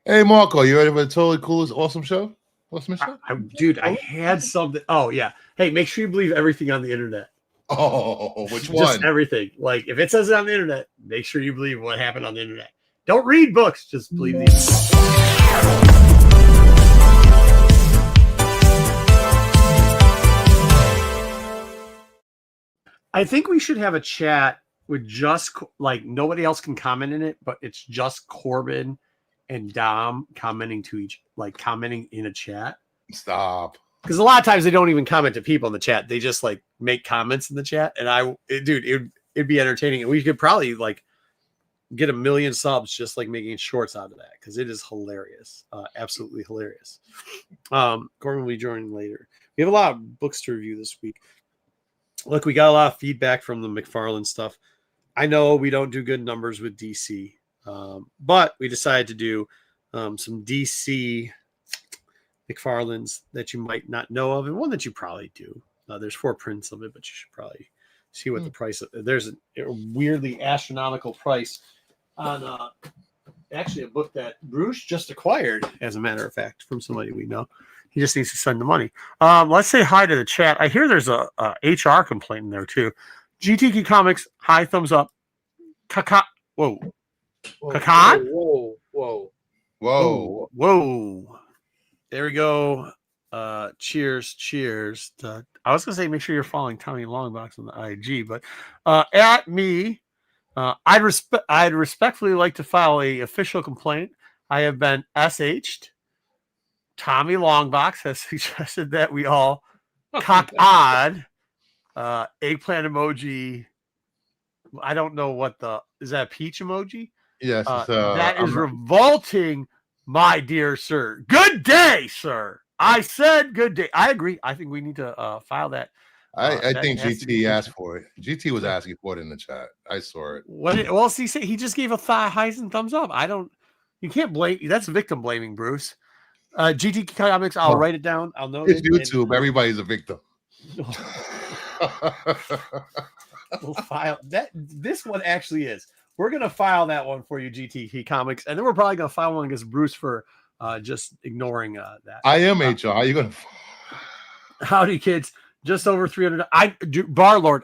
Hey, Marco, you ready for the totally coolest, awesome show? Awesome show? Dude, I had something. Oh, yeah. Hey, make sure you believe everything on the internet. Oh, which one? Just everything. Like, if it says it on the internet, make sure you believe what happened on the internet. Don't read books. Just believe the internet. I think we should have a chat with just, like, nobody else can comment in it, but it's just Corbin and Dom commenting in a chat. Stop. Because a lot of times they don't even comment to people in the chat. They just like make comments in the chat. And it'd be entertaining. And we could probably like get 1 million subs just like making shorts out of that. Because it is hilarious. Absolutely hilarious. Corbin will be joining later. We have a lot of books to review this week. Look, we got a lot of feedback from the McFarlane stuff. I know we don't do good numbers with DC. But we decided to do some DC McFarlanes that you might not know of, and one that you probably do. There's 4 prints of it, but you should probably see what the price of. There's a weirdly astronomical price on actually a book that Bruce just acquired, as a matter of fact, from somebody we know. He just needs to send the money. Let's say hi to the chat. I hear there's a HR complaint in there too. GTK Comics, hi, thumbs up. Whoa. Kakan? Whoa. There we go. Cheers. I was gonna say make sure you're following Tommy Longbox on the IG, but at me, I'd respectfully like to file a official complaint. I have been SH'd. Tommy Longbox has suggested that we all cock odd eggplant emoji. I don't know what is that a peach emoji? Yes, that is revolting, my dear sir. Good day, sir. I said good day. I agree. I think we need to file that. I think GT asked for it. GT was asking for it in the chat. I saw it. Well, see, he just gave a highs and thumbs up. You can't blame. That's victim blaming, Bruce. GT Comics. I'll write it down. I'll know. It's YouTube. Everybody's a victim. We'll file that. This one actually is. We're going to file that one for you, GTK Comics. And then we're probably going to file one against Bruce for just ignoring that. I am HR. How are you going to? Howdy, kids. Just over 300. Barlord.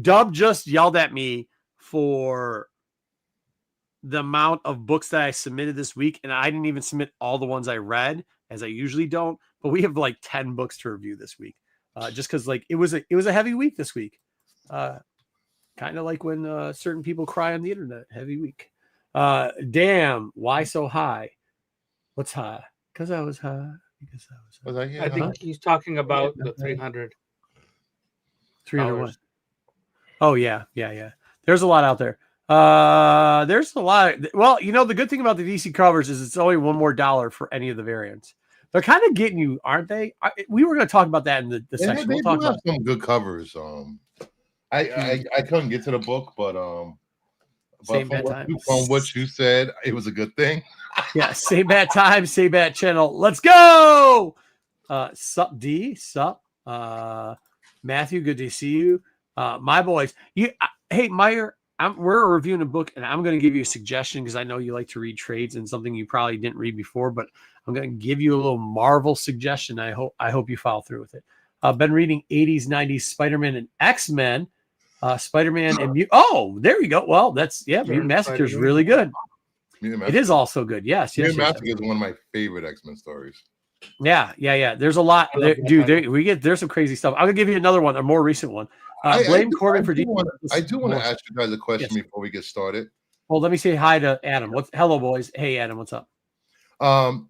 Dub just yelled at me for the amount of books that I submitted this week. And I didn't even submit all the ones I read, as I usually don't. But we have like 10 books to review this week. Just because like it was a heavy week this week. Kind of like when certain people cry on the internet. Heavy week. Damn, why so high? What's high? Because I was high. I think he's talking about the 300. 300 what? Oh, yeah. There's a lot out there. There's a lot. Well, the good thing about the DC covers is it's only $1 more for any of the variants. They're kind of getting you, aren't they? We were going to talk about that in the section. We'll talk about some good covers. I couldn't get to the book, but from what you said, it was a good thing. Yeah, same bad time, same bad channel. Let's go. Sup D, sup. Matthew, good to see you. My boys. Hey Meyer, we're reviewing a book, and I'm going to give you a suggestion because I know you like to read trades and something you probably didn't read before, but I'm going to give you a little Marvel suggestion. I hope you follow through with it. I've been reading 80s, 90s Spider-Man and X-Men. Spider-Man and there you go. Well, Mutant Massacre is really good. It is also good. Yes. Mutant Massacre is one of my favorite X-Men stories. Yeah. There's a lot, there's some crazy stuff. I'm gonna give you another one, a more recent one. Blame Corbin for. I do want to ask you guys a question before we get started. Well, let me say hi to Adam. Hello, boys. Hey, Adam, what's up?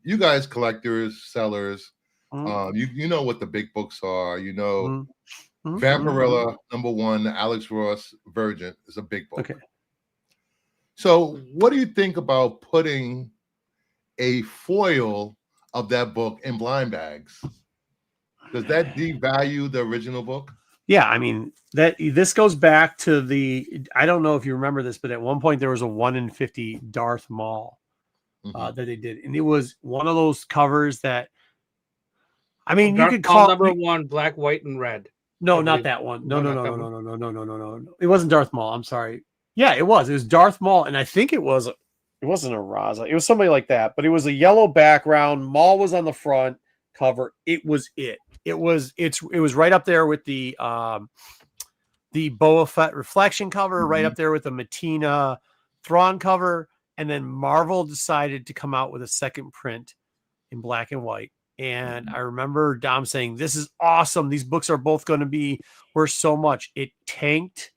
You guys, collectors, sellers, you know what the big books are. Vampirella #1, Alex Ross Virgin is a big book. Okay. So what do you think about putting a foil of that book in blind bags? Does that devalue the original book? Yeah, I mean, this goes back to I don't know if you remember this, but at one point there was a 1 in 50 Darth Maul that they did. And it was one of those covers that, I mean, you could call #1 black, white, and red. No, not that one. No. It wasn't Darth Maul. I'm sorry. Yeah, it was. It was Darth Maul, and I think it was It wasn't a Raza. It was somebody like that, but it was a yellow background. Maul was on the front cover. It was it. It was right up there with the Boba Fett reflection cover, right up there with the Matina Thrawn cover, and then Marvel decided to come out with a second print in black and white. And I remember Dom saying, "This is awesome. These books are both going to be worth so much." It tanked.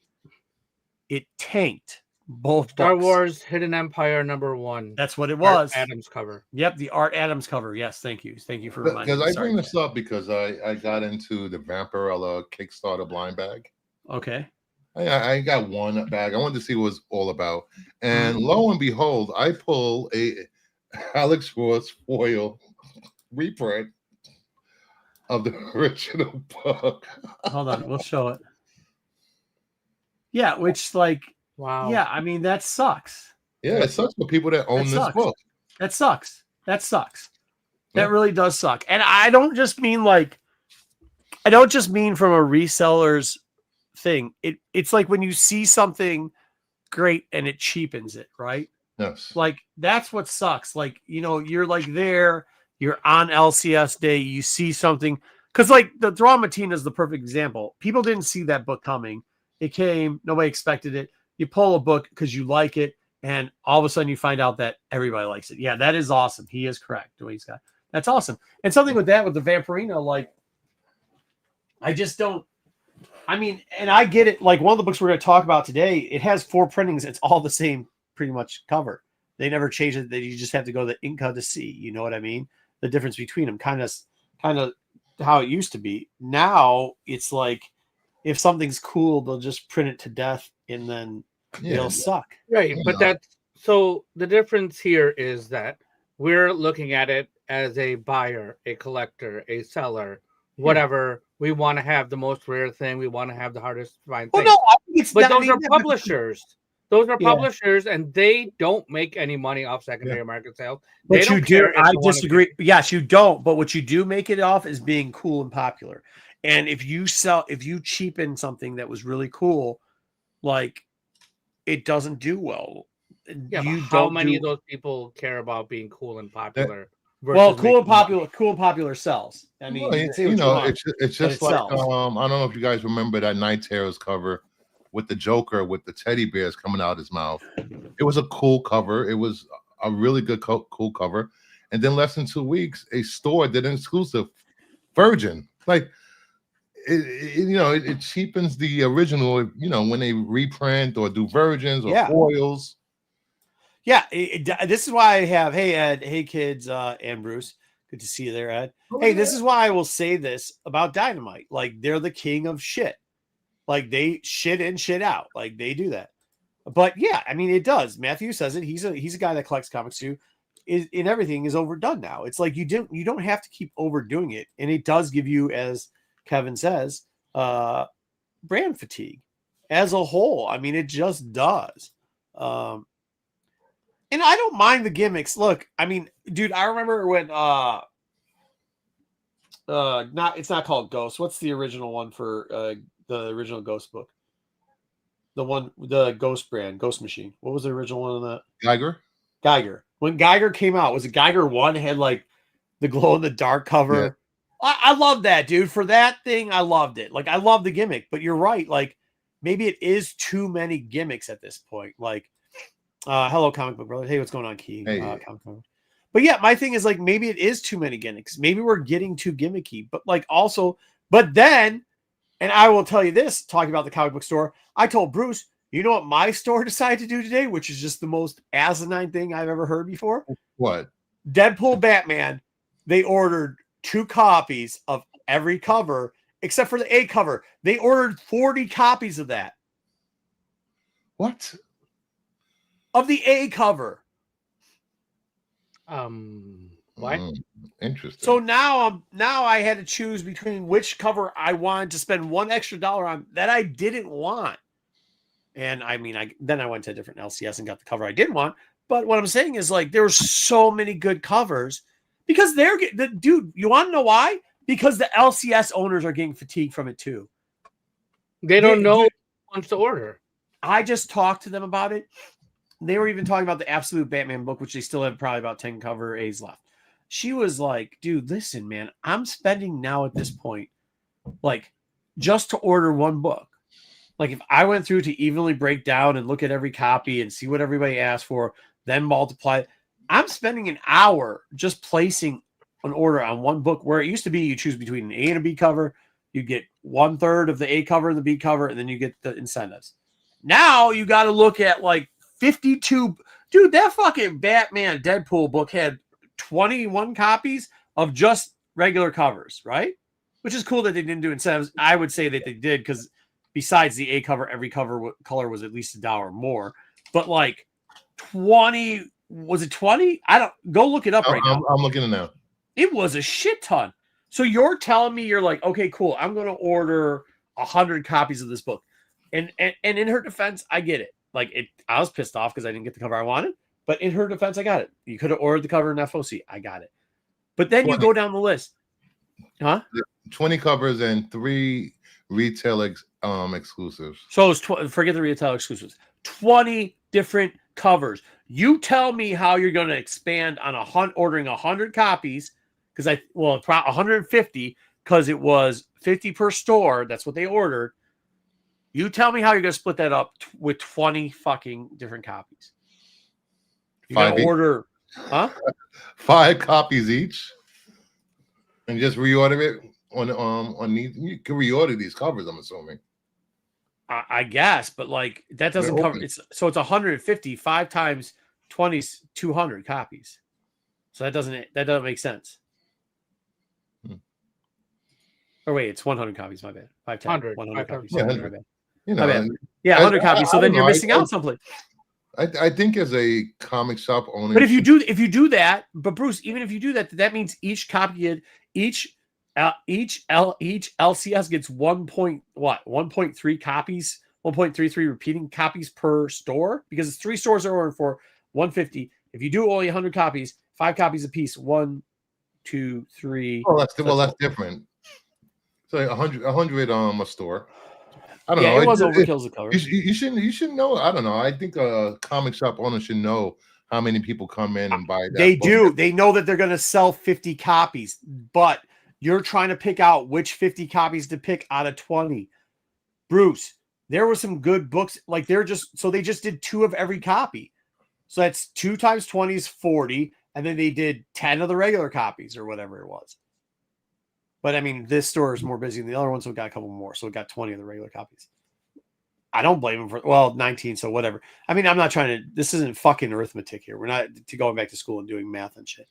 It tanked both Star books. Wars Hidden Empire #1. That's what it was. Art Adams cover. Yep, the Art Adams cover. Yes, thank you for reminding me. Because I bring this up because I got into the Vampirella Kickstarter blind bag. Okay. I got one bag. I wanted to see what it was all about, and lo and behold, I pull a Alex Ross foil reprint of the original book. Hold on, we'll show it. Yeah, which like, wow. Yeah, I mean that sucks. Yeah, it sucks for people that own this book. That sucks. That sucks. That really does suck. And I don't just mean from a reseller's thing. It's like when you see something great and it cheapens it, right? Yes. Like that's what sucks. Like, you're like there, you're on LCS day, you see something. Because like the Thrawn Matina is the perfect example. People didn't see that book coming. It came, nobody expected it. You pull a book because you like it, and all of a sudden you find out that everybody likes it. Yeah, that is awesome. He is correct. What he's got. That's awesome. And something with the Vampirina, like, I just don't. I mean, and I get it. Like one of the books we're going to talk about today, it has 4 printings. It's all the same, pretty much cover. They never change it. That you just have to go the Inca to see. You know what I mean? The difference between them, kind of how it used to be. Now it's like, if something's cool, they'll just print it to death and then it'll suck. Right. But so the difference here is that we're looking at it as a buyer, a collector, a seller, whatever. We want to have the most rare thing. We want to have the hardest to find thing. No, I think but those are publishers. Those are publishers, and they don't make any money off secondary market sales. But you do. I disagree. Yes, you don't. But what you do make it off is being cool and popular. And if you cheapen something that was really cool, like it doesn't do well. Yeah, how many of those people care about being cool and popular? Well, cool and popular sells. I mean, it's just like I don't know if you guys remember that Night Terrors cover with the Joker with the teddy bears coming out of his mouth. It was a cool cover. It was a really good cool cover. And then less than 2 weeks, a store did an exclusive Virgin. Like it cheapens the original, when they reprint or do versions or foils. Yeah, this is why I have, hey, Ed, hey, kids, and Bruce. Good to see you there, Ed. Hey, this is why I will say this about Dynamite. Like, they're the king of shit. Like, they shit in, shit out. Like, they do that. But, yeah, I mean, it does. Matthew says it. He's a guy that collects comics, too. In everything is overdone now. It's like you don't have to keep overdoing it. And it does give you, as Kevin says, brand fatigue as a whole. I mean, it just does. And I don't mind the gimmicks. Look, I mean, dude, I remember when it's not called Ghost. What's the original one for the original Ghost book? The Ghost brand, Ghost Machine. What was the original one on that? Geiger. When Geiger came out, was it Geiger 1 had like the glow in the dark cover? Yeah. I love that, dude. For that thing, I loved it. Like, I love the gimmick, but you're right. Like, maybe it is too many gimmicks at this point. Like, hello, comic book brother. Hey, what's going on, Key? Hey. But yeah, my thing is like, maybe it is too many gimmicks. Maybe we're getting too gimmicky, but then, and I will tell you this, talking about the comic book store, I told Bruce, you know what my store decided to do today, which is just the most asinine thing I've ever heard before? What? Deadpool Batman. They ordered 2 copies of every cover, except for the A cover. They ordered 40 copies of that. What? Of the A cover. What? Interesting. So now I had to choose between which cover I wanted to spend $1 extra on that I didn't want. And I mean, then I went to a different LCS and got the cover I did want. But what I'm saying is, like, there were so many good covers because dude, you want to know why? Because the LCS owners are getting fatigued from it too. They don't know who wants to order. I just talked to them about it. they were even talking about the Absolute Batman book, which they still have probably about 10 cover A's left. She was like, dude, listen, man, I'm spending now at this point, like, just to order one book. Like, if I went through to evenly break down and look at every copy and see what everybody asked for, then multiply, I'm spending an hour just placing an order on one book, where it used to be you choose between an A and a B cover. You get 1/3 of the A cover and the B cover, and then you get the incentives. Now you got to look at like 52. Dude, that fucking Batman Deadpool book had 21 copies of just regular covers, right? Which is cool that they didn't do incentives. I would say that they did, because besides the A cover, every cover color was at least $1 more. But like 20, was it 20? I don't, go look it up right now. I'm looking at it now. It was a shit ton. So you're telling me you're like, okay, cool, I'm going to order 100 copies of this book. And in her defense, I get it. Like, I was pissed off because I didn't get the cover I wanted. But in her defense, I got it. You could have ordered the cover in FOC. I got it. But then 20. You go down the list. Huh? 20 covers and 3 retail exclusives. So it's forget the retail exclusives. 20 different covers. You tell me how you're going to expand on ordering 100 copies, because 150, because it was 50 per store. That's what they ordered. You tell me how you're going to split that up with 20 fucking different copies. You're going to order, huh? 5 copies each, and just reorder it on these. You can reorder these covers, I'm assuming. I guess, but like that doesn't cover it. So it's 150. 5 times 20 is 200 copies. So that doesn't make sense. Or wait, it's 100 copies. My bad. 510. 100 copies. Yeah, 100. My bad. You know, my bad. Yeah, 100 copies. So then you're missing out someplace. I think as a comic shop owner, but if you do that, but Bruce, even if you do that, that means each copy, each LCS gets 1.3 copies, 1.33 repeating copies per store, because it's 3 stores are ordering for 150. If you do only 100 copies, 5 copies a piece, 1, 2, 3. Oh, that's different. So 100 a store. I don't know. It was overkill's the cover. You shouldn't know. I don't know. I think a comic shop owner should know how many people come in and buy that. They do. They know that they're going to sell 50 copies, but you're trying to pick out which 50 copies to pick out of 20. Bruce, there were some good books. Like they just did 2 of every copy. So that's 2 times 20 is 40. And then they did 10 of the regular copies or whatever it was. But I mean, this store is more busy than the other one, so it got a couple more. So it got 20 of the regular copies. I don't blame them for 19, so whatever. I mean, I'm not trying to. This isn't fucking arithmetic here. We're not going back to school and doing math and shit.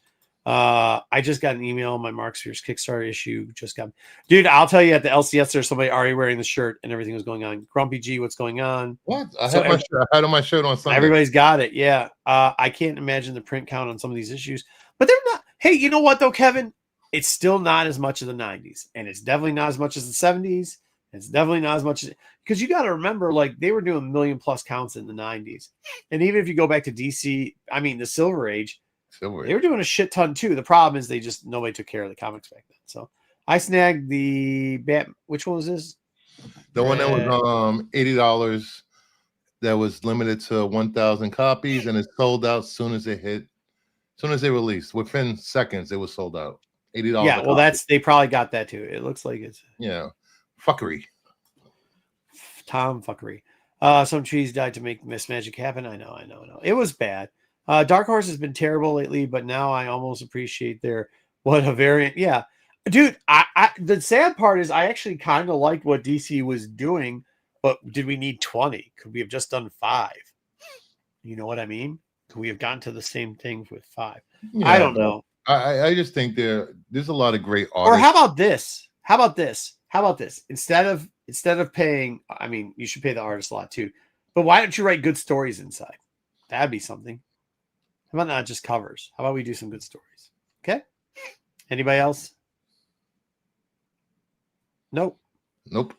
I just got an email. My Mark Spears Kickstarter issue just got. Dude, I'll tell you, at the LCS, there's somebody already wearing the shirt and everything was going on. Grumpy G, what's going on? What? I had on my shirt on Sunday. Everybody's got it. Yeah. I can't imagine the print count on some of these issues, but they're not. Hey, you know what though, Kevin? It's still not as much of the 90s, and it's definitely not as much as the 70s. It's definitely not as much as, because you got to remember, like they were doing 1 million+ counts in the 90s. And even if you go back to DC, I mean, the Silver Age, they were doing a shit ton too. The problem is nobody took care of the comics back then. So I snagged the which one was this? The one that was $80 that was limited to 1,000 copies, and it sold out as soon as they released. Within seconds, it was sold out. $80. Yeah, well, they probably got that too. It looks like it's fuckery. Tom fuckery. Some trees died to make Miss Magic happen. I know. It was bad. Dark Horse has been terrible lately, but now I almost appreciate what a variant. Yeah, dude. The sad part is I actually kind of liked what DC was doing, but did we need 20? Could we have just done 5? You know what I mean? Could we have gotten to the same thing with 5? Yeah, I don't know. I just think there's a lot of great artists. Or how about this? Instead of paying, I mean, you should pay the artist a lot too. But why don't you write good stories inside? That'd be something. How about not just covers? How about we do some good stories? Okay. Anybody else? Nope. All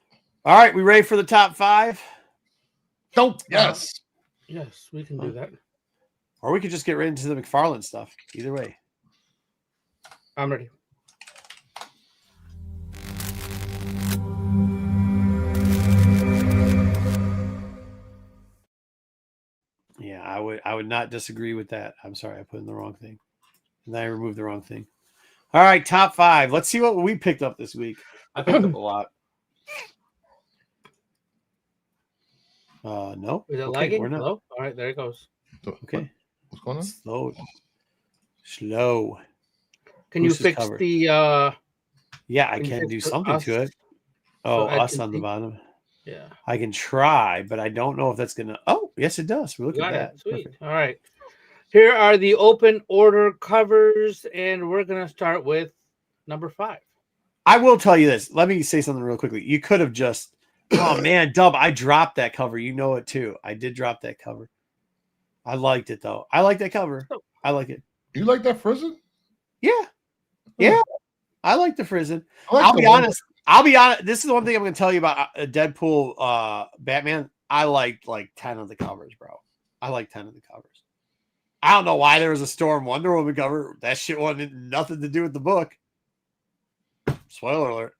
right, we ready for the top 5? Nope. Yes. Yes, we can do that. Or we could just get right into the McFarlane stuff. Either way. I'm ready. Yeah, would not disagree with that. I'm sorry, I put in the wrong thing. And then I removed the wrong thing. All right, top 5. Let's see what we picked up this week. I picked up a lot. No. Is it Okay, lagging? we're not. Hello? All right, there it goes. Okay. What's going on? Slow. Can you fix cover. the Yeah, I can do something to it. Oh, us on the bottom. Yeah. I can try, but I don't know if that's gonna. Oh, yes, it does. Look at that. Sweet. Perfect. All right. Here are the open order covers, and we're gonna start with number 5. I will tell you this. Let me say something real quickly. You could have just. Oh man, Dub, I dropped that cover. You know it too. I did drop that cover. I liked it though. I like that cover. I like it. You like that Frizzen? Yeah. Yeah. I like the Frizzen. I'll be honest. This is the one thing I'm going to tell you about Deadpool Batman. I liked like 10 of the covers, bro. I like 10 of the covers. I don't know why there was a Storm Wonder Woman cover. That shit wanted nothing to do with the book. Spoiler alert.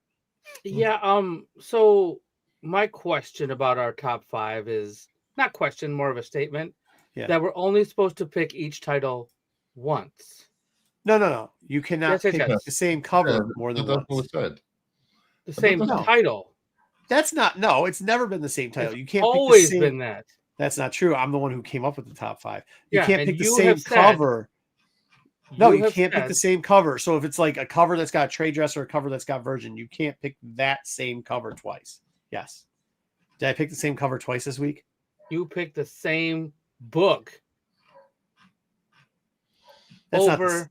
Yeah. So my question about our top 5 is not question, more of a statement. Yeah. That we're only supposed to pick each title once. No. You cannot pick the same cover more than once. What said. The same title. That's not. No, it's never been the same title. You can't always pick the same, been that. That's not true. I'm the one who came up with the top 5. You Yeah, can't pick the same cover. No, you can't pick the same cover. So if it's like a cover that's got trade dress or a cover that's got virgin, you can't pick that same cover twice. Yes. Did I pick the same cover twice this week? You picked the same book. That's over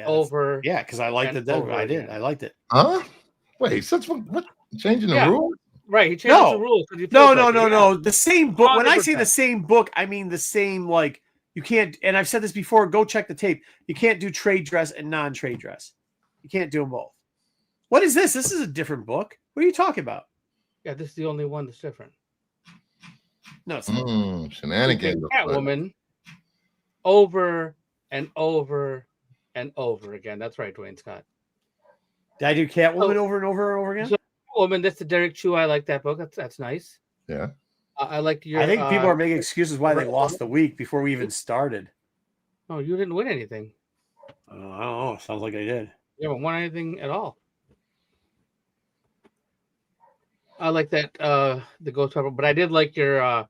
over. Yeah, because I liked it. I did. I liked it. Huh? Wait, since what? Changing the rules? Right. He changed the rules. No. The same book. 100%. When I say the same book, I mean the same, like, you can't, and I've said this before, go check the tape. You can't do trade dress and non-trade dress. You can't do them both. What is this? This is a different book. What are you talking about? Yeah, this is the only one that's different. No, it's not. Shenanigans. Catwoman over and over and over again. That's right, Dwayne Scott. Did I do Catwoman over and over and over again? So, Catwoman, that's the Derek Chu. I like that book. That's nice. Yeah. I like your. I think people are making excuses why they lost the week before we even started. Oh, you didn't win anything. I don't know. Sounds like I did. You haven't won anything at all. I like that the Ghost Pepper, but I did like your.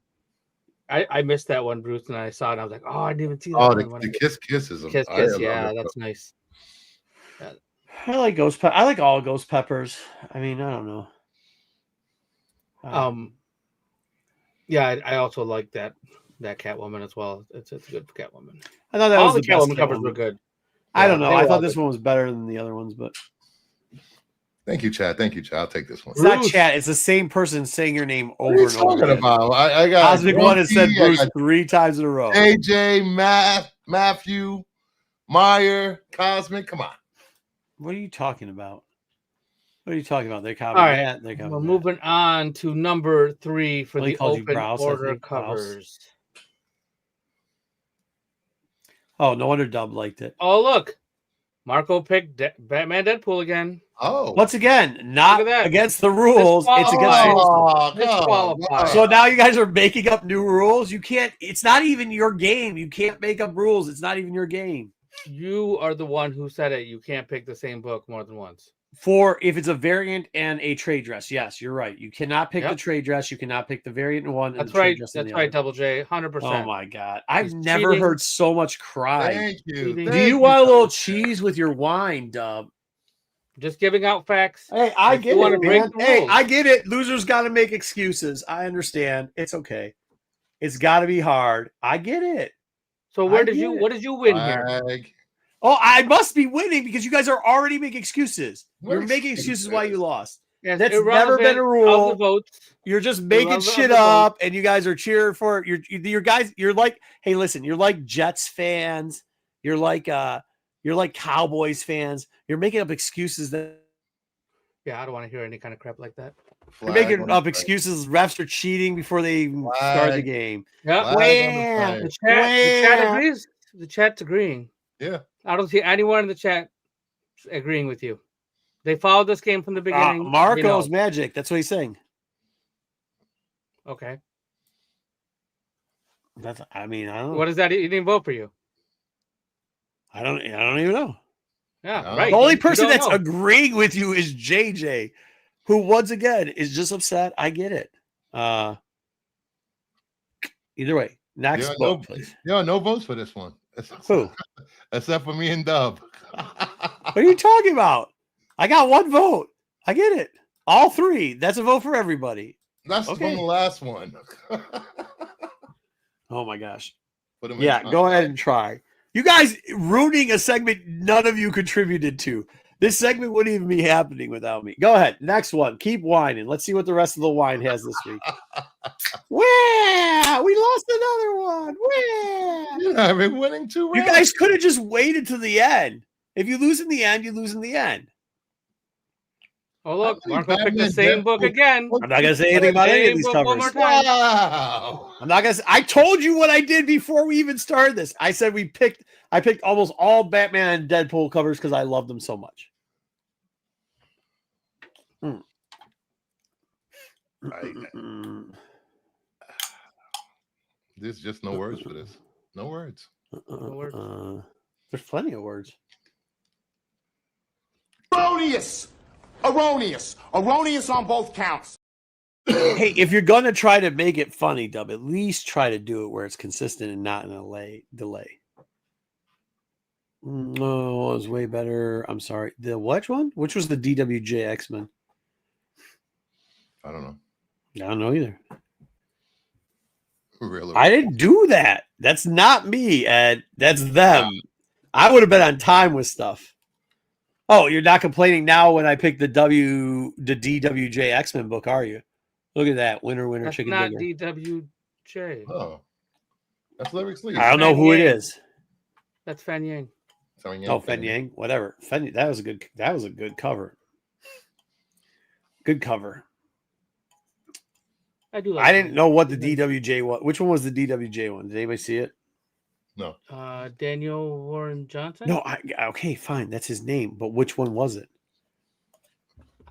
I missed that one, Bruce, and I saw it. And I was like, oh, I didn't even see that. Oh, the kisses. Kiss. Yeah, that's nice. Yeah. I like Ghost Pepper. I like all Ghost Peppers. I mean, I don't know. Yeah, I also like that Catwoman as well. It's a good Catwoman. I thought that all was the Catwoman covers were good. I don't know. I thought this one was better than the other ones, but. Thank you, Chad. I'll take this one. It's not Chad. It's the same person saying your name over and over again. I got Cosmic One has said Bruce 3 times in a row. AJ, Matthew, Meyer, Cosmic. Come on. What are you talking about? They're copying all right, that. They're copying we're moving on to number 3 for the open Browse, order covers. Oh, no wonder Dub liked it. Oh, look. Marco picked Batman Deadpool again. Oh. Once again, not against the rules. It's against the rules. So now you guys are making up new rules. You can't. It's not even your game. You can't make up rules. It's not even your game. You are the one who said it. You can't pick the same book more than once. For if it's a variant and a trade dress, yes, you're right. You cannot pick the trade dress. You cannot pick the variant in one. That's right. That's right, Double J. 100%. Oh my God, I've never heard so much cry. Thank you. Do you want a little cheese with your wine, Dub? Just giving out facts. Hey, I get it, man. Hey, I get it. Losers got to make excuses. I understand. It's okay. It's got to be hard. I get it. So what did you win here? Oh, I must be winning because you guys are already making excuses. You're making excuses why you lost. Yes, that's never been a rule. You're just making shit up, and you guys are cheering for it. You're guys. You're like, hey, listen. You're like Jets fans. You're like Cowboys fans. You're making up excuses that. Yeah, I don't want to hear any kind of crap like that. You're making up excuses. Refs are cheating before they even start the game. Yeah, the chat agrees. The chat's agreeing. Yeah. I don't see anyone in the chat agreeing with you. They followed this game from the beginning. Marco's magic. That's what he's saying. Okay. That's. I mean, I don't know. What is that? He didn't vote for you. I don't even know. Yeah, right. The only You person don't that's know. agreeing with you is JJ, who once again is just upset. I get it. Either way, next book, please. No votes for this one. Who? Except for me and Dub. What are you talking about? I got one vote. I get it. All three. That's a vote for everybody. That's Okay. from the last one. Oh my gosh. Yeah, go ahead and try. You guys ruining a segment none of you contributed to. This segment wouldn't even be happening without me. Go ahead. Next one. Keep whining. Let's see what the rest of the wine has this week. Wow, we lost another one. Wow. Yeah, I've been winning 2 rounds. You guys could have just waited to the end. If you lose in the end, you lose in the end. Oh, look, Marco picked the same book again. I'm not going to say anything about any of these covers. One more time. Wow. I'm not going to. I told you what I did before we even started this. I said I picked almost all Batman and Deadpool covers because I love them so much. There's just no words for this. No words. No words. There's plenty of words. Erroneous on both counts. Hey, if you're gonna try to make it funny, Dub, at least try to do it where it's consistent and not in a delay. No, it was way better. I'm sorry. The which one? Which was the DWJ X-Men? I don't know. I don't know either. Really? I didn't do that. That's not me, Ed. That's them. I would have been on time with stuff. Oh, you're not complaining now when I picked the DWJ X-Men book, are you? Look at that. Winner, That's chicken not dinner. DWJ. Oh. That's Larry Sleeve. I don't know who it is. That's Fan Yang. Fen Yang, whatever. That was a good cover. Good cover. I do like I didn't know what the DWJ was. Which one was the DWJ one? Did anybody see it? No. Daniel Warren Johnson? No, okay, fine. That's his name. But which one was it?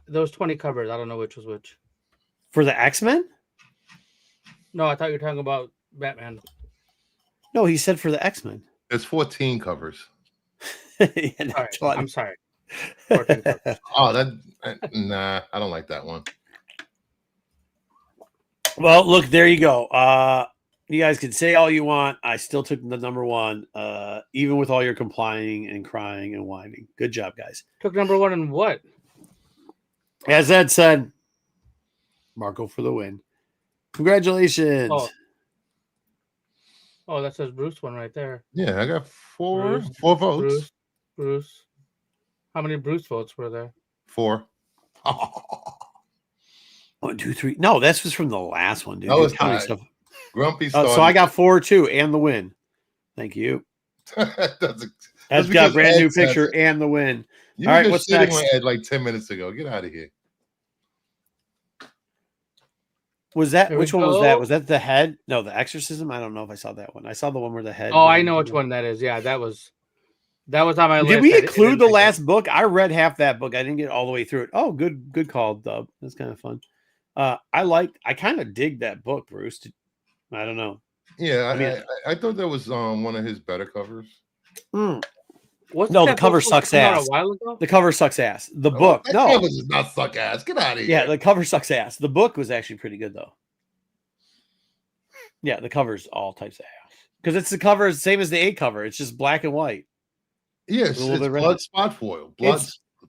Those 20 covers. I don't know which was which. For the X-Men? No, I thought you were talking about Batman. No, he said for the X-Men. There's 14 covers. Yeah, I'm sorry. 14 covers. Oh, nah, I don't like that one. Well, look, there you go. You guys can say all you want. I still took the number one, even with all your complaining and crying and whining. Good job, guys. Took number one in what? As Ed said, Marco for the win. Congratulations. Oh, that says Bruce one right there. Yeah, I got four Bruce, votes. Bruce. How many Bruce votes were there? 4. 1, 2, 3. No, this was from the last one, dude. That was counting stuff. Grumpy So I got 4 too, and the win. Thank you. Ed's got a brand new picture and the win. You all right, were what's just next? on Ed like 10 minutes ago. Get out of here. Was that There which we one was go. that? Was that the head? No, the exorcism. I don't know if I saw that one. I saw the one where the head. Oh, I know which one that is. Yeah, that was on my list. Did we I didn't include the pick it. last book? I read half that book. I didn't get all the way through it. Oh, good call, Dub. That's kind of fun. I kind of dig that book, Bruce. I don't know. Yeah, I thought that was one of his better covers. No, Wasn't the that cover book supposed sucks to come out ass. a while ago? The cover sucks ass. The book, that no. cover does not suck ass. Get out of here. Yeah, the cover sucks ass. The book was actually pretty good though. Yeah, the cover's all types of ass because it's the cover same as the 8 cover. It's just black and white. Yes, A little it's bit red. blood spot foil.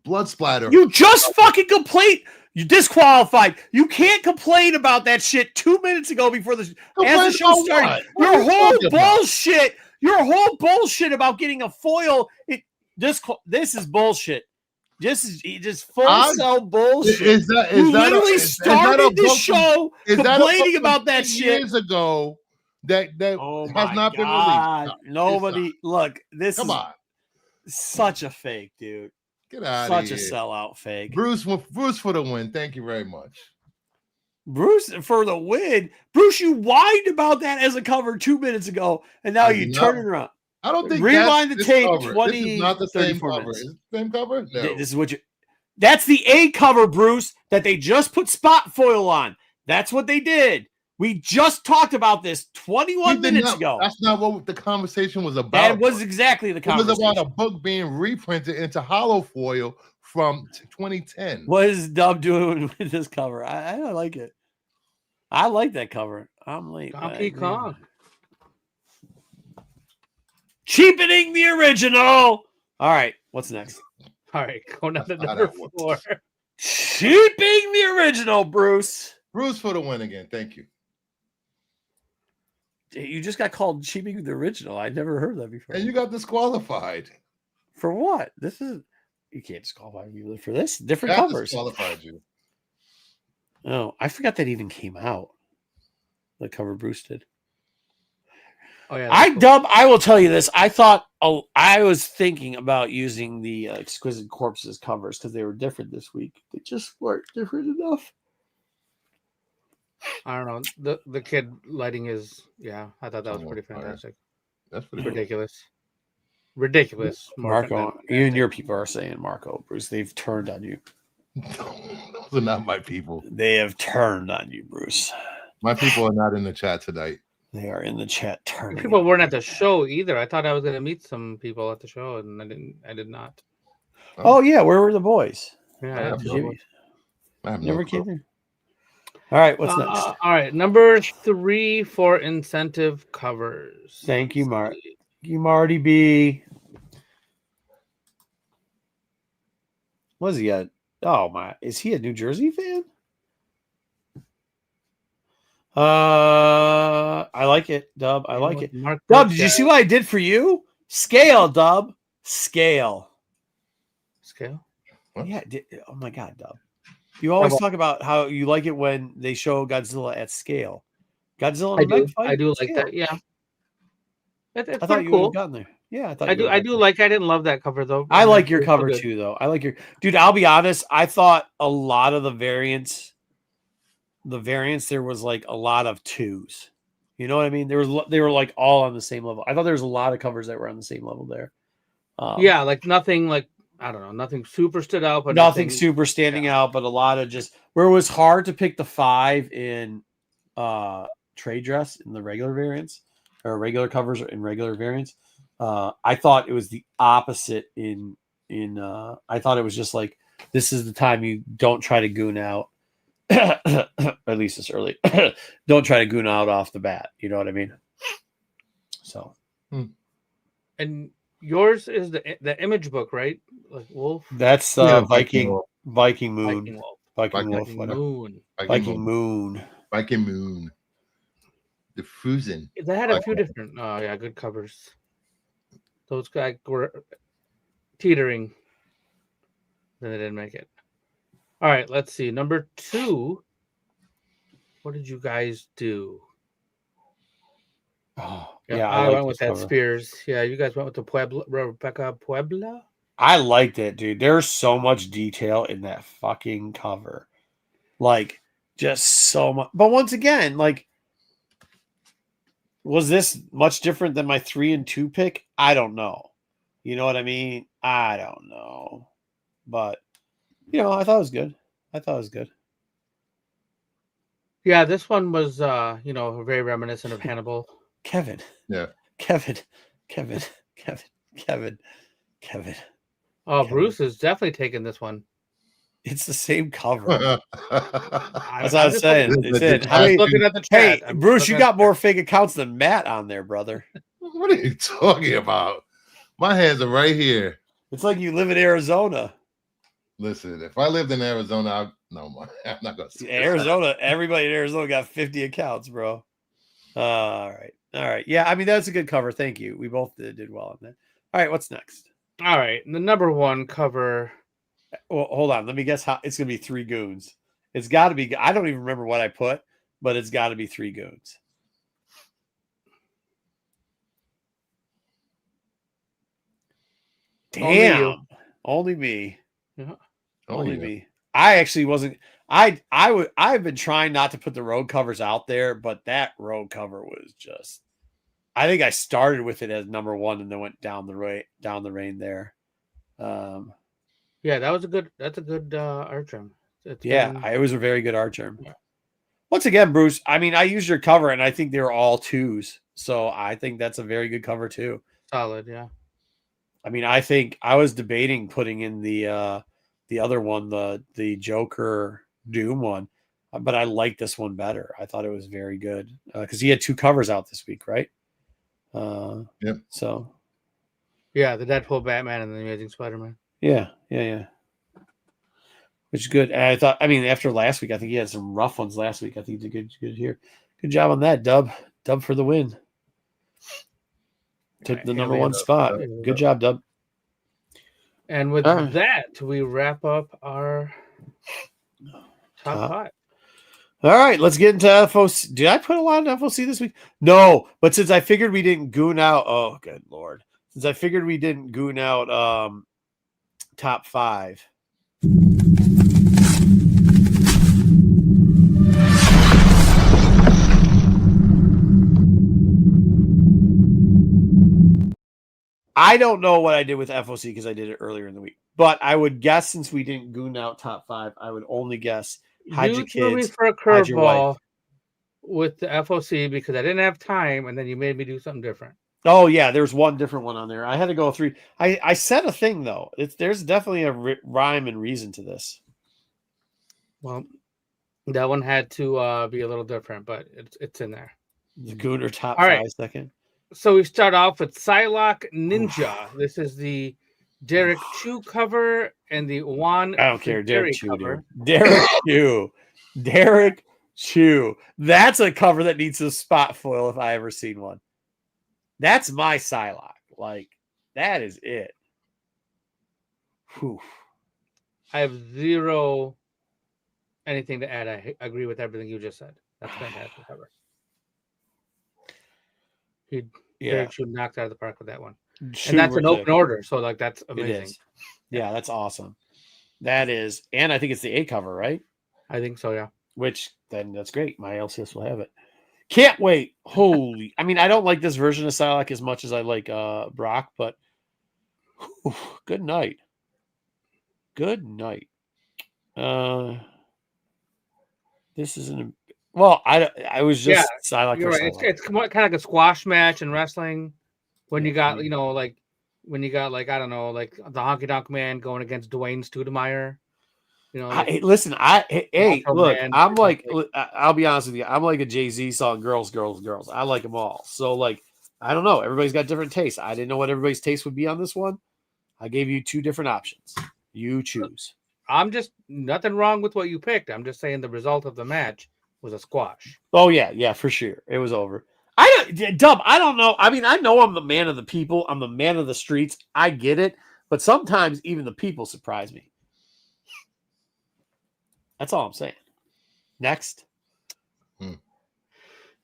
Blood splatter. You just fucking complained. You disqualified. You can't complain about that shit 2 minutes ago before as the show started. Your whole bullshit about getting a foil. This is bullshit. This is just full sell bullshit. You literally started this show complaining about that shit years ago. That has not been released. Nobody look. This Come is on. such a fake, dude. Get out of Such here. a sellout fake. Bruce for the win. Thank you very much. Bruce for the win. Bruce, you whined about that as a cover 2 minutes ago, and now you turn it around. I don't think rewind the tape. Cover. 20, this is not the same 34 cover. minutes. Is it the same cover? No. This is what you. That's the A cover, Bruce, that they just put spot foil on. That's what they did. We just talked about this 21 minutes ago. That's not what the conversation was about. That was exactly the conversation. It was about a book being reprinted into hollow foil from 2010. What is Dub doing with this cover? I like it. I like that cover. I'm late. Donkey Kong. Cheapening the original. All right. What's next? All right. Going on to number 4. Cheapening the original, Bruce. Bruce for the win again. Thank you. You just got called cheapening the original. I never heard that before. And you got disqualified. For what? You can't disqualify me for this. Different covers. Disqualified you. Oh, I forgot that even came out. The cover Bruce did. Oh yeah. I will tell you this. I was thinking about using the Exquisite Corpses covers because they were different this week. They just weren't different enough. I don't know. The kid lighting his I thought that was pretty fantastic. That's pretty ridiculous. Ridiculous. Marco, you and your people are saying, Marco, Bruce, they've turned on you. Those are not my people. They have turned on you, Bruce. My people are not in the chat tonight. They are in the chat turning. People weren't at the show either. I thought I was going to meet some people at the show, and I did not. Oh yeah, where were the boys? Yeah, I never came there. All right, what's next? All right, number 3 for incentive covers. Thank you, Mark. Thank you, Marty B. What is he at? Oh my, is he a New Jersey fan? I like it, Dub. I like it. Dub, did you see what I did for you? Scale, Dub. Scale. What? Yeah. Oh my God, Dub. You always talk about how you like it when they show Godzilla at scale. Godzilla and Meg fight. I do like that. Yeah. It's I thought you would have gotten there. Yeah, I do. I didn't love that cover though. I like your cover too, though. I like your dude. I'll be honest. I thought a lot of the variants there was like a lot of 2s. You know what I mean? They were like all on the same level. I thought there was a lot of covers that were on the same level there. Yeah, like nothing like I don't know, nothing super stood out, but nothing super standing out, but a lot of just where it was hard to pick the 5 in trade dress in the regular variants or regular covers in regular variants. I thought it was the opposite in I thought it was just like this is the time you don't try to goon out. At least it's early. Don't try to goon out off the bat. You know what I mean? So, and yours is the image book, right? Like Wolf. That's Viking Moon. Viking Moon. The Fusion. They had a few different. Oh yeah, good covers. Those guys were teetering. Then they didn't make it. All right, let's see. Number 2. What did you guys do? Oh, yeah, I went with that cover. Spears. Yeah, you guys went with the Rebecca Puebla. I liked it, dude. There's so much detail in that fucking cover. Like, just so much. But once again, like, was this much different than my 3 and 2 pick? I don't know. You know what I mean? I don't know. But you know, I thought it was good. Yeah, this one was, very reminiscent of Hannibal. Kevin. Yeah. Kevin. Oh, Kevin. Bruce is definitely taking this one. It's the same cover. That's what I was saying. I was looking at the chat. Hey, Bruce, you got more fake accounts than Matt on there, brother. What are you talking about? My hands are right here. It's like you live in Arizona. Listen, if I lived in Arizona, I'm not going to. Arizona, everybody in Arizona got 50 accounts, bro. All right. Yeah, I mean, that's a good cover. Thank you. We both did well on that. All right, what's next? All right, the number 1 cover. Well, hold on. Let me guess how it's going to be 3 goons. It's got to be. I don't even remember what I put, but it's got to be 3 goons. Damn. Only me. Yeah. Only me. I actually wasn't. I've been trying not to put the road covers out there, but that road cover was just. I think I started with it as number 1 and then went down the rain there. Yeah, that's a good art term. It was a very good art term. Yeah. Once again, Bruce, I mean, I used your cover and I think they were all 2s. So I think that's a very good cover too. Solid, yeah. I mean, I think I was debating putting in the other one, the Joker Doom one, but I like this one better. I thought it was very good because he had 2 covers out this week, right? Yep. So. Yeah, the Deadpool, Batman, and the Amazing Spider-Man. Yeah. Which is good. And I thought, I mean, after last week, I think he had some rough ones last week. I think he did good here. Good job on that, Dub. Dub for the win. Took the number 1 spot. Good job, Dub. And with that, we wrap up our top 5. All right, let's get into FOC. Did I put a lot in FOC this week? No, but since I figured we didn't goon out, oh, good Lord. Since I figured we didn't goon out top 5. I don't know what I did with FOC because I did it earlier in the week. But I would guess since we didn't goon out top 5, I would only guess how'd your threw me kids, for a how'd your wife. curveball with the FOC because I didn't have time, and then you made me do something different. Oh, yeah, there's one different one on there. I had to go through. I said a thing, though. There's definitely a rhyme and reason to this. Well, that one had to be a little different, but it's in there. The Gooner top All 5 right. second. So we start off with Psylocke Ninja. This is the Derek Chu cover and the Juan. I don't care. Derek Chu, cover. dude. Derek Chu. Derek Chu. That's a cover that needs a spot foil if I ever seen one. That's my Psylocke. Like, that is it. Whew. I have zero anything to add. I agree with everything you just said. That's fantastic cover. Derek Chu knocked out of the park with that one. Chu, and that's an open order, so like that's amazing. Yeah, that's awesome. That is, and I think it's the A cover, right? I think so, yeah. Which then that's great. My LCS will have it. Can't wait. Holy, I mean, I don't like this version of Psylocke as much as I like Brock, but whew, good night. Good night. This isn't. Well, I was just Psylocke. You're right. It's kind of like a squash match in wrestling when you got like I don't know, like the Honky Tonk Man going against Dwayne Studemeyer. Like, listen, hey, look, man. I'm like, I'll be honest with you, I'm like a Jay-Z song, girls. I like them all. So like, I don't know. Everybody's got different tastes. I didn't know what everybody's taste would be on this one. I gave you 2 different options. You choose. I'm just nothing wrong with what you picked. I'm just saying the result of the match was a squash. Oh yeah, for sure. It was over. Dub, I don't know. I mean, I know I'm the man of the people. I'm the man of the streets. I get it. But sometimes even the people surprise me. That's all I'm saying. Next.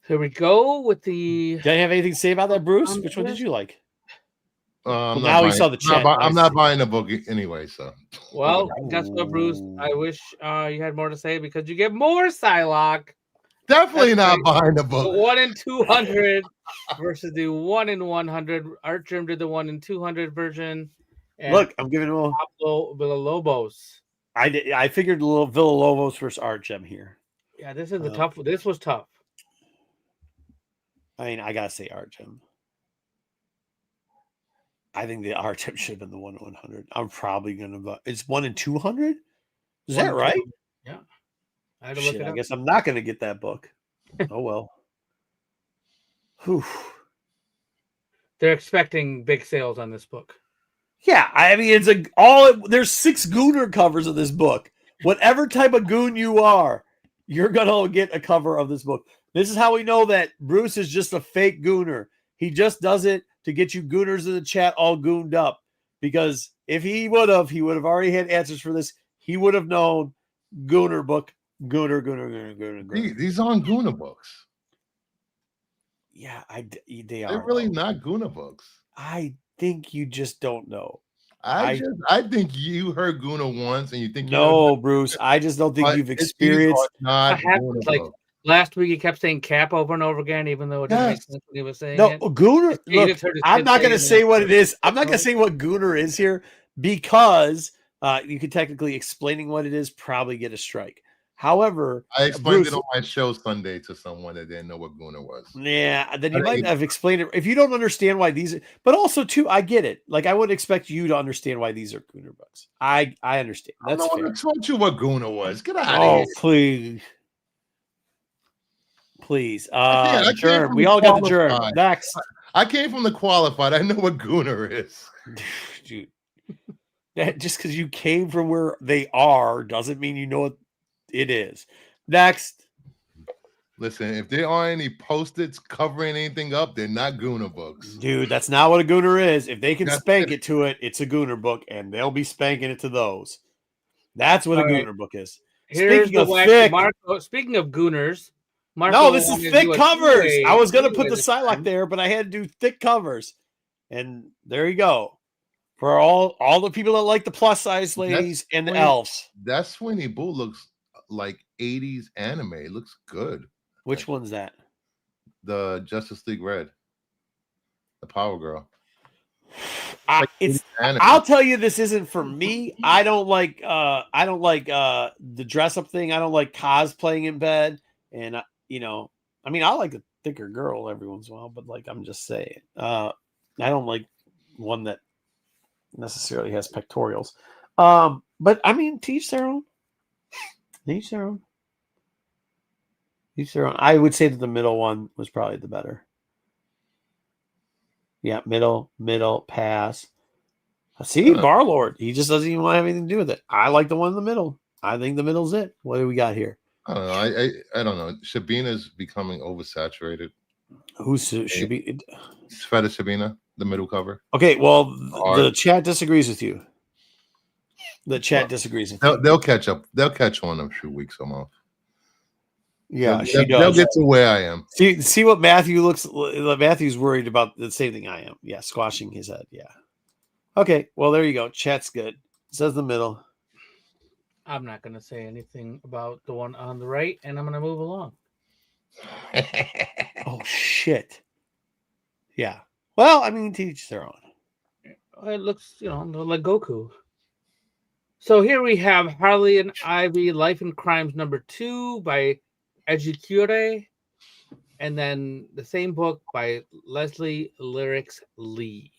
Here we go with the... Do you have anything to say about that, Bruce? Which one did you like? Now we saw the chat. I'm not buying the book anyway, so. Well, guess what, Bruce? I wish you had more to say because you get more Psylocke. Definitely not buying the book. The 1 in 200 versus the 1 in 100. Artgerm did the 1 in 200 version. And look, I'm giving him Pablo Villalobos. I figured a little Villalobos versus Artgerm here. Yeah, this is a tough. This was tough. I mean, I gotta say Artgerm. I think the Artgerm should have been the 1 in 100. I'm probably gonna vote. It's 1 in 200. Is that right? Yeah. I had to look it up. I guess I'm not gonna get that book. Oh well. Whew. They're expecting big sales on this book. Yeah, I mean there's 6 Gooner covers of this book. Whatever type of goon you are, you're gonna get a cover of this book. This is how we know that Bruce is just a fake Gooner. He just does it to get you Gooners in the chat all gooned up. Because if he would have already had answers for this. He would have known Gooner book. Gooner. These aren't Gooner books. Yeah, they are. They're really not Gooner books. I think you just don't know. I think you heard Gooner once and you think Bruce. I just don't think you've experienced. Not like last week, he kept saying Cap over and over again, even though it didn't make sense when he was saying it. Gooner. Look, I'm not going to say what it is. I'm not going to say what Gooner is here because you could technically explaining what it is probably get a strike. However, I explained Bruce, it on my show Sunday to someone that didn't know what Gooner was. yeah, then you might have explained it. If you don't understand why these, but also too, I get it. Like I would expect you to understand why these are Gooner books. I understand. That's fair. I told you what Gooner was. Get out of Oh, here. please. I Germ. We all got the germ. qualified. Next. I came from the qualified. I know what Gooner is. Dude. Just because you came from where they are doesn't mean you know what it is. Next. Listen, if there aren't any post-its covering anything up, they're not Gooner books. Dude, that's not what a Gooner is. If they can spank it to it, it's a Gooner book, and they'll be spanking it to those. That's what a Gooner book is. Speaking of thick, Marco, speaking of Gooners, Marco, no, this is thick covers. I was going to put the Psylocke there, but I had to do thick covers. And there you go. For all the people that like the plus size ladies and the elves. That Sweeney Boo looks like 80s anime. It looks good. Which one's that? The Justice League Red. The Power Girl. I'll tell you, this isn't for me. I don't like the dress up thing. I don't like cosplaying in bed. And I like a thicker girl every once in a while, but like I'm just saying. I don't like one that necessarily has pectorials. But I mean, teach their own. Teach their own. Teach their own. I would say that the middle one was probably the better. Yeah, middle, pass. See, Barlord. He just doesn't even want to have anything to do with it. I like the one in the middle. I think the middle's it. What do we got here? I don't know. I don't know. Shabina's becoming oversaturated. Who's Shabina? Sveta Shabina, the middle cover. Okay, well, the chat disagrees with you. The chat disagrees with you. They'll catch up. They'll catch on in a few weeks or month. Yeah, she does. They'll get to where I am. See what Matthew looks. Matthew's worried about the same thing I am. Yeah, squashing his head. Yeah. Okay, well there you go. Chat's good. It says the middle. I'm not going to say anything about the one on the right, and I'm going to move along. Oh shit. Yeah. Well, I mean, teach their own. It looks, like Goku. So here we have Harley and Ivy, Life and Crimes #2 by Ejikure, and then the same book by Leslie Lyrics Lee.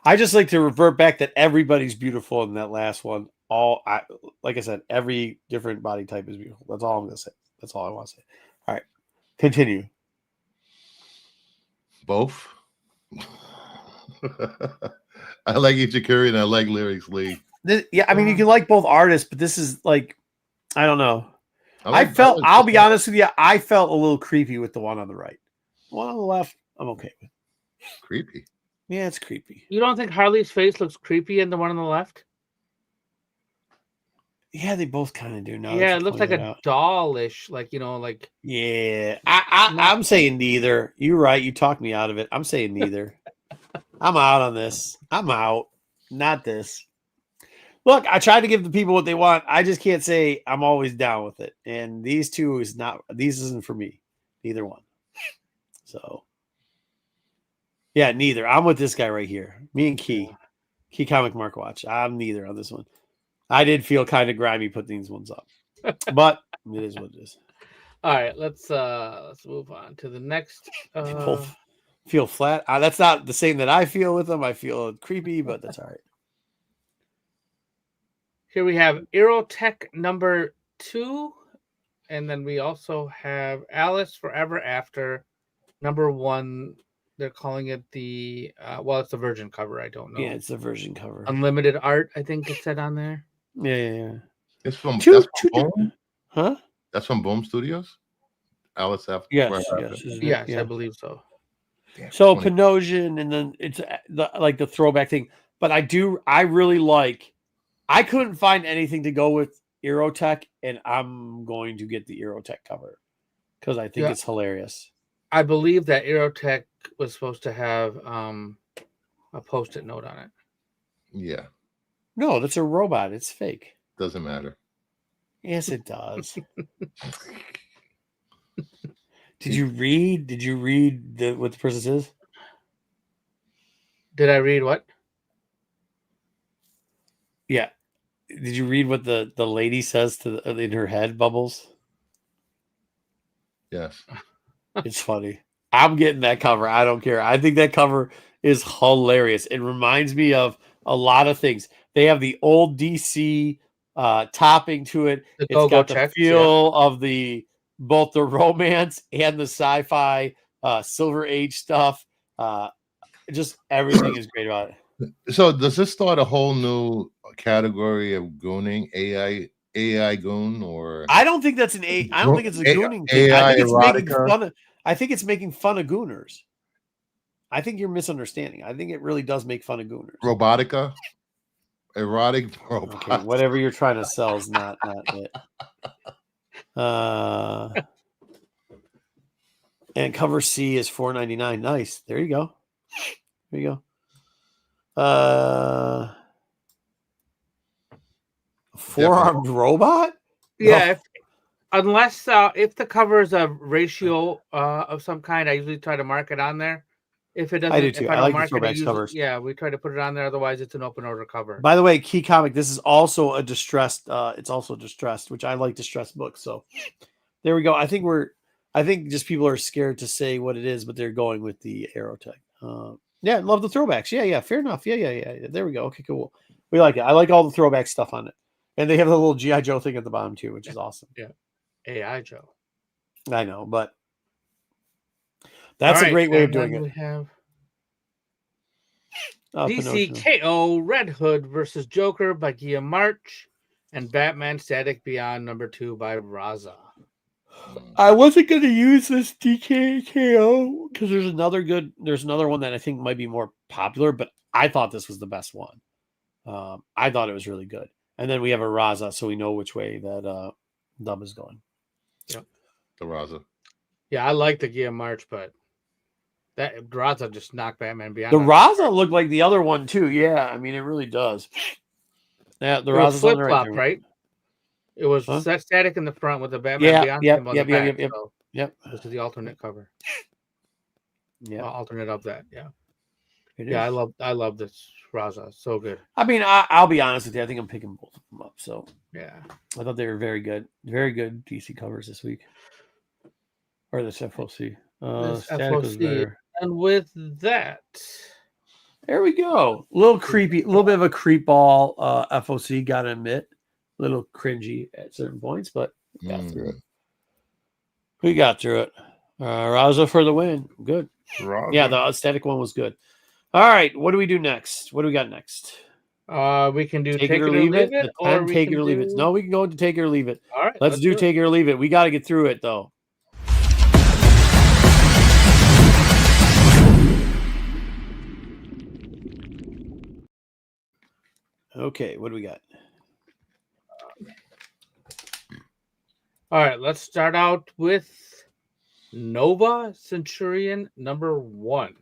I just like to revert back that everybody's beautiful in that last one. Like I said, every different body type is beautiful. That's all I'm going to say. That's all I want to say. All right, continue. Both. I like Ichikuri and I like Lyrics Lee. I mean, you can like both artists, but this is like, I don't know. I'll be honest with you, I felt a little creepy with the one on the right. The one on the left, I'm okay with. Creepy. Yeah, it's creepy. You don't think Harley's face looks creepy in the one on the left? Yeah, they both kind of do now. Yeah, it looks like a dollish, like. Yeah, I'm saying neither. You're right. You talked me out of it. I'm saying neither. I'm out on this. I'm out. Not this. Look, I tried to give the people what they want. I just can't say I'm always down with it. And these two isn't for me. Neither one. So, yeah, neither. I'm with this guy right here. Me and Key Comic Mark Watch. I'm neither on this one. I did feel kind of grimy putting these ones up, but it is what it is. All right, let's move on to the next. People feel flat. That's not the same that I feel with them. I feel creepy, but that's all right. Here we have Aerotech #2, and then we also have Alice Forever After #1. They're calling it the it's the Virgin cover. I don't know. Yeah, it's the Virgin cover. Unlimited art, I think it said on there. Yeah. It's from Boom? Huh? That's from Boom Studios. Alice After. Yes, I believe so. Damn, so Panosian, and then it's the throwback thing. But I really like. I couldn't find anything to go with Aerotech, and I'm going to get the Aerotech cover because I think it's hilarious. I believe that Aerotech was supposed to have a post-it note on it. Yeah. No, that's a robot. It's fake. Doesn't matter. Yes, it does. Did you read what the person says? Did I read what? Yeah. Did you read what the lady says in her head, Bubbles? Yes. It's funny. I'm getting that cover. I don't care. I think that cover is hilarious. It reminds me of a lot of things. They have the old DC topping to it. The It's go-go got the checks, feel of both the romance and the sci-fi Silver Age stuff. Just everything is great about it. So does this start a whole new category of gooning? AI goon, or I don't think that's I don't think it's a gooning thing. AI I think it's making erotica? fun. I think it's making fun of gooners. I think you're misunderstanding. I think it really does make fun of gooners. Robotica? Erotic robots. Okay, whatever you're trying to sell is not it. And cover C is $4.99. Nice. There you go. There you go. Four-armed robot? Yeah. Unless if the cover is a ratio of some kind, I usually try to mark it on there. If it doesn't, I do too. if I don't like the mark throwback usually, covers. yeah, we try to put it on there. Otherwise, it's an open order cover. By the way, Key Comic, this is also a distressed. It's also distressed, which I like distressed books. So there we go. I think just people are scared to say what it is, but they're going with the Aerotech. Yeah, love the throwbacks. Yeah, fair enough. Yeah. There we go. Okay, cool. We like it. I like all the throwback stuff on it, and they have the little GI Joe thing at the bottom too, which is awesome. Yeah, AI Joe. I know, but that's a great way of doing it. We have Pinocchio. DCKO Red Hood versus Joker by Guillaume March and Batman Static Beyond #2 by Raza. I wasn't going to use this DKKO because there's another one that I think might be more popular, but I thought this was the best one. I thought it was really good. And then we have a Raza, so we know which way that Dub is going. Yep. The Raza. Yeah, I like the Guillaume March, but that Raza just knocked Batman Beyond. The Raza looked like the other one too. Yeah, I mean it really does. Yeah, the Raza's flip on the flop, right? right? It was static in the front with the Batman Beyond symbol on the back. Yep. This is the alternate cover. Yeah, alternate of that. Yeah. It Yeah, is. I love this Raza. So good. I mean, I'll be honest with you. I think I'm picking both of them up. So yeah, I thought they were very good DC covers this week, or this FOC. Static was better. And with that, there we go. A little creepy, a little bit of a creep ball. FOC, gotta admit, a little cringy at certain points, but we got through it. We got through it. Raza for the win. Good. Raza. Yeah, the static one was good. All right, what do we do next? What do we got next? We can do take it or leave it, or take it or leave it. No, we can go into take it or leave it. All right, let's do take it or leave it. We got to get through it though. Okay, what do we got? All right, let's start out with Nova Centurion #1.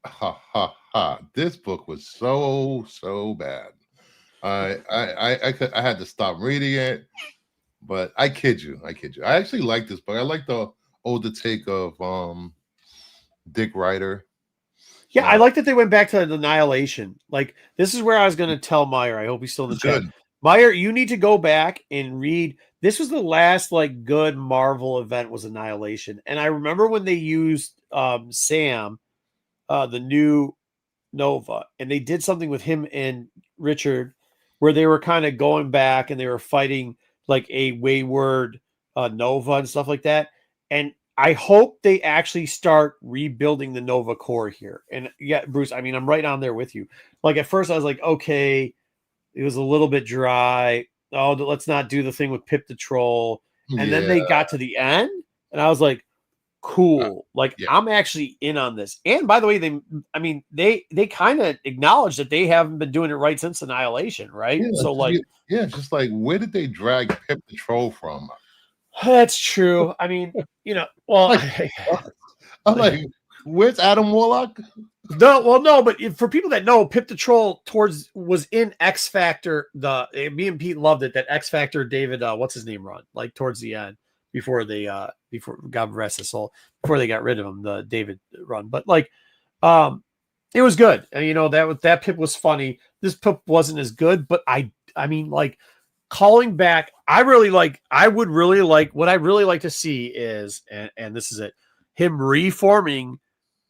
Ha ha ha! This book was so bad. I had to stop reading it, but I kid you. I actually like this book. I like the older take of Dick Ryder. Yeah, I like that they went back to the Annihilation. Like, this is where I was going to tell Meyer. I hope he's still in the chat. Meyer, you need to go back and read. This was the last like good Marvel event was Annihilation, and I remember when they used Sam, the new Nova, and they did something with him and Richard, where they were kind of going back and they were fighting like a wayward Nova and stuff like that. And I hope they actually start rebuilding the Nova core here. And yeah, Bruce, I mean, I'm right on there with you. Like at first I was like, okay, it was a little bit dry. Oh, let's not do the thing with Pip the Troll. And then they got to the end and I was like, cool. I'm actually in on this. And by the way, they kind of acknowledge that they haven't been doing it right since Annihilation, right? Yeah, so like, it's just like, where did they drag Pip the Troll from? That's true. I mean, well, I'm like, where's Adam Warlock? No, but for people that know, Pip the Troll was in X Factor. Me and Pete loved it. That X Factor David, what's his name, run like towards the end before God rest his soul, before they got rid of him, the David run. But like, it was good, and that Pip was funny. This Pip wasn't as good, but I mean, like calling back. I would really like what I really like to see is, and this is it, him reforming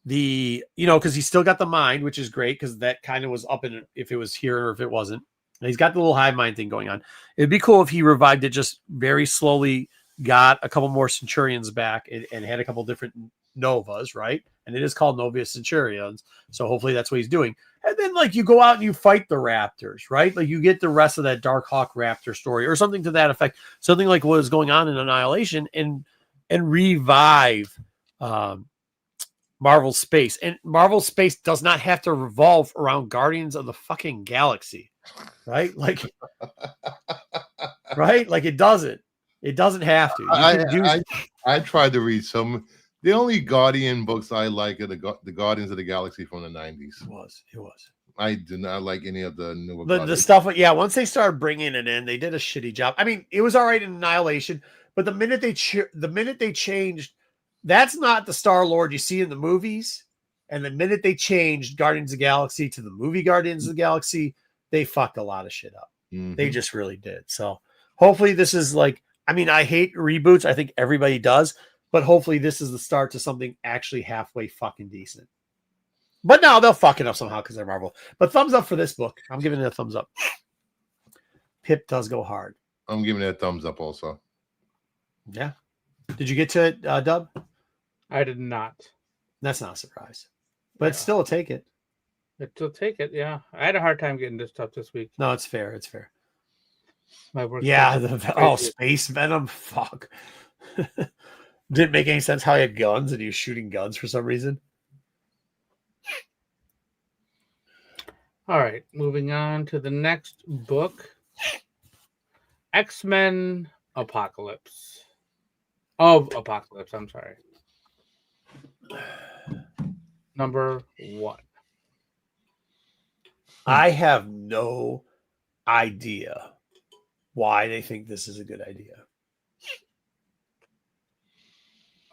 the, because he's still got the mind, which is great because that kind of was up in if it was here or if it wasn't. And he's got the little hive mind thing going on. It'd be cool if he revived it, just very slowly got a couple more Centurions back and had a couple different Novas, right? And it is called Novia Centurions. So hopefully that's what he's doing. And then like you go out and you fight the Raptors, right? Like you get the rest of that Darkhawk Raptor story or something to that effect. Something like what is going on in Annihilation and revive Marvel Space. And Marvel Space does not have to revolve around Guardians of the fucking Galaxy, right? Like, right? Like it doesn't. It doesn't have to. I tried to read some. The only Guardian books I like are the Guardians of the Galaxy from the 90s. It was. I do not like any of the newer the stuff. Yeah, once they started bringing it in, they did a shitty job. I mean, it was all right in Annihilation, but the minute they changed, that's not the Star-Lord you see in the movies. And the minute they changed Guardians of the Galaxy to the movie Guardians of the Galaxy, they fucked a lot of shit up. Mm-hmm. They just really did. So hopefully this is like, I mean, I hate reboots. I think everybody does. But hopefully this is the start to something actually halfway fucking decent. But no, they'll fuck it up somehow because they're Marvel. But thumbs up for this book. I'm giving it a thumbs up. Pip does go hard. I'm giving it a thumbs up also. Yeah. Did you get to it, Dub? I did not. That's not a surprise. But it's still a take it. It'll take it, yeah. I had a hard time getting this stuff this week. No, it's fair. It's fair. My work. Yeah. Space Venom. Fuck. Didn't make any sense how he had guns and he was shooting guns for some reason. All right, moving on to the next book. X-Men Apocalypse. Apocalypse, I'm sorry. Number 1. I have no idea why they think this is a good idea.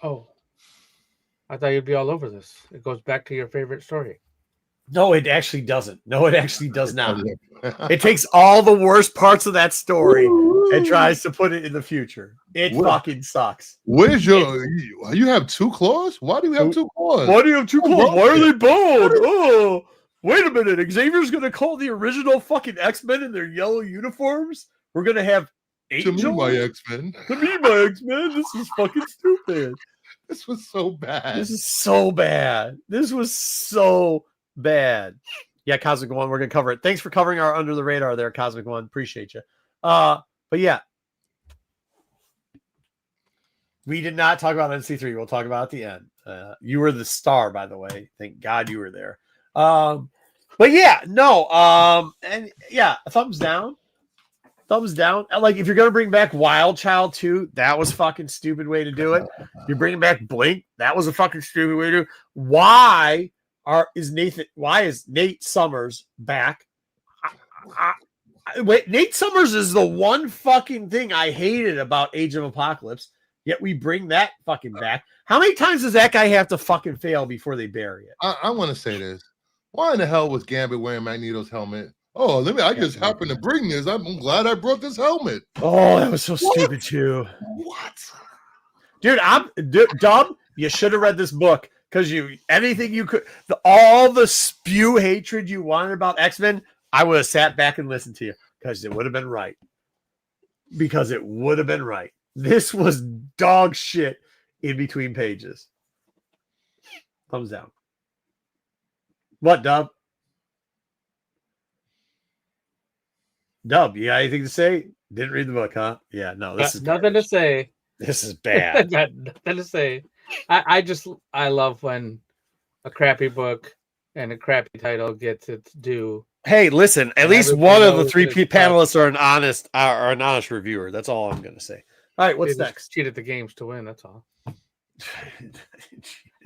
Oh, I thought you'd be all over this. It goes back to your favorite story. No, it actually doesn't. No, it actually does not. It takes all the worst parts of that story and tries to put it in the future. It fucking sucks. Where's you have 2 claws? Why do you have 2 claws? Why do you have 2 claws? Why are they bald? Oh, wait a minute. Xavier's going to call the original fucking X-Men in their yellow uniforms? We're going to have Angel? To me, my X-Men. To me, my X-Men. This is fucking stupid. This was so bad. This is so bad. This was so bad. Yeah, Cosmic One, we're going to cover it. Thanks for covering our Under the Radar there, Cosmic One. Appreciate you. But yeah. We did not talk about NC3. We'll talk about it at the end. You were the star, by the way. Thank God you were there. But yeah, no. And yeah, thumbs down. Thumbs down. Like, if you're going to bring back Wild Child 2, that was a fucking stupid way to do it. You're bringing back Blink. That was a fucking stupid way to do it. Why is Nate Summers back? Wait, Nate Summers is the one fucking thing I hated about Age of Apocalypse, yet we bring that fucking back. How many times does that guy have to fucking fail before they bury it? I want to say this. Why in the hell was Gambit wearing Magneto's helmet? Oh, I just happened to bring this. I'm glad I brought this helmet. Oh, that was so stupid too. What? Dude, Dub, you should have read this book because anything you could, all the spew hatred you wanted about X-Men, I would have sat back and listened to you because it would have been right. Because it would have been right. This was dog shit in between pages. Thumbs down. What, Dub? Dub, you got anything to say? Didn't read the book, huh? Yeah, no, this is nothing to say. This is bad. Got nothing to say. I love when a crappy book and a crappy title gets its due. Hey, listen, at least one of the 3 panelists are an honest reviewer. That's all I'm gonna say. All right, what's next? Cheat at the games to win, that's all.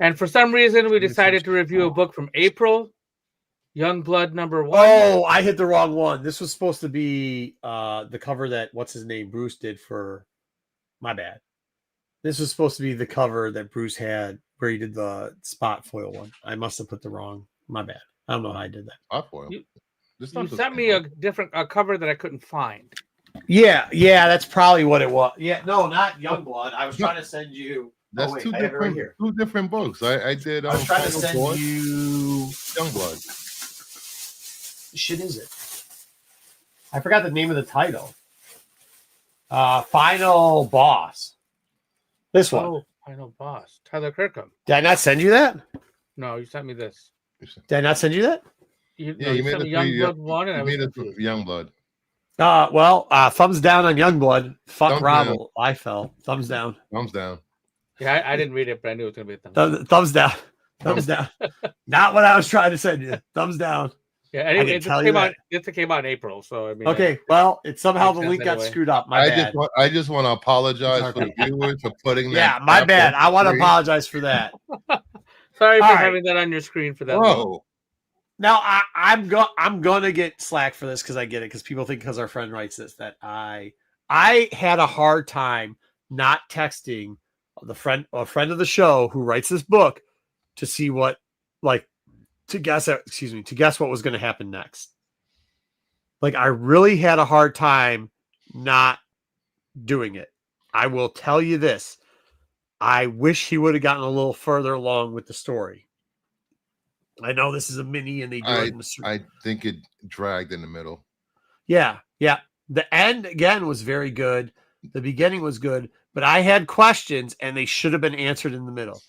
And for some reason we decided to review a book from April. Youngblood number 1. Oh, I hit the wrong one. This was supposed to be the cover that Bruce did for. My bad. This was supposed to be the cover that Bruce had where he did the spot foil one. I must have put the wrong. My bad. I don't know how I did that. Spot foil. You sent me a cover that I couldn't find. Yeah, that's probably what it was. Yeah, no, not Youngblood. I was trying to send you. That's two different books. I did. I was trying to send you Youngblood. What shit is it? I forgot the name of the title. Final Boss. This one. Oh, Final Boss. Tyler Kirkham. Did I not send you that? No, you sent me this. Did I not send you that? You made a Youngblood one, and I made it Youngblood. Well, thumbs down on Youngblood. Fuck Thumbs Rob. down. I fell. Thumbs down. Thumbs down. Yeah, I didn't read it, but I knew it was gonna be a thumbs down. Thumbs down. Thumbs down. Not what I was trying to send you. Thumbs down. Yeah, anyway, it came out in April, so I mean. Okay, well, it's somehow the link got screwed up. My bad. I just want to apologize for the viewers for putting that. Yeah, my bad. I want to apologize for that. Sorry for having that on your screen for that. Whoa. Now I'm gonna get slack for this because I get it because people think because our friend writes this that I had a hard time not texting a friend of the show who writes this book to see what to guess what was going to happen next. Like I really had a hard time not doing it. I will tell you this. I wish he would have gotten a little further along with the story. I know this is a mini and they do it in the I think it dragged in the middle. Yeah. The end again was very good. The beginning was good, but I had questions and they should have been answered in the middle.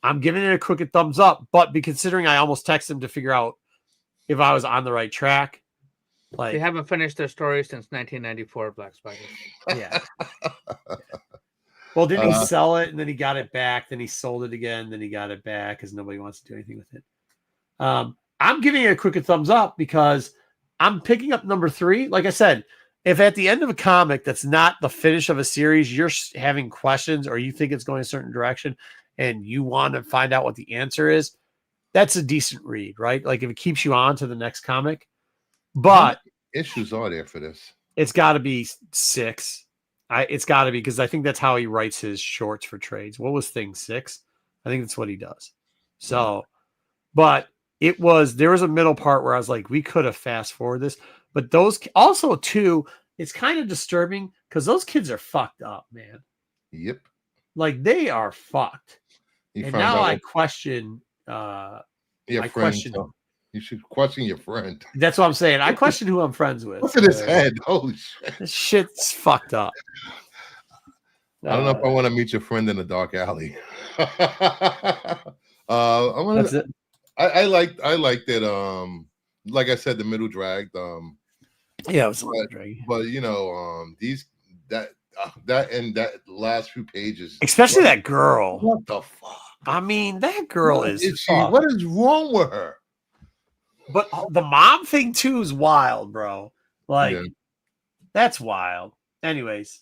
I'm giving it a crooked thumbs up, but considering I almost texted him to figure out if I was on the right track. Like they haven't finished their story since 1994, Black Spider. Yeah. Well, didn't he sell it and then he got it back? Then he sold it again. Then he got it back because nobody wants to do anything with it. I'm giving it a crooked thumbs up because I'm picking up number 3. Like I said, if at the end of a comic that's not the finish of a series, you're having questions or you think it's going a certain direction and you want to find out what the answer is, that's a decent read, right? Like if it keeps you on to the next comic. But issues are there for this? It's got to be 6. It's got to be because I think that's how he writes his shorts for trades. What was Thing 6? I think that's what he does. So, but there was a middle part where I was like, we could have fast forwarded this. But those also too, it's kind of disturbing because those kids are fucked up, man. Yep. Like they are fucked. And now I question your friend. You should question your friend. That's what I'm saying. I question who I'm friends with. Look at his head. Holy shit. This shit's fucked up. I don't know if I want to meet your friend in a dark alley. That's it. I liked it. Like I said, the middle dragged. Yeah, it was a little draggy. But you know, that and that last few pages, especially that girl. What the fuck? I mean, that girl what is wrong with her? But the mom thing too is wild, bro. Like that's wild. Anyways,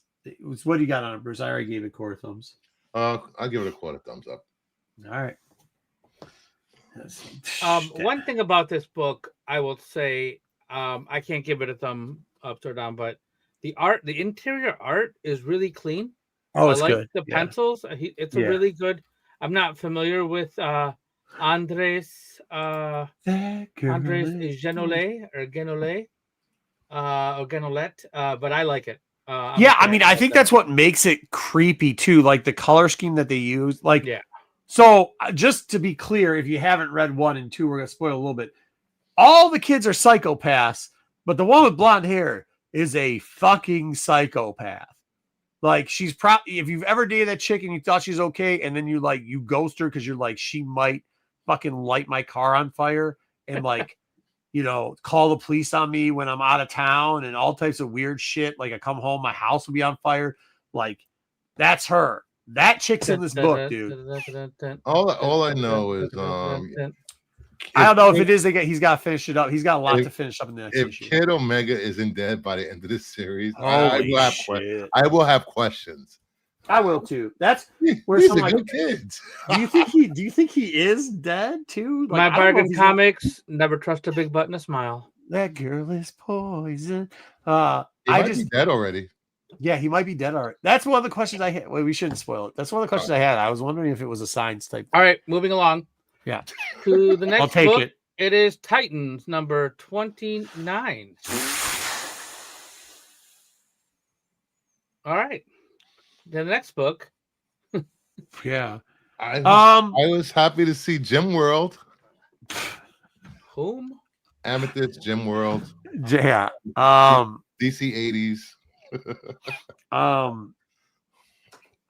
what do you got on it, Bruce? I already gave it 4 thumbs. I'll give it a 1/4 thumbs up. All right. One thing about this book, I will say, I can't give it a thumb up or down, but the interior art is really clean. Oh, it's I like good. The pencils. It's a really good. I'm not familiar with Andres Genolet or Genolet, but I like it. I mean, I think that's what makes it creepy too, like the color scheme that they use. Like, yeah. So just to be clear, if you haven't read 1 and 2, we're gonna spoil a little bit. All the kids are psychopaths, but the one with blonde hair is a fucking psychopath. Like she's probably, if you've ever dated that chick and you thought she's okay, and then you ghost her because you're like, she might fucking light my car on fire and call the police on me when I'm out of town and all types of weird shit. Like I come home, my house will be on fire. Like that's her. That chick's in this book, dude. All I know is I don't know if it is. He's got to finish it up. He's got a lot to finish up in the next issue. If Kid Omega isn't dead by the end of this series, I will have questions. I will too. That's where these some are good kids. Do you think he is dead too? Like, My Bargain Comics, never trust a big butt and a smile. That girl is poison. He might be dead already. Yeah, he might be dead already. That's one of the questions I had. Well, we shouldn't spoil it. That's one of the questions I had. I was wondering if it was a science type. All right, moving along. Yeah. To the next I'll take book. it. It is Titans number 29. All right. The next book. Yeah. I was happy to see Gem World. Whom? Amethyst, Gem World. Yeah. DC 80s.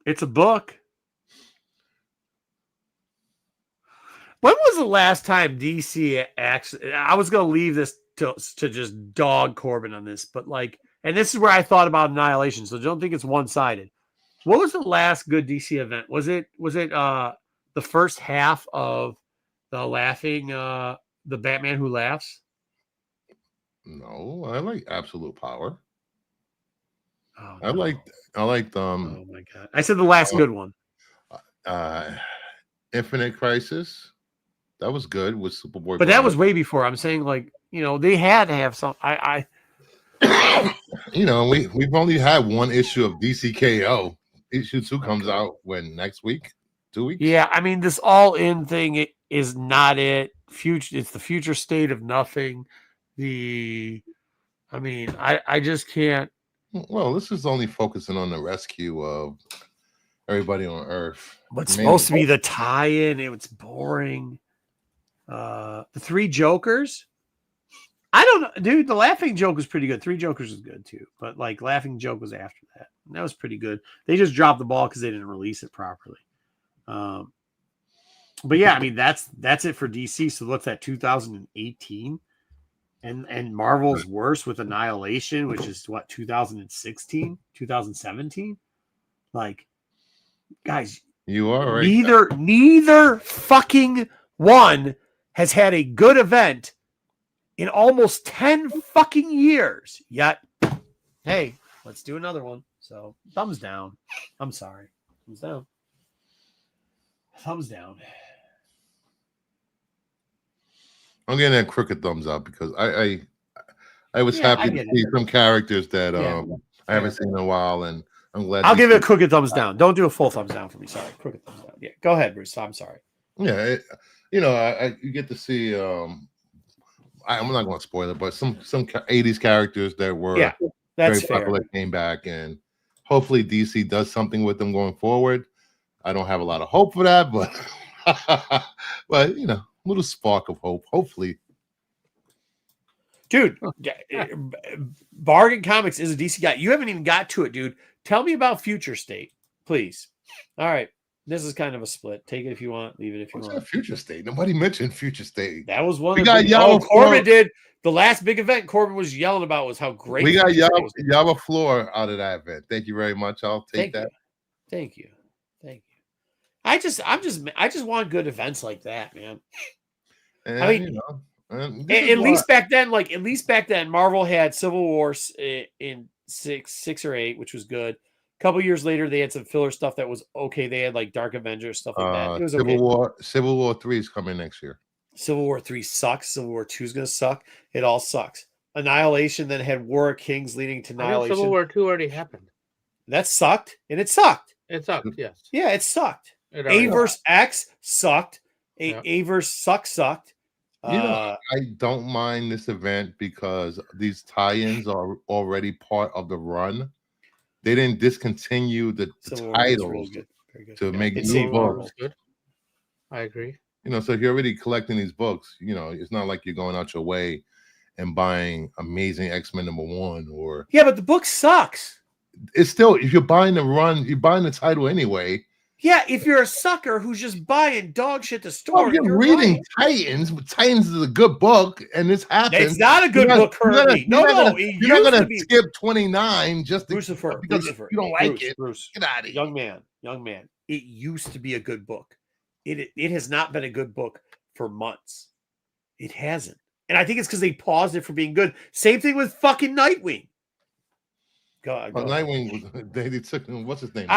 It's a book. When was the last time DC actually? I was going to leave this to just dog Corbin on this, but like, and this is where I thought about Annihilation. So don't think it's one sided. What was the last good DC event? Was it the first half of the the Batman Who Laughs? No, I like Absolute Power. Oh, I liked oh my god! I said the last good one. Infinite Crisis. That was good with Superboy. But that was way before. I'm saying, like, they had to have some. We've only had one issue of DCKO. Issue 2 comes out next week, 2 weeks. Yeah, I mean, this all-in thing is not it. It's the future state of nothing. I just can't. Well, this is only focusing on the rescue of everybody on Earth. What's supposed to be the tie-in? It's boring. The Three Jokers. I don't know, dude. The Laughing Joke was pretty good. Three Jokers is good too, but like Laughing Joke was after that. And that was pretty good. They just dropped the ball because they didn't release it properly. But yeah, I mean that's it for DC. So what's that? 2018, and Marvel's worse with Annihilation, which is what 2016, 2017. Like, guys, you are right. Neither fucking one has had a good event in almost 10 fucking years yet. Hey, let's do another one. So thumbs down. I'm sorry. Thumbs down. Thumbs down. I'm getting that crooked thumbs up because I was happy to see some characters that I haven't seen in a while, and I'm glad. I'll give it a crooked thumbs down. Don't do a full thumbs down for me. Sorry, crooked thumbs down. Yeah, go ahead, Bruce. I'm sorry. Yeah, you get to see. I'm not going to spoil it, but some 80s characters that were that's very popular came back, and hopefully DC does something with them going forward. I don't have a lot of hope for that, but but a little spark of hope, hopefully. Dude, Bargain Comics is a DC guy. You haven't even got to it, dude. Tell me about Future State, please. All right. This is kind of a split. Take it if you want. Leave it if you want. Future State? Nobody mentioned Future State. That was one. Corbin did. The last big event Corbin was yelling about was how great. We got Yaba Floor out of that event. Thank you very much. I'll take that. Thank you. I just want good events like that, man. And, I mean, at least back then, Marvel had Civil War in 6 or 8, which was good. A couple years later, they had some filler stuff that was okay. They had like Dark Avengers stuff like that. It was Civil War 3 is coming next year. Civil War 3 sucks. Civil War 2 is going to suck. It all sucks. Annihilation then had War of Kings leading to Annihilation. Civil War 2 already happened. That sucked, and it sucked. It sucked, yes. Yeah, it sucked. A versus X sucked. A versus sucked. I don't mind this event because these tie-ins are already part of the run. They didn't discontinue the titles really to make new books. Good. I agree. So if you're already collecting these books, it's not like you're going out your way and buying Amazing X-Men #1 or. Yeah, but the book sucks. It's still, if you're buying the run, you're buying the title anyway. Yeah, if you're a sucker who's just buying dog shit to store, you're reading Titans. But Titans is a good book, and this happens. It's not a good book currently. You're not going to skip 29 just because you don't like it. Bruce, get out of here, young man. It used to be a good book. It has not been a good book for months. It hasn't, and I think it's because they paused it from being good. Same thing with fucking Nightwing. Nightwing, they took him. What's his name?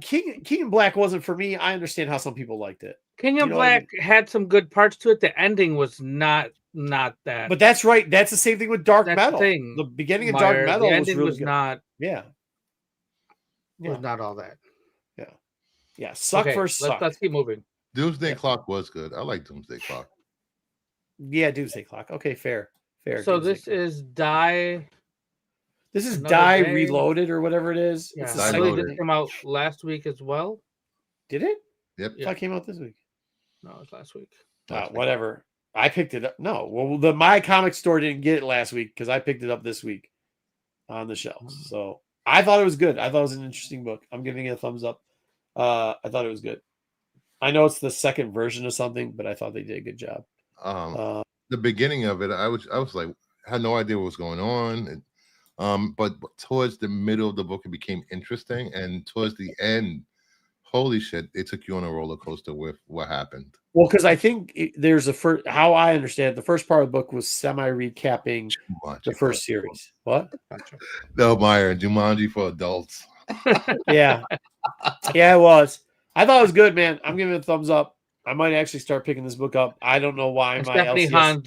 King in Black wasn't for me. I understand how some people liked it. King in Black had some good parts to it. The ending was not that. But that's right. That's the same thing with Dark Metal. The beginning of Dark Metal was really good. Not. It was not all that. Yeah. Suck first. Let's keep moving. Doomsday Clock was good. I like Doomsday Clock. Yeah, Doomsday Clock. Okay, fair. So Doomsday this Clock. is Die. This is Another Die Day. Reloaded or whatever it is. Yeah, It's Die I the believe Loaded. this came out last week as well. Did it? Yep. I thought it came out this week. No, it was last week. Whatever. I picked it up. No, well, my comic store didn't get it last week because I picked it up this week on the shelves. So I thought it was good. I thought it was an interesting book. I'm giving it a thumbs up. I thought it was good. I know it's the second version of something, but I thought they did a good job. The beginning of it, I was like, had no idea what was going on. But towards the middle of the book, it became interesting, and towards the end, holy shit, it took you on a roller coaster with what happened. Well, because I think there's a first. How I understand it, the first part of the book was semi-recapping the first series. What? No, Meyer, Jumanji for adults. Yeah, it was. I thought it was good, man. I'm giving it a thumbs up. I might actually start picking this book up. I don't know why my Stephanie LCS... Hans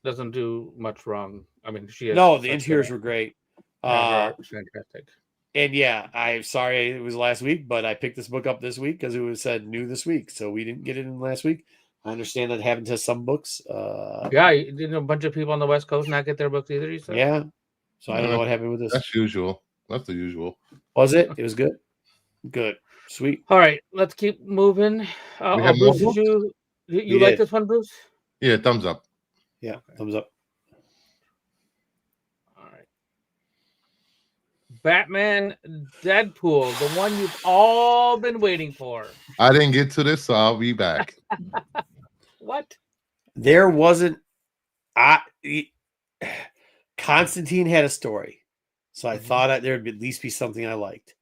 doesn't do much wrong. I mean, she the interiors were great. Fantastic. And yeah, I'm sorry it was last week, but I picked this book up this week because it was said new this week, so we didn't get it in last week. I understand that happened to some books. Yeah, didn't a bunch of people on the West Coast not get their books either? You said? Yeah, so I don't know what happened with this. That's usual. That's the usual. Was it? It was good. Good, sweet. All right, let's keep moving. We have Bruce, more did you like this one, Bruce? Yeah, thumbs up. Yeah, thumbs up. All right. Batman Deadpool, the one you've all been waiting for. I didn't get to this, so I'll be back. What? There wasn't. Constantine had a story, so I thought there would at least be something I liked.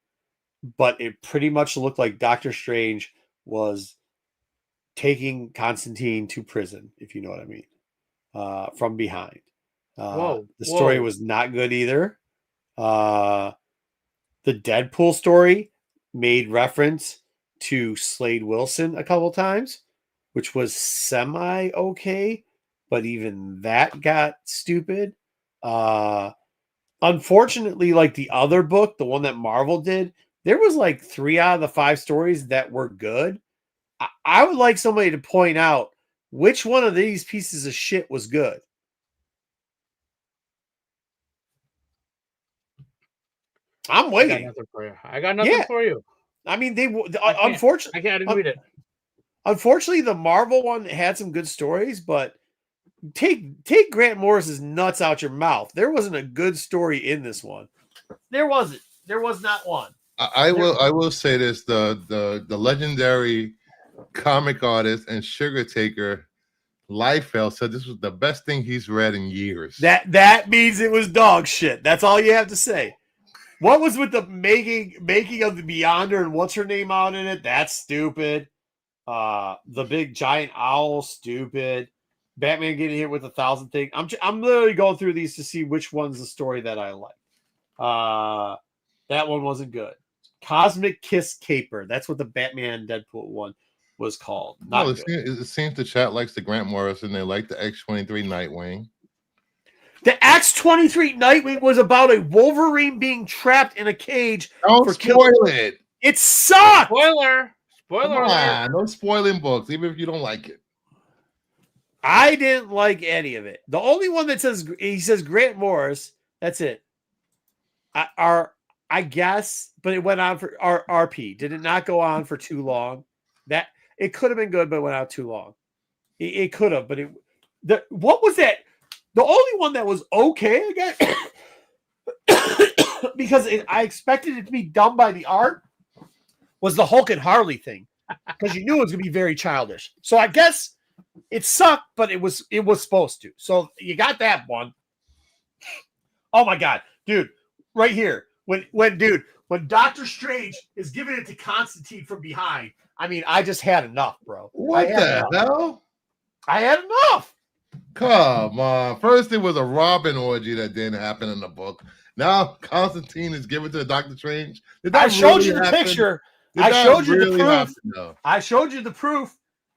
But it pretty much looked like Doctor Strange was taking Constantine to prison, if you know what I mean, from behind. The story was not good either. The Deadpool story made reference to Slade Wilson a couple times, which was semi-okay, but even that got stupid. Unfortunately, like the other book, the one that Marvel did, there was like 3 out of the 5 stories that were good. I would like somebody to point out which one of these pieces of shit was good. I'm waiting. I got nothing for you. I mean, unfortunately, I didn't read it. Unfortunately, the Marvel one had some good stories, but take Grant Morris's nuts out your mouth. There wasn't a good story in this one. There wasn't. There was not one. I will say this: the legendary comic artist and sugar taker Liefeld said this was the best thing he's read in years. That means it was dog shit. That's all you have to say. What was with the making of the Beyonder and what's her name out in it? That's stupid. The big giant owl, stupid. Batman getting hit with 1,000 things. I'm literally going through these to see which one's the story that I like. That one wasn't good. Cosmic Kiss Caper. That's what the Batman Deadpool one was called. It seems the chat likes the Grant Morrison. They like the X-23 Nightwing. The X-23 Nightwing was about a Wolverine being trapped in a cage. Don't spoil it. It sucked. Spoiler alert. No spoiling books, even if you don't like it. I didn't like any of it. The only one that says Grant Morris. That's it. I guess, but it went on for RP. Did it not go on for too long? That it could have been good, but it went out too long. It could have, but what was that? The only one that was okay again, because I expected it to be done by the art, was the Hulk and Harley thing, because you knew it was going to be very childish. So I guess it sucked, but it was supposed to. So you got that one. Oh my god, dude! Right here, when Doctor Strange is giving it to Constantine from behind. I mean, I just had enough, bro. What the hell? I had enough. Come on. First, it was a Robin orgy that didn't happen in the book. Now, Constantine is given to Doctor Strange. I showed you the picture. I showed you the proof. I showed you the proof.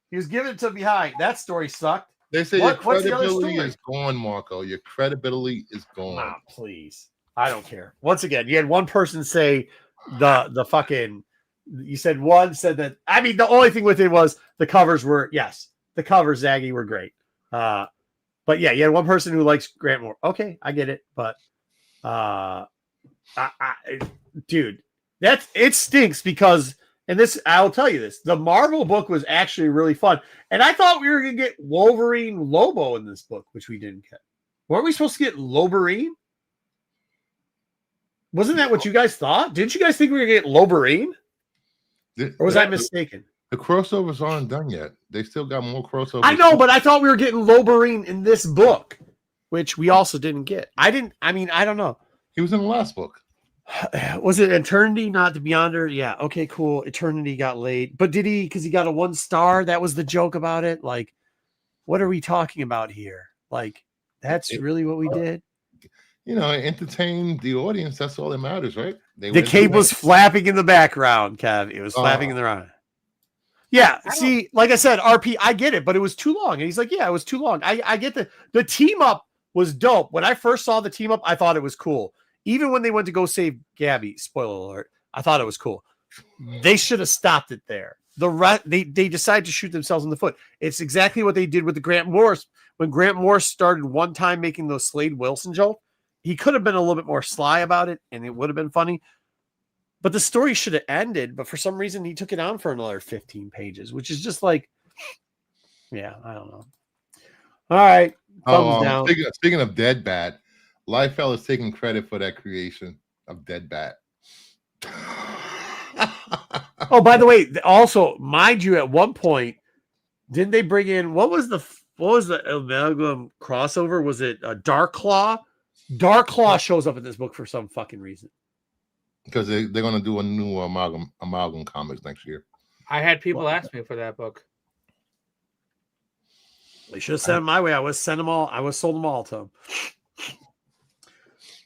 He was giving it to behind. That story sucked. They say your credibility is gone, Marco. Your credibility is gone. Nah, please. I don't care. Once again, you had one person say the fucking. You said one said that. I mean, the only thing with it was the covers were the covers, Zaggy, were great. But yeah, you had one person who likes Grant Moore. Okay, I get it, but dude, it stinks because, and this I'll tell you this: the Marvel book was actually really fun, and I thought we were gonna get Wolverine Lobo in this book, which we didn't get. Weren't we supposed to get Loberine? Wasn't that what you guys thought? Didn't you guys think we were gonna get Loberine? Or was I mistaken? The crossovers aren't done yet. They still got more crossovers. I know, but I thought we were getting Loberine in this book, which we also didn't get. I don't know. He was in the last book. Was it Eternity, not the Beyonder? Yeah. Okay, cool. Eternity got laid. But did he, because he got a 1 star? That was the joke about it. Like, what are we talking about here? Like, that's really what we did. You know, entertain the audience. That's all that matters, right? The cape was flapping in the background, Kev. It was flapping in the round. Yeah, see, like I said, RP, I get it, but it was too long. And he's like, yeah, it was too long. I get the team up was dope. When I first saw the team up, I thought it was cool. Even when they went to go save Gabby, spoiler alert, I thought it was cool. They should have stopped it there. They decided to shoot themselves in the foot. It's exactly what they did with the Grant Morris. When Grant Morris started one time making those Slade Wilson jokes, he could have been a little bit more sly about it, and it would have been funny. But the story should have ended, but for some reason he took it on for another 15 pages, which is just like, yeah, I don't know. All right. Thumbs down. Speaking of Dead Bat, Liefeld is taking credit for that creation of Dead Bat. Oh, by the way, also, mind you, at one point, didn't they bring in, what was the amalgam crossover? Was it a Dark Claw? Dark Claw shows up in this book for some fucking reason. Because they're going to do a new amalgam comics next year. I had people ask me for that book. They should have sent them my way. I was sold them all to them.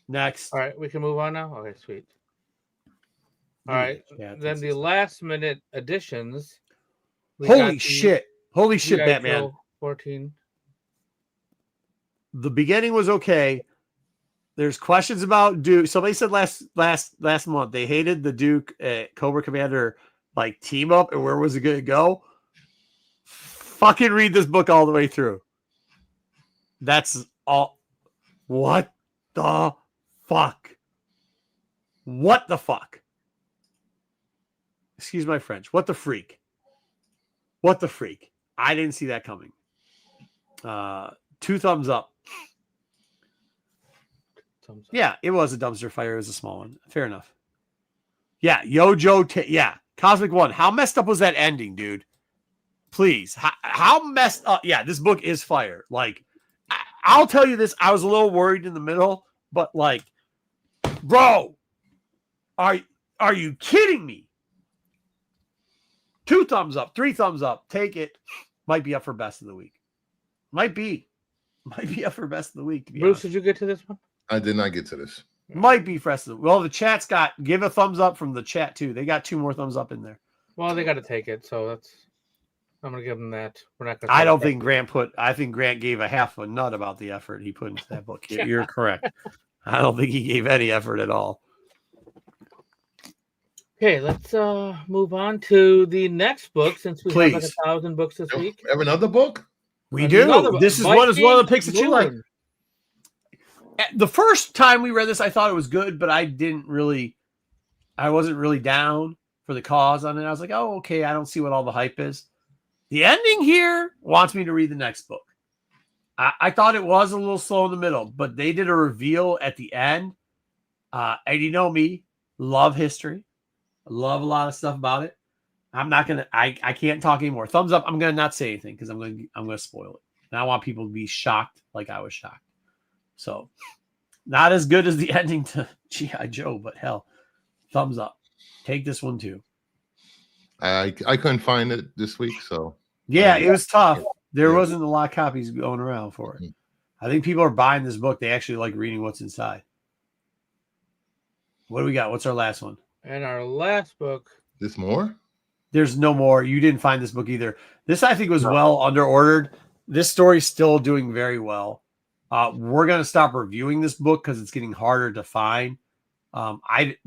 Next. All right, we can move on now. Okay, sweet. All right. Yeah, then the last minute additions. Holy shit, Batman. 14. The beginning was okay. There's questions about Duke. Somebody said last month they hated the Duke Cobra Commander like team up, and where was it going to go? Fucking read this book all the way through. That's all. What the fuck? What the fuck? Excuse my French. What the freak? What the freak? I didn't see that coming. 2 thumbs up. Yeah, it was a dumpster fire. It was a small one. Fair enough. Yeah, yeah, Cosmic One. How messed up was that ending, dude? Please. How messed up? Yeah, this book is fire. Like, I'll tell you this. I was a little worried in the middle, but like, bro, are you kidding me? 2 thumbs up, 3 thumbs up. Take it. Might be up for best of the week. Might be up for best of the week. Bruce, did you get to this one? I did not get to this. Might be fresh. Well, the chat's give a thumbs up from the chat too. They got 2 more thumbs up in there. Well, they got to take it, so I'm gonna give them that. We're not gonna. I think Grant gave a half a nut about the effort he put into that book. You're correct. I don't think he gave any effort at all. Okay, let's move on to the next book since we have like 1,000 books this week. Have another book? We do. This is one of the picks that you like. The first time we read this, I thought it was good, but I wasn't really down for the cause on it. I was like, oh, okay, I don't see what all the hype is. The ending here wants me to read the next book. I thought it was a little slow in the middle, but they did a reveal at the end. And you know me, love history. I love a lot of stuff about it. I can't talk anymore. Thumbs up. I'm gonna not say anything because I'm gonna spoil it. And I want people to be shocked like I was shocked. So, not as good as the ending to G.I. Joe, but hell, thumbs up. Take this one too. I couldn't find it this week, so yeah, it was tough. There wasn't a lot of copies going around for it. I think people are buying this book. They actually like reading what's inside. What do we got? What's our last one? And our last book. There's more? There's no more. You didn't find this book either. This, I think, was well under-ordered. This story's still doing very well. We're going to stop reviewing this book because it's getting harder to find. I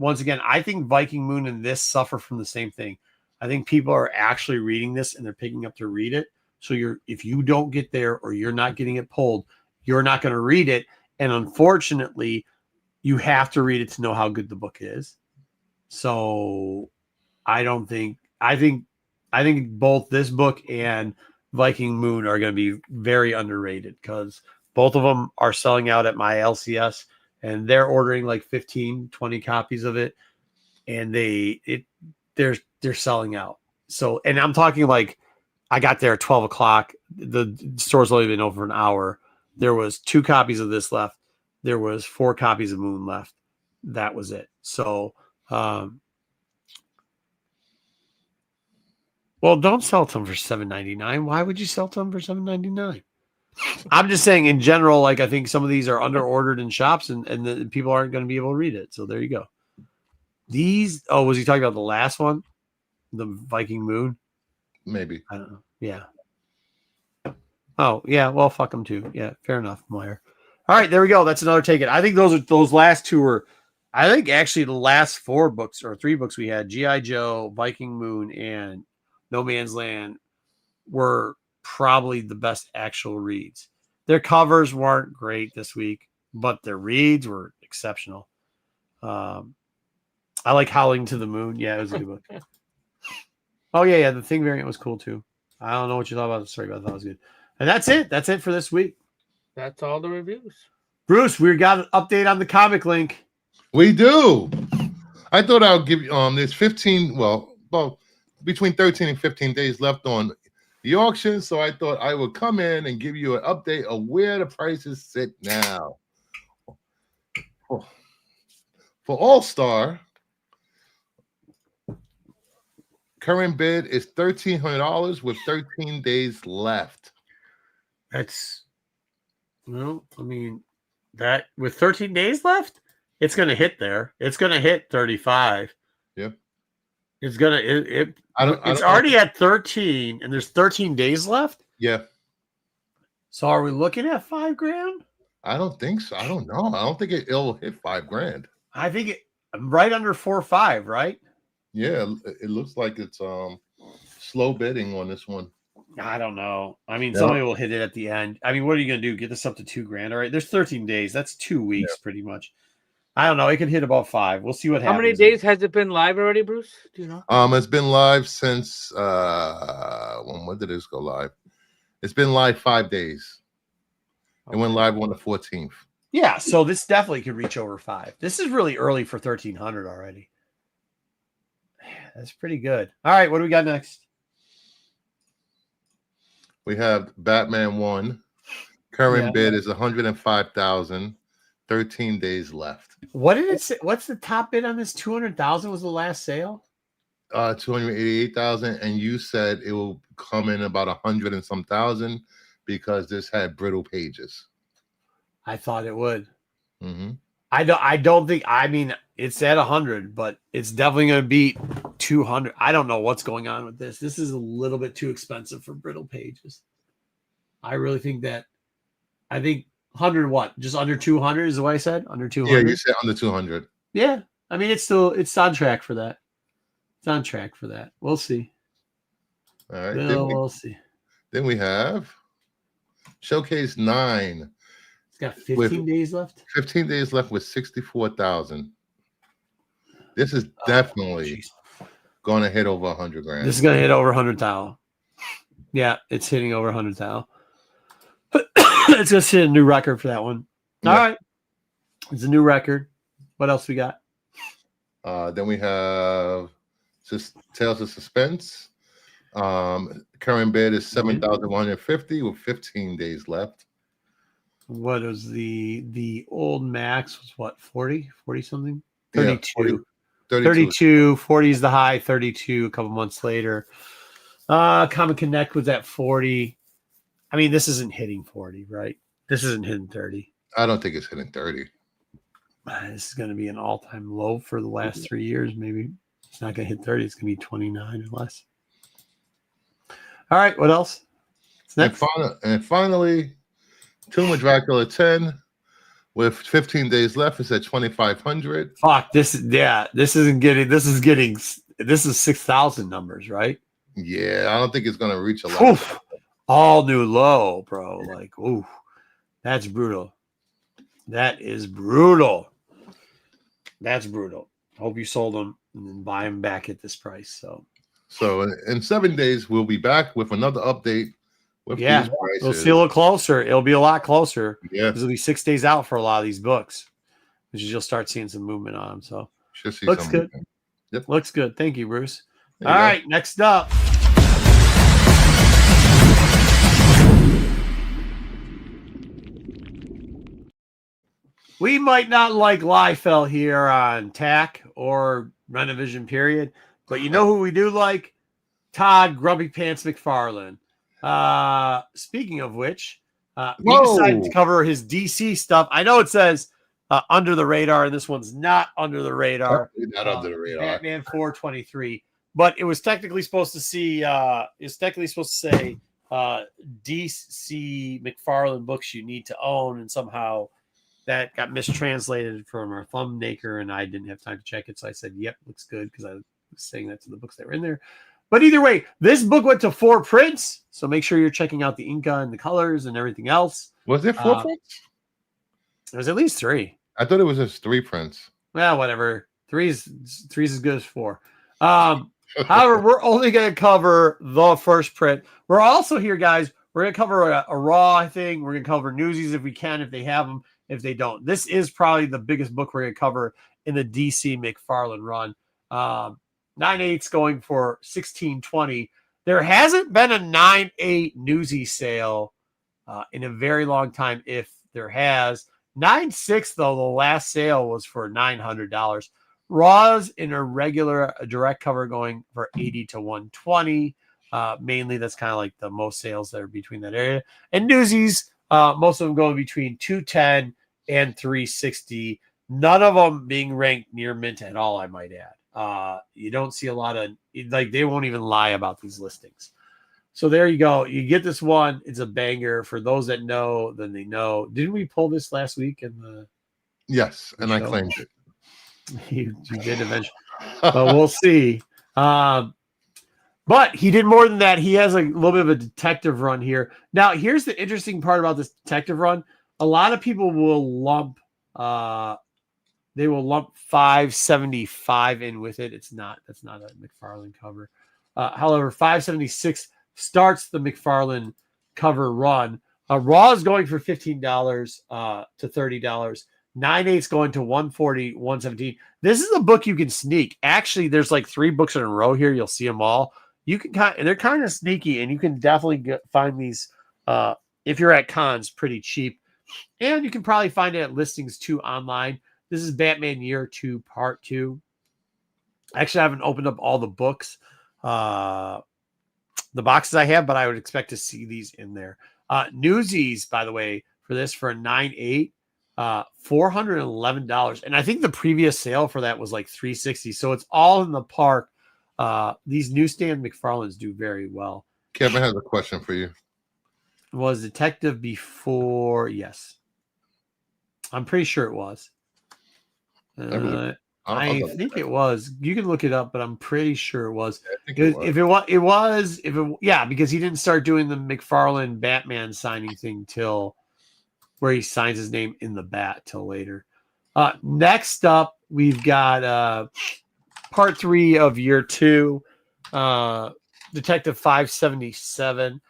think Viking Moon and this suffer from the same thing. I think people are actually reading this and they're picking up to read it, So if you don't get there or you're not getting it pulled, you're not going to read it. And unfortunately, you have to read it to know how good the book is. So I think both this book and Viking Moon are going to be very underrated because both of them are selling out at my LCS and they're ordering like 15, 20 copies of it. And they're selling out. So, and I'm talking like I got there at 12 o'clock. The store's only been over an hour. There was 2 copies of this left. There was 4 copies of Moon left. That was it. So, well, don't sell to them for $7.99. Why would you sell to them for $7.99? I'm just saying in general, like I think some of these are under ordered in shops and the people aren't going to be able to read it. So there you go. Was he talking about the last one? The Viking Moon? Maybe. I don't know. Yeah. Oh, yeah. Well, fuck them too. Yeah, fair enough, Meyer. All right, there we go. That's another take it. I think those last 2 were, I think actually the last 4 books or 3 books we had, G.I. Joe, Viking Moon, and No Man's Land were probably the best actual reads. Their covers weren't great this week, but their reads were exceptional. I like Howling to the Moon. Yeah, it was a good book. Oh, yeah. The Thing variant was cool, too. I don't know what you thought about the story, but I thought it was good. And that's it. That's it for this week. That's all the reviews. Bruce, we got an update on the comic link. We do. I thought I would give you there's 15, well, between 13 and 15 days left on the auction. So I thought I would come in and give you an update of where the prices sit now. For All-Star, current bid is $1,300 with 13 days left. That's, well, I mean, that with 13 days left, it's going to hit there. It's going to hit 35. Yep. It's going to, it's already at 13 and there's 13 days left. Yeah. So are we looking at $5,000? I don't think so. I don't know. I don't think it'll hit $5,000. I think right under 4 or 5, right? Yeah, it looks like it's slow bidding on this one. I don't know. I mean, somebody will hit it at the end. I mean, what are you going to do? Get this up to $2,000? All right. There's 13 days. That's 2 weeks pretty much. I don't know. It can hit about 5. We'll see what happens. How many days has it been live already, Bruce? Do you know? It's been live since when did this go live? It's been live 5 days. It went live on the 14th. Yeah, so this definitely could reach over 5. This is really early for 1,300 already. That's pretty good. All right, what do we got next? We have Batman 1. Current bid is $105,000. 13 days left. What did it say? What's the top bid on this? 200,000 was the last sale. 288,000, and you said it will come in about 100 and some thousand because this had brittle pages. I thought it would. Mm-hmm. I don't think. I mean, it's at 100, but it's definitely going to beat 200. I don't know what's going on with this. This is a little bit too expensive for brittle pages. I really think that. I think 100 what? Just under 200 is what I said? Under 200? Yeah, you said under 200. Yeah. I mean, it's on track for that. It's on track for that. We'll see. All right. We'll see. Then we have Showcase 9. It's got 15 days left. 15 days left with 64,000. This is definitely going to hit over 100 grand. This is going to hit over 100,000. Yeah, it's hitting over 100,000. It's going to set a new record for that one. All right. It's a new record. What else we got? Then we have Tales of Suspense. Current bid is 7,150 with 15 days left. What was the old max was what, 40 something? 32. 32. 40 is the high, 32 a couple months later. Comic Connect was at 40. I mean, this isn't hitting 40, right? This isn't hitting 30. I don't think it's hitting 30. This is going to be an all-time low for the last 3 years, maybe. It's not going to hit 30. It's going to be 29 or less. All right, what else? And finally, Tomb of Dracula 10 with 15 days left. It's at 2,500. Fuck, this is 6,000 numbers, right? Yeah, I don't think it's going to reach a lot. all new low, bro. Like, ooh, that's brutal. That is brutal. That's brutal. Hope you sold them and then buy them back at this price. So in 7 days, we'll be back with another update with yeah, these prices. it'll see a little closer. It'll be a lot closer. Yeah, because it'll be 6 days out for a lot of these books, which is you'll start seeing some movement on them. So should see looks some good. movement. Yep. Looks good. Thank you, Bruce. There you All go. right, next up. We might not like Liefeld here on TAC or Renovision period, but you know who we do like? Todd Grumpy Pants McFarlane. Speaking of which, he decided to cover his DC stuff. I know it says Under the Radar, and this one's not Under the Radar. Not Under the Radar. Batman 423. But it was technically supposed to say D.C McFarlane books you need to own, and somehow that got mistranslated from our thumbnaker, and I didn't have time to check it. So I said, yep, looks good, because I was saying that to the books that were in there. But either way, this book went to 4 prints. So make sure you're checking out the Inca and the colors and everything else. Was it 4 prints? There's at least 3. I thought it was just 3 prints. Well, whatever. 3 is as good as 4. However, we're only going to cover the first print. We're also here, guys. We're going to cover a raw thing. We're going to cover Newsies if we can, if they have them. If they don't, this is probably the biggest book we're going to cover in the DC McFarlane run. 9/8 going for $16.20. There hasn't been a 9/8 Newsy sale in a very long time. If there has, 9/6 though, the last sale was for $900. Raws in a regular direct cover going for $80 to $120. Mainly, that's kind of like the most sales that are between that area. And Newsies, most of them going between $210 and $360. None of them being ranked near mint at all, I might add. You don't see a lot of, like, they won't even lie about these listings. So there you go. You get this one. It's a banger. For those that know, then they know. Didn't we pull this last week in the Yes, and I claimed it. you did eventually. But we'll see. But he did more than that. He has a little bit of a detective run here. Now, here's the interesting part about this detective run. A lot of people will lump 575 in with it. That's not a McFarlane cover. However, 576 starts the McFarlane cover run. Raw is going for $15 to $30. 9/8's going to $140, $117. This is a book you can sneak. Actually, there's like 3 books in a row here. You'll see them all. You can they're kind of sneaky, and you can definitely find these if you're at cons pretty cheap. And you can probably find it at listings too online. This is Batman Year 2, Part 2. Actually, I haven't opened up all the books, the boxes I have, but I would expect to see these in there. Newsies, by the way, for this for a 9/8, $411. And I think the previous sale for that was like $360. So it's all in the park. These newsstand McFarlanes do very well. Kevin has a question for you. Was Detective before? Yes. I'm pretty sure it was. I think it was. You can look it up, but I'm pretty sure it was. Yeah, because he didn't start doing the McFarlane Batman signing thing till where he signs his name in the bat till later. Next up, we've got Part 3 of Year 2, Detective 577.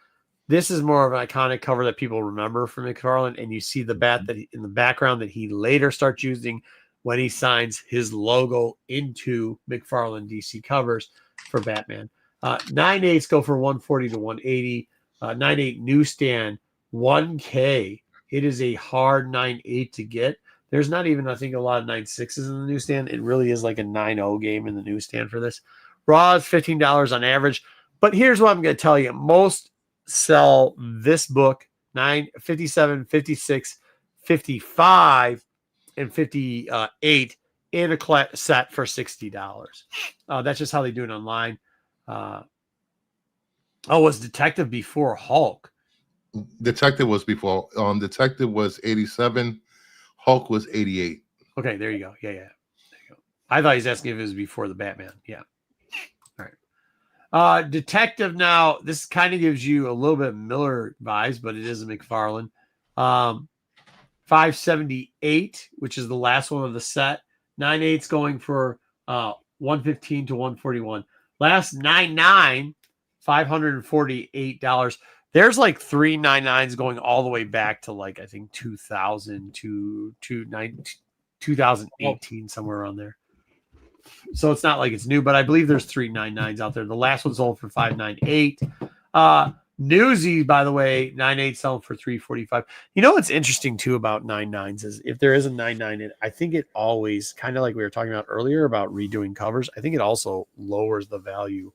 This is more of an iconic cover that people remember from McFarlane, and you see the bat that in the background that he later starts using when he signs his logo into McFarlane DC covers for Batman. 9/8s go for $140 to $180. 9/8 newsstand, $1K. It is a hard 9/8 to get. There's not even, I think, a lot of 9/6s in the newsstand. It really is like a 9/0 game in the newsstand for this. Raw is $15 on average. But here's what I'm going to tell you. Most sell this book 57, 56, 55, and 58 in a set for $60. That's just how they do it online. Was Detective before Hulk? Detective was before. Detective was 87. Hulk was 88. Okay, there you go. Yeah. There you go. I thought he was asking if it was before the Batman. Yeah. All right. Detective now, this kind of gives you a little bit Miller vibes, but it is a McFarlane. 578, which is the last one of the set. 9/8's going for 115 to 141. Last 9/9, $548. There's like 399s going all the way back to like I think 2000 to 2018, somewhere around there. So it's not like it's new, but I believe there's 399s out there. The last one sold for 598. Newsy, by the way, 9/8 selling for 345. You know what's interesting too about 9/9s is if there is a 9/9, I think it always kind of like we were talking about earlier about redoing covers. I think it also lowers the value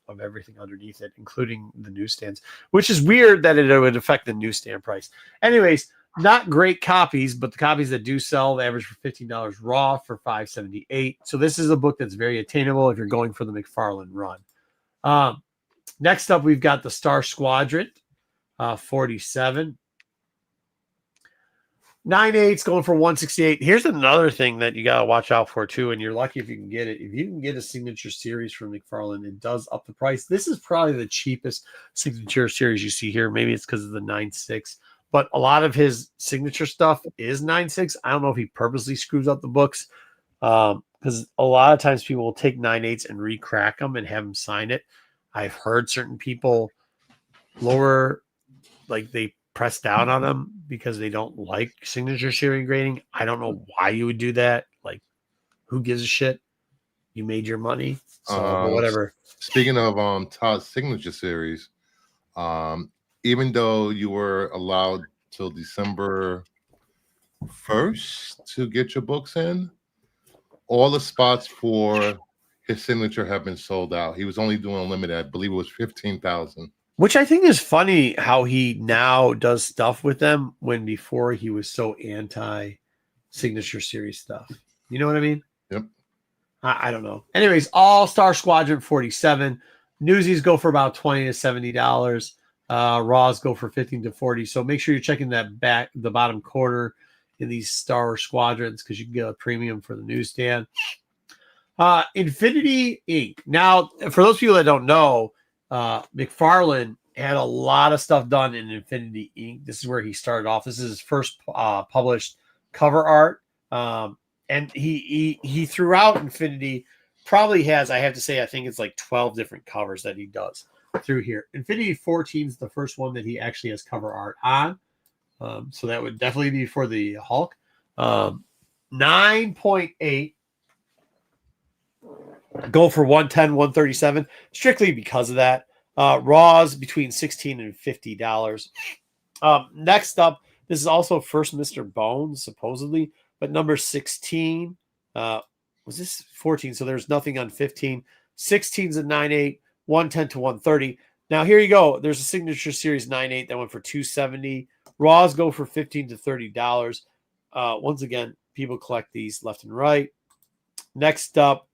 of everything underneath it, including the newsstands, which is weird that it would affect the newsstand price. Anyways, not great copies, but the copies that do sell, they average for $15 raw for $578. So this is a book that's very attainable if you're going for the McFarlane run. Next up, we've got the Star Squadron, 47. 9/8's going for 168. Here's another thing that you got to watch out for, too, and you're lucky if you can get it. If you can get a signature series from McFarlane, it does up the price. This is probably the cheapest signature series you see here. Maybe it's because of the 9/6, but a lot of his signature stuff is 9/6. I don't know if he purposely screws up the books because a lot of times people will take 9/8s and re-crack them and have them sign it. I've heard certain people lower, like they press down on them because they don't like signature series grading. I don't know why you would do that. Like, who gives a shit? You made your money, so whatever. Speaking of Todd's signature series, even though you were allowed till December 1st to get your books in, all the spots for his signature have been sold out. He was only doing a limited, I believe it was 15,000. Which I think is funny how he now does stuff with them when before he was so anti signature series stuff. You know what I mean? Yep. I don't know. Anyways, All Star Squadron 47. Newsies go for about $20 to $70. Raws go for 15 to 40. So make sure you're checking the bottom corner in these Star Squadrons because you can get a premium for the newsstand. Infinity Inc. Now, for those people that don't know, McFarlane had a lot of stuff done in Infinity Inc. This is where he started off. This is his first published cover art. And he throughout Infinity probably has, I have to say, I think it's like 12 different covers that he does through here. Infinity 14 is the first one that he actually has cover art on. So that would definitely be for the Hulk. 9.8 go for 110, 137, strictly because of that. Raws between $16 and $50. Next up, this is also first Mr. Bones, supposedly, but number 16. Was this 14? So there's nothing on 15. 16's a 9.8, 110 to 130. Now here you go. There's a signature series 9.8 that went for $270. Raws go for $15 to $30. Once again, people collect these left and right. Next up,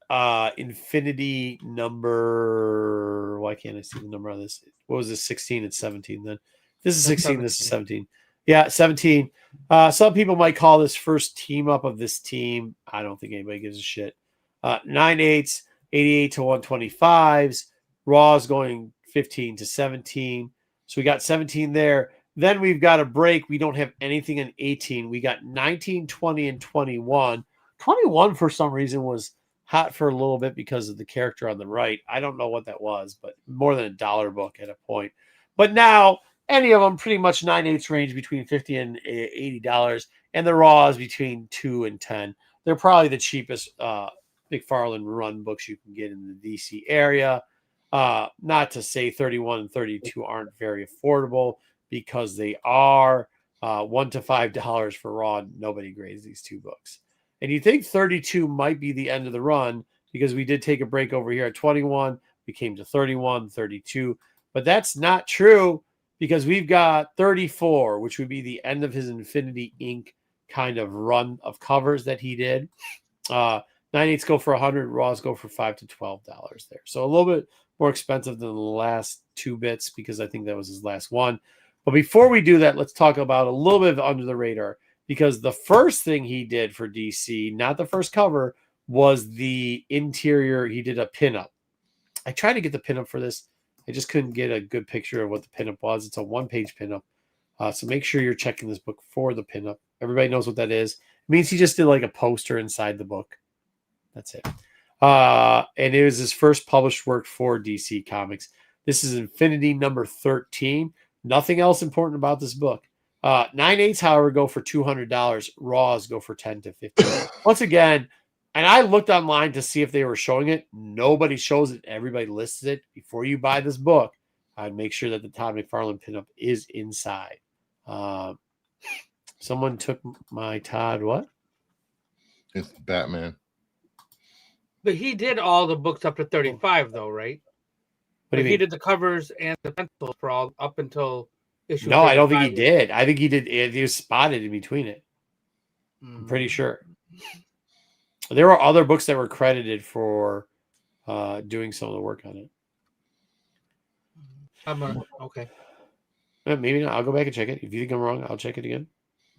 Infinity number. Why can't I see the number on this? What was this? 16 and 17 then. This is 16. This is 17. Yeah, 17. Some people might call this first team up of this team. I don't think anybody gives a shit. 9/8s, 88 to 125s. Raws going 15 to 17. So we got 17 there. Then we've got a break. We don't have anything in 18. We got 19, 20, and 21. 21 for some reason was hot for a little bit because of the character on the right. I don't know what that was, but more than $1 book at a point. But now any of them pretty much 9/8 range between $50 and $80, and the raws between $2 and $10. They're probably the cheapest McFarlane run books you can get in the DC area. Not to say 31 and 32 aren't very affordable, because they are $1 to $5 for raw. Nobody grades these two books. And you think 32 might be the end of the run, because we did take a break over here at 21. We came to 31, 32. But that's not true, because we've got 34, which would be the end of his Infinity Inc. kind of run of covers that he did. 9/8s go for 100, raws go for $5 to $12 there. So a little bit more expensive than the last two bits, because I think that was his last one. But before we do that, let's talk about a little bit of Under the Radar, because the first thing he did for DC, not the first cover, was the interior. He did a pinup. I tried to get the pinup for this. I just couldn't get a good picture of what the pinup was. It's a 1-page pinup. So make sure you're checking this book for the pinup. Everybody knows what that is. It means he just did like a poster inside the book. That's it. And it was his first published work for DC Comics. This is Infinity number 13. Nothing else important about this book. 9/8s, however, go for $200. Raws go for $10 to $15. Once again, and I looked online to see if they were showing it. Nobody shows it. Everybody lists it. Before you buy this book, I'd make sure that the Todd McFarlane pinup is inside. Someone took my Todd. What? It's Batman. But he did all the books up to 35, though, right? What do you mean? He did the covers and the pencils for all up until issue. No, I don't think he did. I think he did. He was spotted in between it. I'm pretty sure. There were other books that were credited for doing some of the work on it. Okay. Maybe not. I'll go back and check it. If you think I'm wrong, I'll check it again.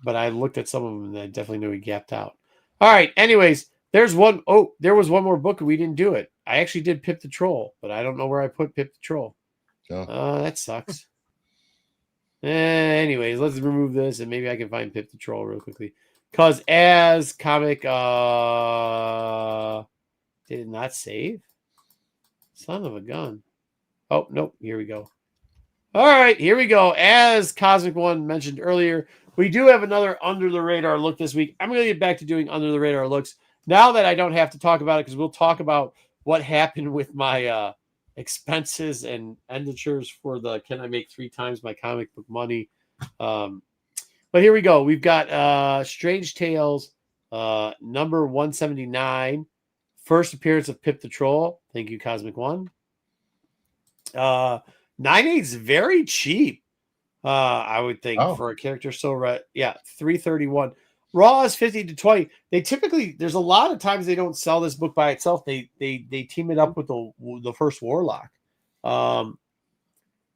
But I looked at some of them and I definitely knew he gapped out. All right. Anyways, there's one. Oh, there was one more book and we didn't do it. I actually did Pip the Troll, but I don't know where I put Pip the Troll. That sucks. Anyways, let's remove this and maybe I can find Pip the Troll real quickly. Because as comic did it not save? Son of a gun. Oh, nope. Here we go. All right, here we go. As Cosmic One mentioned earlier, we do have another Under the Radar look this week. I'm going to get back to doing Under the Radar looks now that I don't have to talk about it, because we'll talk about what happened with my expenses and expenditures for the Can I Make 3 Times My Comic Book Money? But here we go. We've got Strange Tales, number 179, first appearance of Pip the Troll. Thank you, Cosmic One. 9/8 is very cheap, I would think, for a character so right. Yeah, $331. Raw is $50 to $20. They typically, there's a lot of times they don't sell this book by itself. They team it up with the first Warlock.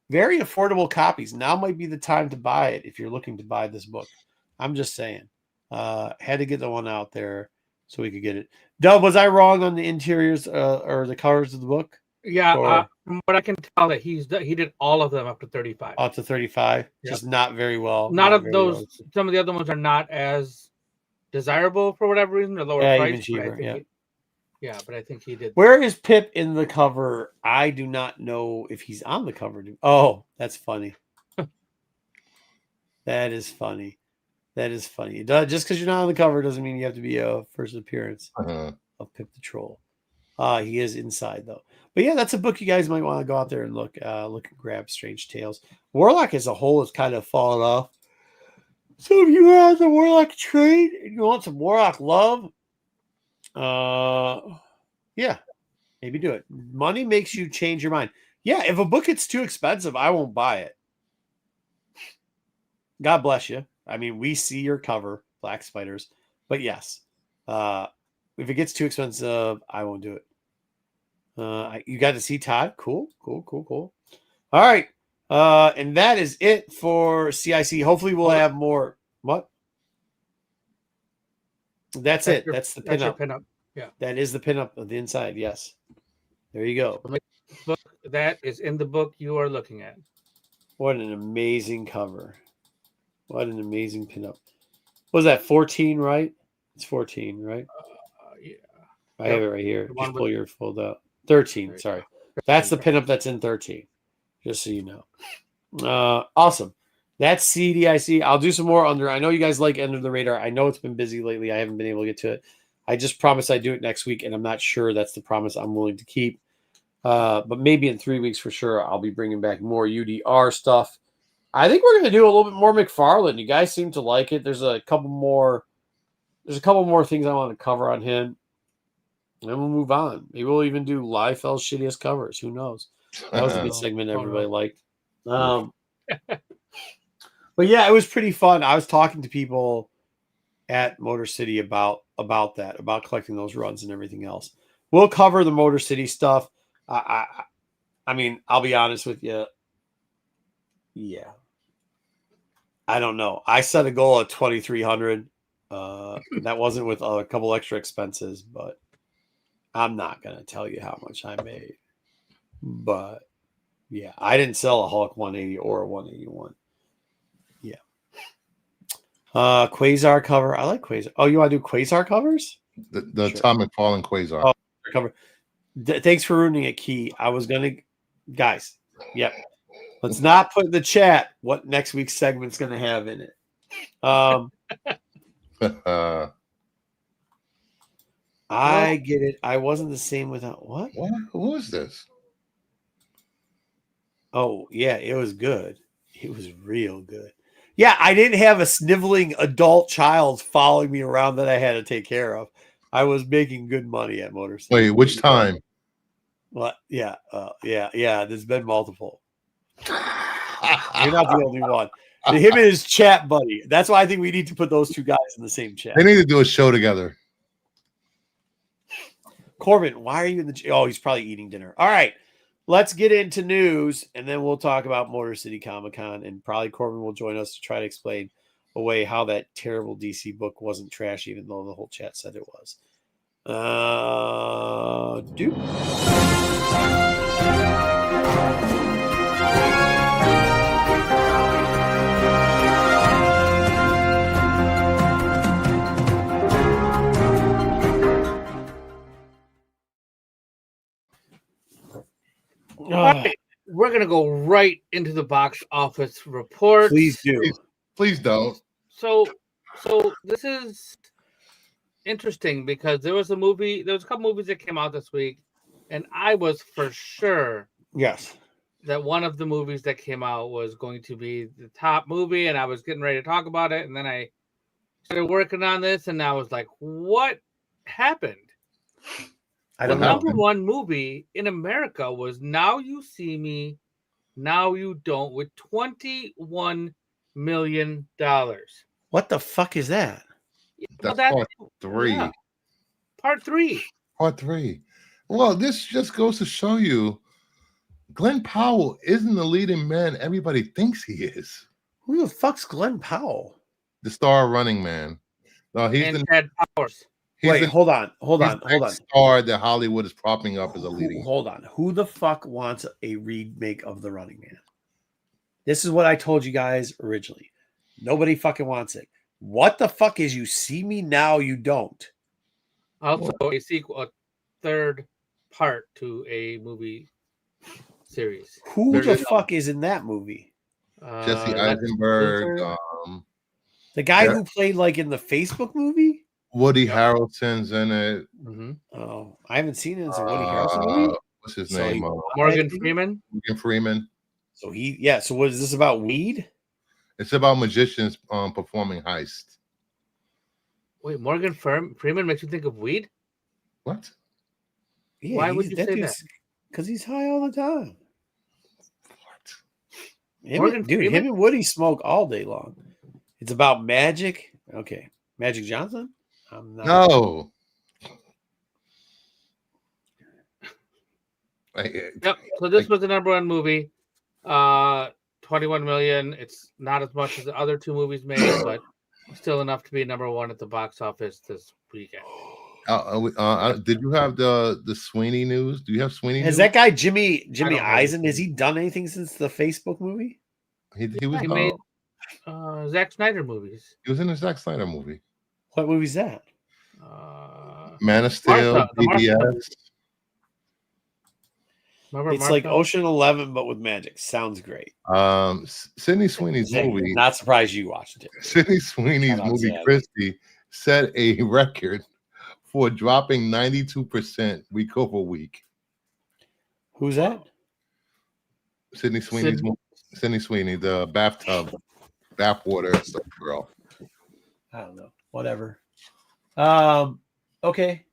Very affordable copies. Now might be the time to buy it if you're looking to buy this book. I'm just saying. Had to get the one out there so we could get it. Dub, was I wrong on the interiors or the covers of the book? Yeah, from what I can tell, that he did all of them up to 35. Up to 35, just not very well. Not of those. Well. Some of the other ones are not as desirable for whatever reason. They're lower price. Even cheaper. But I think he did. Where is Pip in the cover? I do not know if he's on the cover. Oh, that's funny. That is funny. That is funny. Just because you're not on the cover doesn't mean you have to be a first appearance of Pip the Troll. He is inside though. But yeah, that's a book you guys might want to go out there and look and grab. Strange Tales. Warlock as a whole has kind of fallen off. So if you are on the Warlock trade and you want some Warlock love, yeah, maybe do it. Money makes you change your mind. Yeah, if a book gets too expensive, I won't buy it. God bless you. I mean, we see your cover, Black Spiders. But yes, if it gets too expensive, I won't do it. You got to see Todd. Cool. All right. And that is it for CIC. Hopefully we'll have more. What? That's it. That's the pinup. Yeah. That is the pinup of the inside. Yes. There you go. Book that is in the book you are looking at. What an amazing cover. What an amazing pinup. Was that 14, right? It's 14, right? Yeah. I have it right here. Just pull your fold out. 13, sorry. That's the pinup that's in 13. Just so you know. Awesome. That's CDIC. I'll do some more under. I know you guys like Under the Radar. I know it's been busy lately. I haven't been able to get to it. I just promised I'd do it next week, and I'm not sure that's the promise I'm willing to keep. But maybe in 3 weeks for sure, I'll be bringing back more UDR stuff. I think we're going to do a little bit more McFarlane. You guys seem to like it. There's a couple more things I want to cover on him. And we'll move on. Maybe we'll even do Liefeld's shittiest covers. Who knows? That was a good segment everybody liked. But yeah, it was pretty fun. I was talking to people at Motor City about that, about collecting those runs and everything else. We'll cover the Motor City stuff. I mean, I'll be honest with you. Yeah. I don't know. I set a goal at 2,300. That wasn't with a couple extra expenses, but I'm not going to tell you how much I made. But yeah, I didn't sell a Hulk 180 or a 181. Yeah. Quasar cover. I like Quasar. Oh, you want to do Quasar covers? The sure. Tom McFarlane Quasar. Oh, cover. Thanks for ruining it, Key. I was gonna, guys. Yep. Let's not put in the chat what next week's segment's gonna have in it. I get it. I wasn't the same without what? Who is this? Oh yeah, it was good. It was real good. Yeah, I didn't have a sniveling adult child following me around that I had to take care of. I was making good money at Motor City. Wait, which time? What? Yeah. There's been multiple. You're not the only one. Him and his chat buddy. That's why I think we need to put those two guys in the same chat. They need to do a show together. Corbin, why are you in the? Oh, he's probably eating dinner. All right, let's get into news, and then we'll talk about Motor City Comic Con, and probably Corbin will join us to try to explain away how that terrible DC book wasn't trash, even though the whole chat said it was. Dude. All right. We're going to go right into the box office report. Please do. Please don't. So this is interesting because there was a couple movies that came out this week, and I was for sure that one of the movies that came out was going to be the top movie, and I was getting ready to talk about it, and then I started working on this, and I was like, what happened? The number one movie in America was Now You See Me, Now You Don't, with $21 million. What the fuck is that? That's part 3. Yeah. Part 3. Part 3. Well, this just goes to show you Glenn Powell isn't the leading man everybody thinks he is. Who the fuck's Glenn Powell? The star Running Man. No, he's the Ted Powers. Wait, hold on. Star that Hollywood is propping up as a leading. Hold on. Who the fuck wants a remake of The Running Man? This is what I told you guys originally. Nobody fucking wants it. What the fuck is You See Me Now You Don't? Also, a sequel, a third part to a movie series. Who the fuck is in that movie? Jesse Eisenberg. The guy who played like in the Facebook movie? Woody Harrelson's in it. Mm-hmm. Oh, I haven't seen it. It's a Woody Harrelson movie. What's his name? Morgan Freeman. Morgan Freeman. So So what is this about? Weed? It's about magicians performing heist. Wait, Morgan Freeman makes you think of weed? What? Yeah, why would you say that? Because he's high all the time. What? Him and Woody smoke all day long. It's about magic. Okay, Magic Johnson. No. Yep. So this was the number one movie. 21 million. It's not as much as the other two movies made, but still enough to be number one at the box office this weekend. Did you have the Sweeney news? Do you have Sweeney? Has that guy Jimmy Eisen? Has he done anything since the Facebook movie? He made Zack Snyder movies. He was in a Zack Snyder movie. What movie's that? Man of Steel, BBS. It's like Ocean 11, but with magic. Sounds great. Sydney Sweeney's movie. Not surprised you watched it. Sydney Sweeney's movie, Christie, set a record for dropping 92% week over week. Who's that? Sydney Sweeney's movie. Sydney Sweeney, the bathwater stuff girl. I don't know. Whatever. Okay.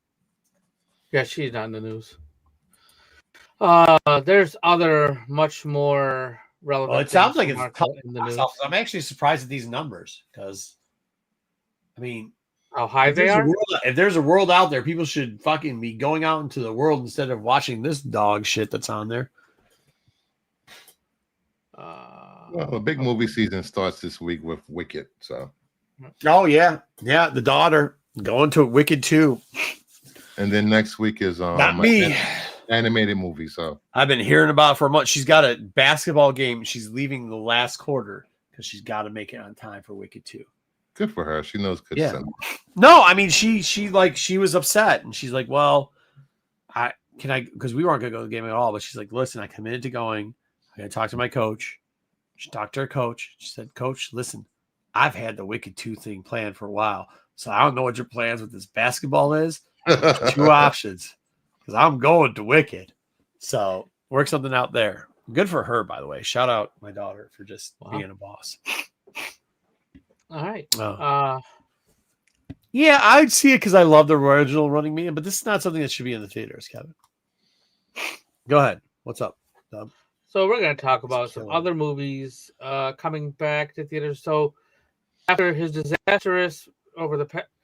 Yeah, she's not in the news. There's other much more relevant. Well, it sounds like it's in the news. I'm actually surprised at these numbers because, I mean, how high they are. If there's a world out there, people should fucking be going out into the world instead of watching this dog shit that's on there. Well, a big movie season starts this week with Wicked. So. Oh yeah, the daughter going to Wicked 2. And then next week is not me. animated movie. So I've been hearing about it for a month. She's got a basketball game. She's leaving the last quarter because she's got to make it on time for Wicked 2. good for her. She knows good Yeah. cinema. No, I mean she was upset and she's like, well, because we weren't gonna go to the game at all, but she's like, listen, I committed to going. I gotta talk to my coach. She talked to her coach. She said, Coach, listen, I've had the Wicked 2 thing planned for a while. So I don't know what your plans with this basketball is. There's two options. Because I'm going to Wicked. So work something out there. Good for her, by the way. Shout out my daughter for just being a boss. All right. Yeah, I'd see it because I love the original Running Man, but this is not something that should be in the theaters, Kevin. Go ahead. What's up, Dub? So we're going to talk about some other movies coming back to theaters. So after his disastrous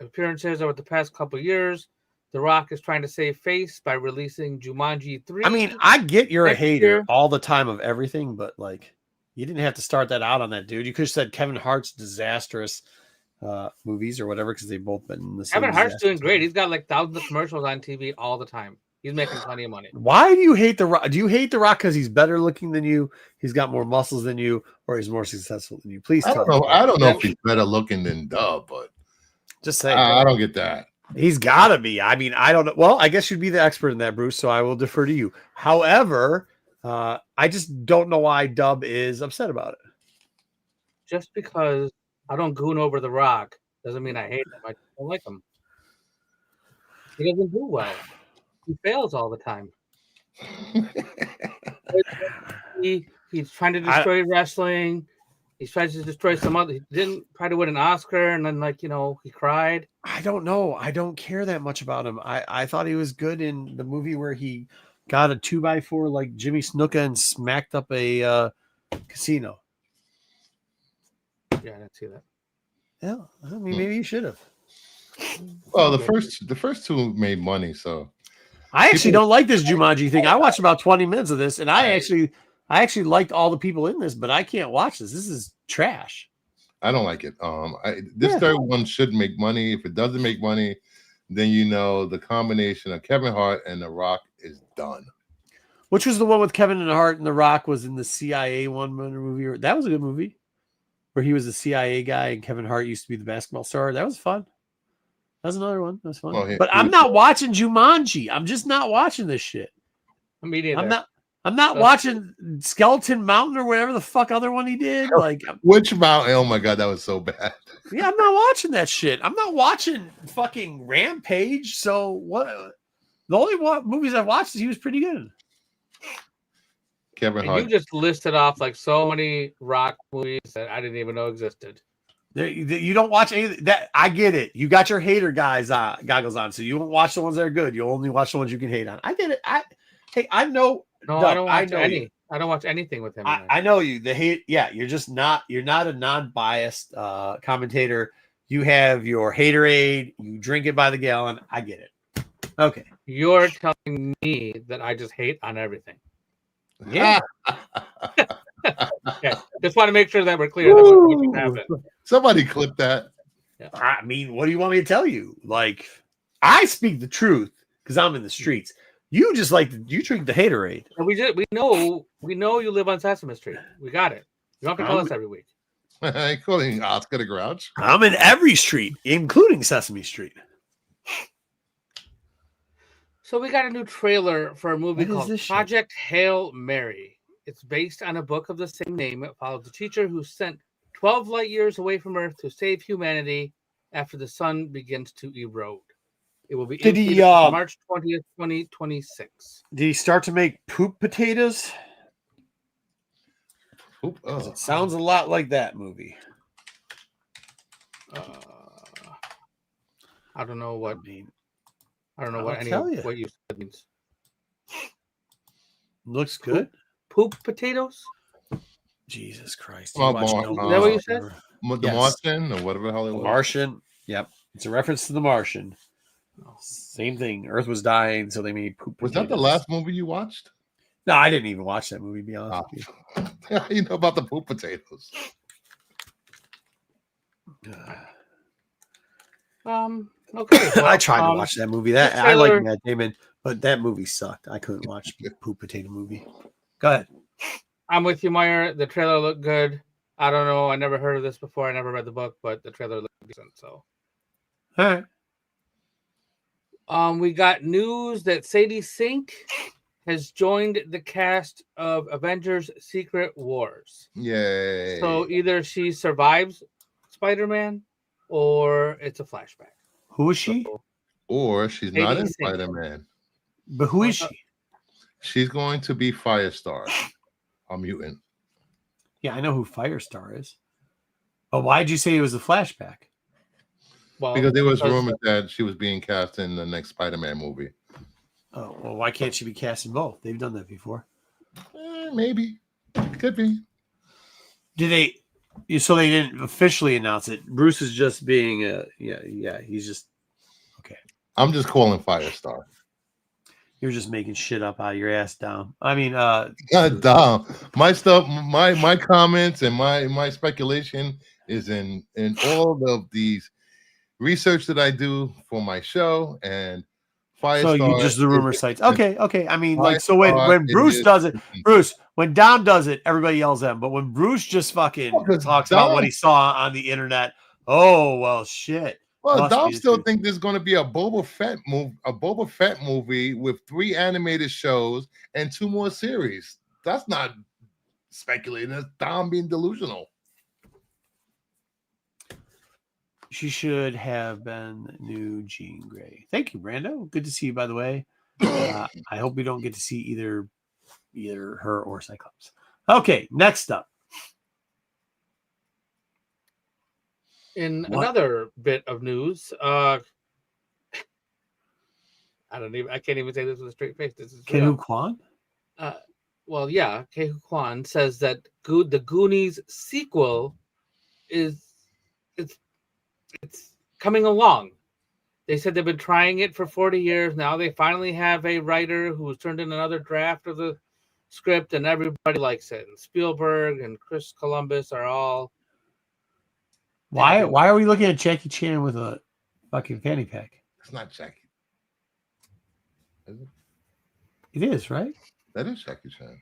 appearances over the past couple of years, The Rock is trying to save face by releasing Jumanji 3. I mean, I get you're a hater year. all the time of everything, but like, you didn't have to start that out on that dude. You could have said Kevin Hart's disastrous movies or whatever, because they've both been in the same. Kevin Hart's doing great. He's got like thousands of commercials on TV all the time. He's making plenty of money. Why do you hate The Rock? Do you hate The Rock because he's better looking than you, he's got more muscles than you, or he's more successful than you? Please tell me. I don't know if he's better looking than Dub, but just say I don't get that. He's got to be. I mean, I don't know. Well, I guess you'd be the expert in that, Bruce, so I will defer to you. However, I just don't know why Dub is upset about it. Just because I don't goon over The Rock doesn't mean I hate him. I don't like him. He doesn't do well. He fails all the time. He's trying to destroy wrestling. He's trying to destroy some other. He didn't try to win an Oscar, and then he cried. I don't know. I don't care that much about him. I thought he was good in the movie where he got a 2x4 like Jimmy Snuka and smacked up a casino. Yeah, I didn't see that. Yeah, I mean, maybe you should have. Well, the first two made money, so. I actually don't like this Jumanji thing. I watched about 20 minutes of this, and I actually liked all the people in this, but I can't watch this. This is trash. I don't like it. This third one should make money. If it doesn't make money, then the combination of Kevin Hart and The Rock is done. Which was the one with Kevin and Hart and The Rock was in the CIA movie. That was a good movie where he was the CIA guy and Kevin Hart used to be the basketball star. That was fun. That was another one. That was fun. Well, but I'm not watching Jumanji. I'm just not watching this shit. Me neither. I'm not watching Skeleton Mountain or whatever the fuck other one he did. Like which mountain? Oh my god, that was so bad. Yeah, I'm not watching that shit. I'm not watching fucking Rampage. So what? The only movies I've watched, he was pretty good. Kevin Hart. You just listed off like so many Rock movies that I didn't even know existed. You don't watch any that. I get it. You got your hater goggles on, so you won't watch the ones that are good. You'll only watch the ones you can hate on. I get it. I know. No, Doug, I don't watch any. You. I don't watch anything with him. I know you. The hate. Yeah, you're just not. You're not a non-biased commentator. You have your haterade. You drink it by the gallon. I get it. Okay. You're telling me that I just hate on everything. Yeah. Okay. Just want to make sure that we're clear. That Somebody clip that. Yeah. I mean, what do you want me to tell you? Like, I speak the truth because I'm in the streets. You just you drink the haterade. And we know you live on Sesame Street. We got it. You don't have to tell us every week. Calling Oscar the Grouch. I'm in every street, including Sesame Street. So we got a new trailer for a movie called Project Hail Mary. It's based on a book of the same name. It follows a teacher who's sent 12 light years away from Earth to save humanity after the sun begins to erode. It will be March 20th, 2026. Did he start to make poop potatoes? It sounds a lot like that movie. I don't know what what you said means. Looks good. Poop potatoes? Jesus Christ. Is that what you said? The Martian or whatever the hell it was? Martian. Yep. It's a reference to the Martian. Same thing. Earth was dying, so they made poop potatoes. Was that the last movie you watched? No, I didn't even watch that movie, to be honest with you. You know about the poop potatoes. Okay, well, I tried to watch that movie. That I trailer- like Matt Damon, but that movie sucked. I couldn't watch Poop Potato Movie. Go ahead. I'm with you, Meyer. The trailer looked good. I don't know. I never heard of this before. I never read the book, but the trailer looked decent. So, All right. we got news that Sadie Sink has joined the cast of Avengers: Secret Wars. Yay! So either she survives Spider-Man, or it's a flashback. Who is she? So, Or she's not in 86. Spider-Man. But who is she? She's going to be Firestar, a mutant. Yeah, I know who Firestar is. But why'd you say it was a flashback? well, Because there was rumors that she was being cast in the next Spider-Man movie. Oh, well, why can't she be cast in both? They've done that before. Maybe. Could be. Did they? So they didn't officially announce it. Bruce is just being yeah. He's just okay. I'm just calling Firestar. You're just making shit up out of your ass down. I mean, God damn. My stuff, my comments and my speculation is in all of these research that I do for my show, and Firestar. so you just the rumor sites. Okay. I mean, like, so Firestar when Bruce is- does it, when Dom does it, everybody yells at him. But when Bruce just fucking talks about what he saw on the internet, oh well, shit. Well, Must be Dom the still truth. think there's going to be a Boba Fett movie with 3 animated shows and 2 more series. That's not speculating. That's Dom being delusional. She should have been new Jean Grey. Thank you, Brando. Good to see you, by the way. I hope we don't get to see either her or Cyclops. Okay, next up. In What? another bit of news, I can't even say this with a straight face. This is Kehu real. Kwan? Well, yeah, Kehu Kwan says that the Goonies sequel is it's coming along. They said they've been trying it for 40 years. Now they finally have a writer who's turned in another draft of the script, and everybody likes it. And Spielberg and Chris Columbus are all. Why are we looking at Jackie Chan with a fucking fanny pack? It's not Jackie. Is it? It is, right? That is Jackie Chan.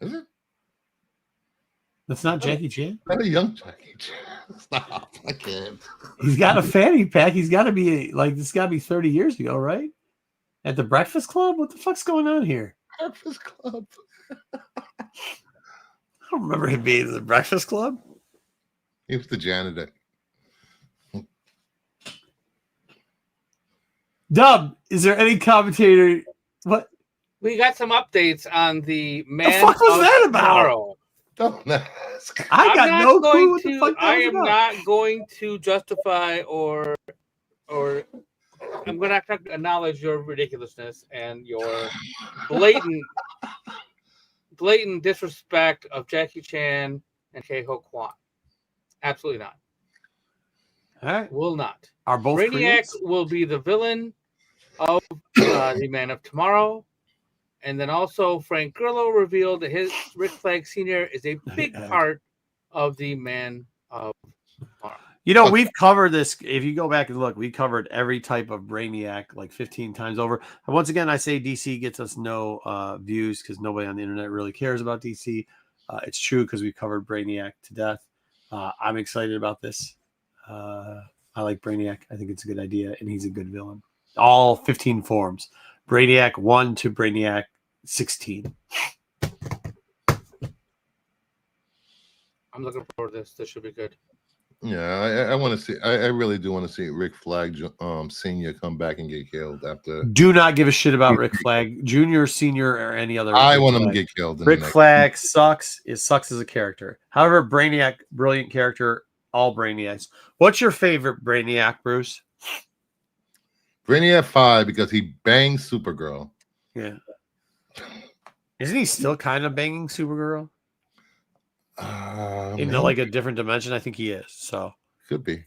Is it? That's not Jackie Chan. That a young Jackie Chan. Stop. I can't. He's got a fanny pack. He's got to be like, this got to be 30 years ago, right? At the Breakfast Club? What the fuck's going on here? Breakfast Club. I don't remember him being in the Breakfast Club. He was the janitor. Dub, is there any commentator? What We got some updates on the Man the fuck was of that about? Tomorrow. Don't ask. I I'm got not no going clue what to. the fuck that I was am about. not going to justify or I'm going to have to acknowledge your ridiculousness and your blatant disrespect of Jackie Chan and Keho Kwan. Absolutely not. All right. Will not. Are both Brainiac Koreans? will be the villain of the Man of Tomorrow. And then also Frank Grillo revealed that his Rick Flag Sr. is a big part of the Man of Tomorrow. You know, we've covered this. If you go back and look, we covered every type of Brainiac like 15 times over. And once again, I say DC gets us no views because nobody on the internet really cares about DC. It's true because we covered Brainiac to death. I'm excited about this. I like Brainiac. I think it's a good idea, and he's a good villain. All 15 forms. Brainiac 1 to Brainiac 16. I'm looking forward to this. This should be good. Yeah, I want to see. I really do want to see Rick Flag Senior come back and get killed after. Do not give a shit about Rick Flag, Junior, Senior, or any other. I Rick want him Flag. to get killed. In Rick the next- Flag sucks. It sucks as a character. However, Brainiac, brilliant character. All Brainiacs. What's your favorite Brainiac, Bruce? Brainiac 5 because he bangs Supergirl. Yeah. Isn't he still kind of banging Supergirl? In Maybe. like a different dimension? I think he is. So Could be.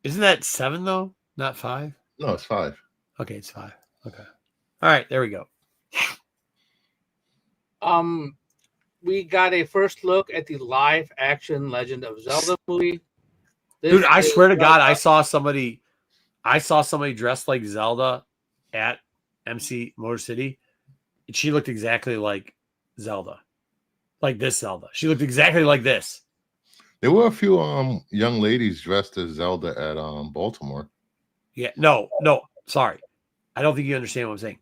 isn't that 7 though? Not 5? No, it's 5. Okay, it's 5. Okay. All right, there we go. We got a first look at the live action Legend of Zelda movie. This Dude, I is swear to God, Zelda. I saw somebody I saw somebody dressed like Zelda at MC Motor City, and she looked exactly like Zelda. Like this Zelda. She looked exactly like this. There were a few young ladies dressed as Zelda at Baltimore. Yeah, no, sorry. I don't think you understand what I'm saying.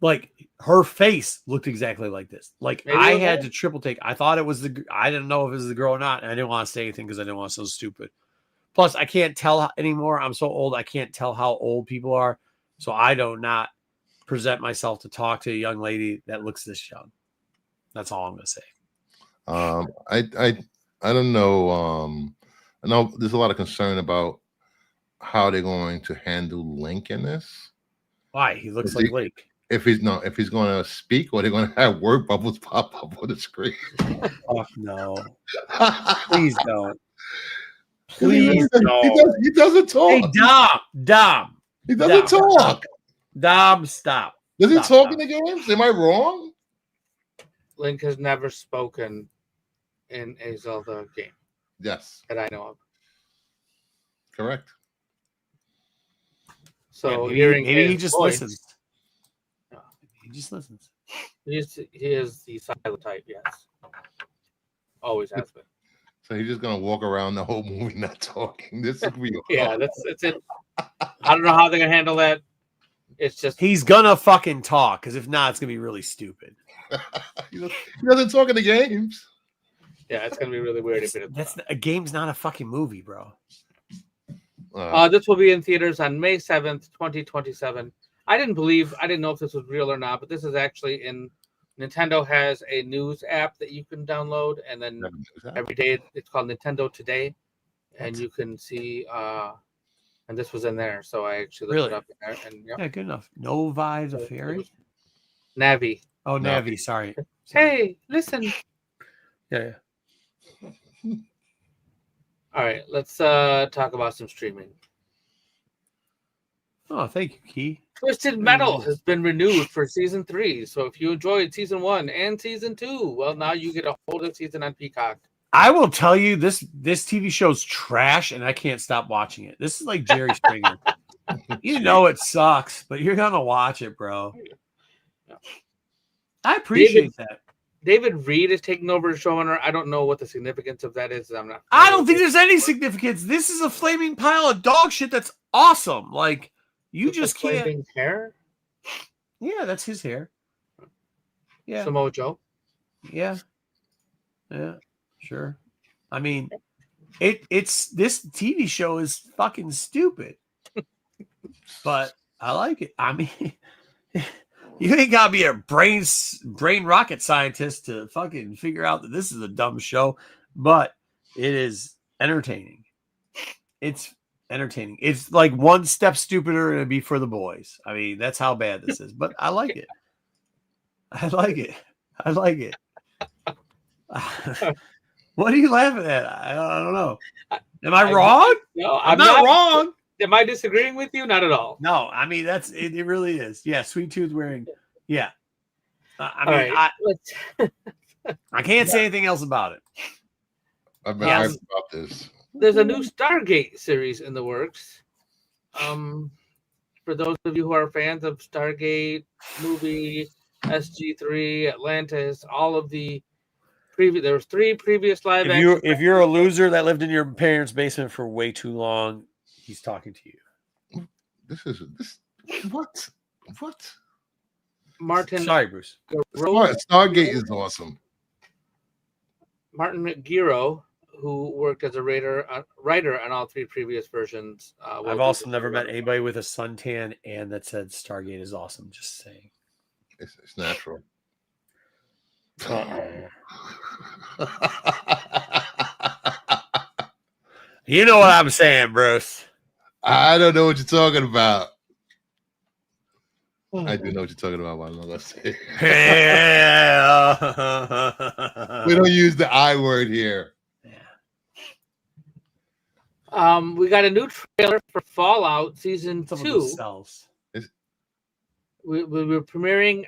Like her face looked exactly like this. Like Maybe I it was had her. to triple take. I thought it was I didn't know if it was the girl or not, and I didn't want to say anything because I didn't want to sound stupid. Plus, I can't tell anymore. I'm so old. I can't tell how old people are, so I do not present myself to talk to a young lady that looks this young. That's all I'm gonna say. I don't know. I know there's a lot of concern about how they're going to handle Link in this. Why? He looks like Link. If he's going to speak, or they're going to have word bubbles pop up on the screen. Oh no! Please don't. Please don't. He doesn't talk. Hey, Dom. He doesn't talk. Dom, stop. Does he Stop, talk in the games? Am I wrong? Link has never spoken in a Zelda game Yes, that I know of. correct. So Yeah, maybe hearing he his just voice, listens. He just listens. he is the silent type. Yes, always has been. So he's just gonna walk around the whole movie not talking. This is weird. Yeah, that's it. I don't know how they're gonna handle that. It's just He's gonna fucking talk, because if not, it's gonna be really stupid. He doesn't talk in the games. yeah, it's gonna be really weird if it. That's a game's not a fucking movie, bro. This will be in theaters on May 7th, 2027. I didn't know if this was real or not, but this is actually in. Nintendo has a news app that you can download, and then every day it's called Nintendo Today, and you can see. And this was in there, so I actually looked it up in there. And yeah, good enough. No vibes of fairy. Navi. Oh, Navi. Sorry. Hey, listen. Yeah. All right, let's talk about some streaming. Oh, thank you, Key. Twisted Metal has been renewed for season 3. So if you enjoyed season 1 and season 2, well, now you get a whole new season on Peacock. I will tell you this TV show's trash, and I can't stop watching it. This is like Jerry Springer. You know it sucks, but you're gonna watch it, bro. I appreciate that. David Reed is taking over as showrunner. I don't know what the significance of that is. I don't think there's any significance. This is a flaming pile of dog shit that's awesome. Like, you just can't. Flaming hair? Yeah, that's his hair. Yeah. Samoa Joe? Yeah. Yeah. Sure. I mean, it's this TV show is fucking stupid. But I like it. I mean, you ain't gotta be a brain rocket scientist to fucking figure out that this is a dumb show, but it is entertaining. It's entertaining. It's like one step stupider, and it'd be for the boys. I mean, that's how bad this is, but I like it. I like it. What are you laughing at? I don't know. Am I wrong? No, I'm not wrong. Am I disagreeing with you? Not at all. No, I mean that's it. It really is. Yeah, Sweet Tooth wearing. Yeah, I can't say anything else about it. I've been hyped about this. There's a new Stargate series in the works. For those of you who are fans of Stargate movie, SG3, Atlantis, all of the previous, there was 3 previous live. If you're a loser that lived in your parents' basement for way too long, he's talking to you. What? Martin. Sorry, Bruce. Stargate is awesome. Martin Giro, who worked as a writer on all 3 previous versions. I've also never met anybody with a suntan and that said Stargate is awesome. Just saying. It's natural. You know what I'm saying, Bruce. I don't know what you're talking about. I do know what you're talking about. I'm not gonna say. We don't use the I word here. We got a new trailer for Fallout Season 2. We were premiering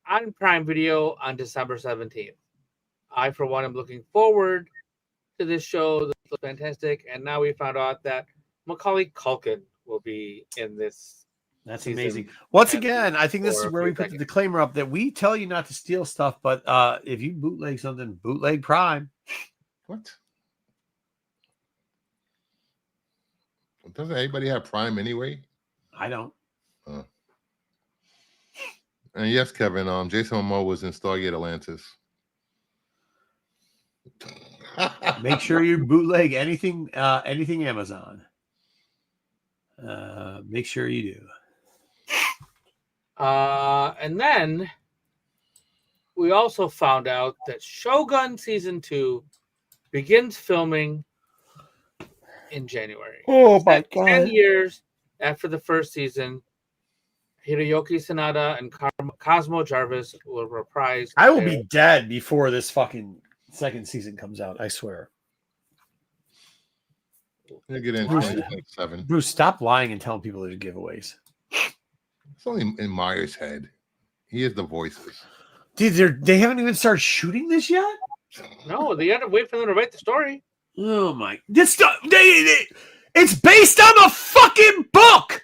on Prime Video on December 17th. I, for one, am looking forward to this show. This looks fantastic. And now we found out that Macaulay Culkin will be in this. That's season amazing. Once and again, I think this for is a where few we put the seconds. disclaimer up that we tell you not to steal stuff, but if you bootleg something, bootleg Prime. What? Doesn't anybody have Prime anyway? I don't. And yes, Kevin. Jason Momoa was in Stargate Atlantis. Make sure you bootleg anything Amazon. Make sure you do. And then we also found out that Shogun Season 2 begins filming in January. Oh my 10 years after the first season, Hiroyuki Sanada and Cosmo Jarvis will reprise. I will be dead before this fucking second season comes out. I swear. They get in 2027. Bruce, stop lying and telling people there's giveaways. It's only in Meyer's head. He is the voices. Dude, they haven't even started shooting this yet? No, they got to wait for them to write the story. Oh my! This stuff. It's based on a fucking book.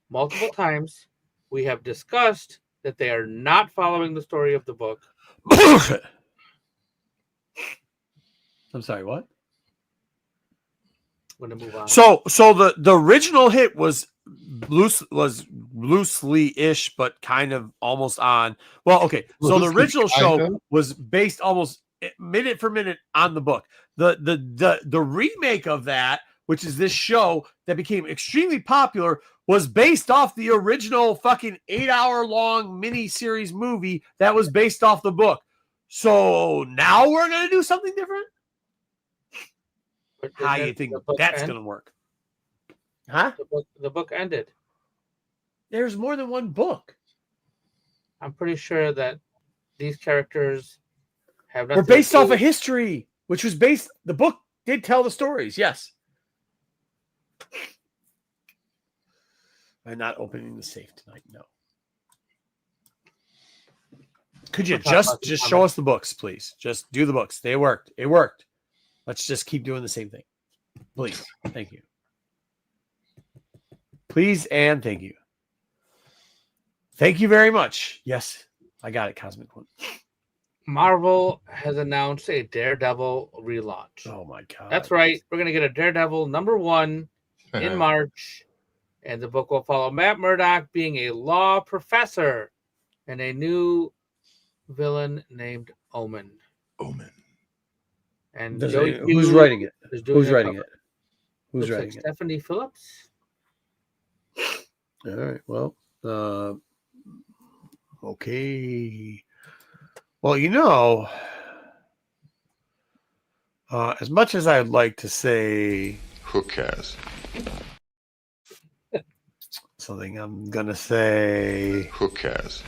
Multiple times, we have discussed that they are not following the story of the book. I'm sorry. What? I'm going to move on. So the original hit was loosely-ish, but kind of almost on. Well, okay. So the original show was based almost minute for minute on the book. The remake of that, which is this show that became extremely popular, was based off the original fucking 8-hour-long mini-series movie that was based off the book. So now we're going to do something different? How do you think that's going to work? Huh? The book ended. There's more than one book. I'm pretty sure that these characters have We're based off of history, which was based. The book did tell the stories. Yes. I'm not opening the safe tonight. No. Could you just show us the books, please? Just do the books. They worked. It worked. Let's just keep doing the same thing. Please. Thank you. Please and thank you. Thank you very much. Yes, I got it, Cosmic One. Marvel has announced a Daredevil relaunch. Oh my God. That's right. We're going to get a Daredevil #1 in March. And the book will follow Matt Murdock being a law professor and a new villain named Omen. And who's writing it? Who's writing it? Who's writing it? Stephanie Phillips. All right. Well, okay. Well, as much as I'd like to say, who cares? Something I'm gonna say. Who cares?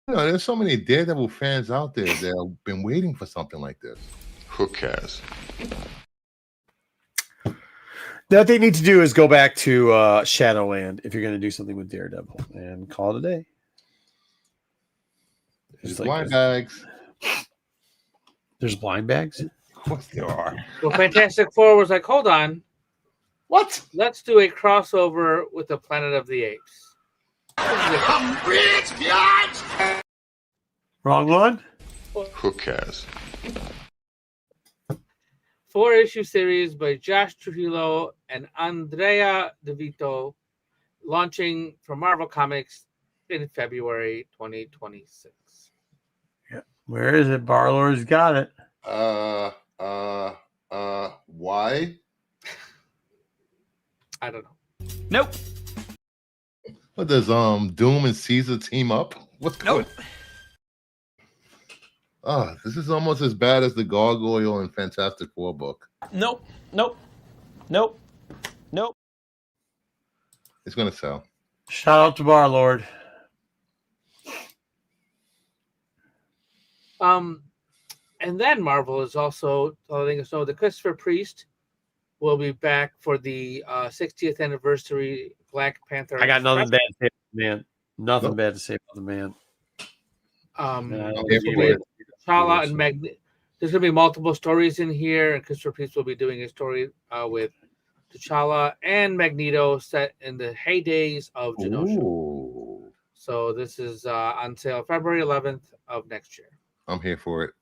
There's so many Daredevil fans out there that have been waiting for something like this. Who cares? What they need to do is go back to Shadowland if you're going to do something with Daredevil and call it a day. There's blind bags. There's blind bags? Of course there are. Well, Fantastic Four was like, hold on. What? Let's do a crossover with the Planet of the Apes. Wrong one? Who cares? 4-issue series by Josh Trujillo and Andrea DeVito, launching from Marvel Comics in February 2026. Yeah. Where is it? Barlord's got it. Why? I don't know. Nope. What does Doom and Caesar team up? What's going on? This is almost as bad as the Gargoyle and Fantastic Four book. Nope. It's gonna sell. Shout out to Barlord. And then Marvel is also telling us the Christopher Priest will be back for the 60th anniversary Black Panther. I got nothing bad to say about the man. Nothing bad to say about the man. T'Challa and Magneto. There's going to be multiple stories in here, and Christopher Priest will be doing a story with T'Challa, and Magneto set in the heydays of Genosha. Ooh, So this is on sale February 11th of next year. I'm here for it.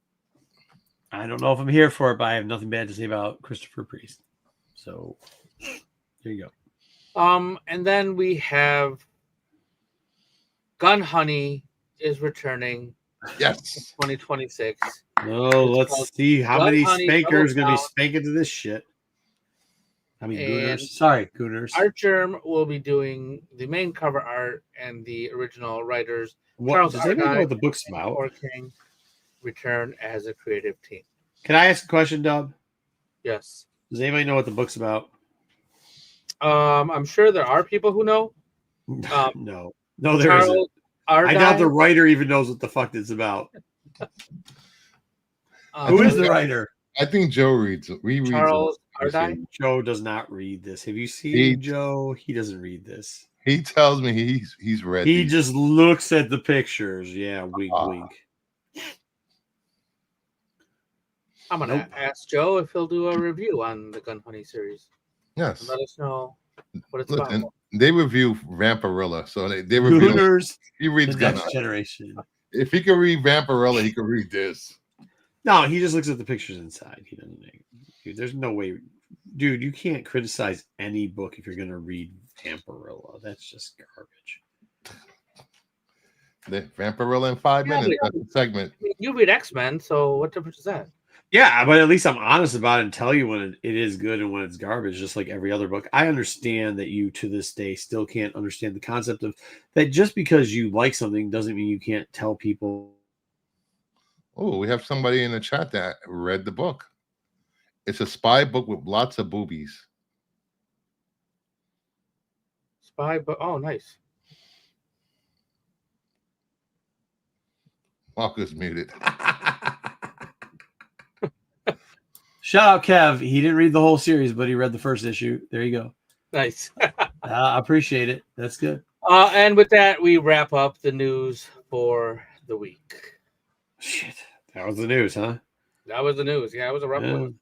I don't know if I'm here for it, but I have nothing bad to say about Christopher Priest. So there you go. And then we have Gun Honey is returning Yes. 2026. Oh, It's let's called see how Gun many Honey spankers Double going to be Down. spanking to this shit. I mean, And Gooners. Sorry, Gooners. Art Germ will be doing the main cover art, and the original writers Charles Does anybody know Ardai what the book's and about? Tor King return as a creative team. Can I ask a question, Dub? Yes. Does anybody know what the book's about? I'm sure there are people who know. No, there Charles isn't. Ardai, I doubt the writer even knows what the fuck it's about. Who is the writer? I think Joe reads it. Reads Charles it. Ardai? Joe does not read this. Have you seen He- Joe? He doesn't read this. He tells me he's read. He these. just looks at the pictures. Yeah, wink, wink. I'm gonna Nope. ask Joe if he'll do a review on the Gun Honey series. Yes. And let us know what it's Listen, about. they review Vampirella, so they review. Gooners, He reads the Gun next Honey. generation. If he can read Vampirella, he can read this. No, he just looks at the pictures inside. He doesn't. Dude, there's no way, dude. You can't criticize any book if you're gonna read Vampirella. That's just garbage. The Vampirella in 5 Yeah, minutes. but- That's the segment. You read X-Men, so what difference is that? Yeah, but at least I'm honest about it and tell you when it is good and when it's garbage, just like every other book. I understand that you, to this day, still can't understand the concept of that. Just because you like something doesn't mean you can't tell people. Oh, we have somebody in the chat that read the book. It's a spy book with lots of boobies. Spy, but oh, nice. Walker's muted. Shout out Kev. He didn't read the whole series, but he read the first issue. There you go. Nice. I appreciate it. That's good. And with that, we wrap up the news for the week. Shit. That was the news, huh? That was the news. Yeah, it was a rough one.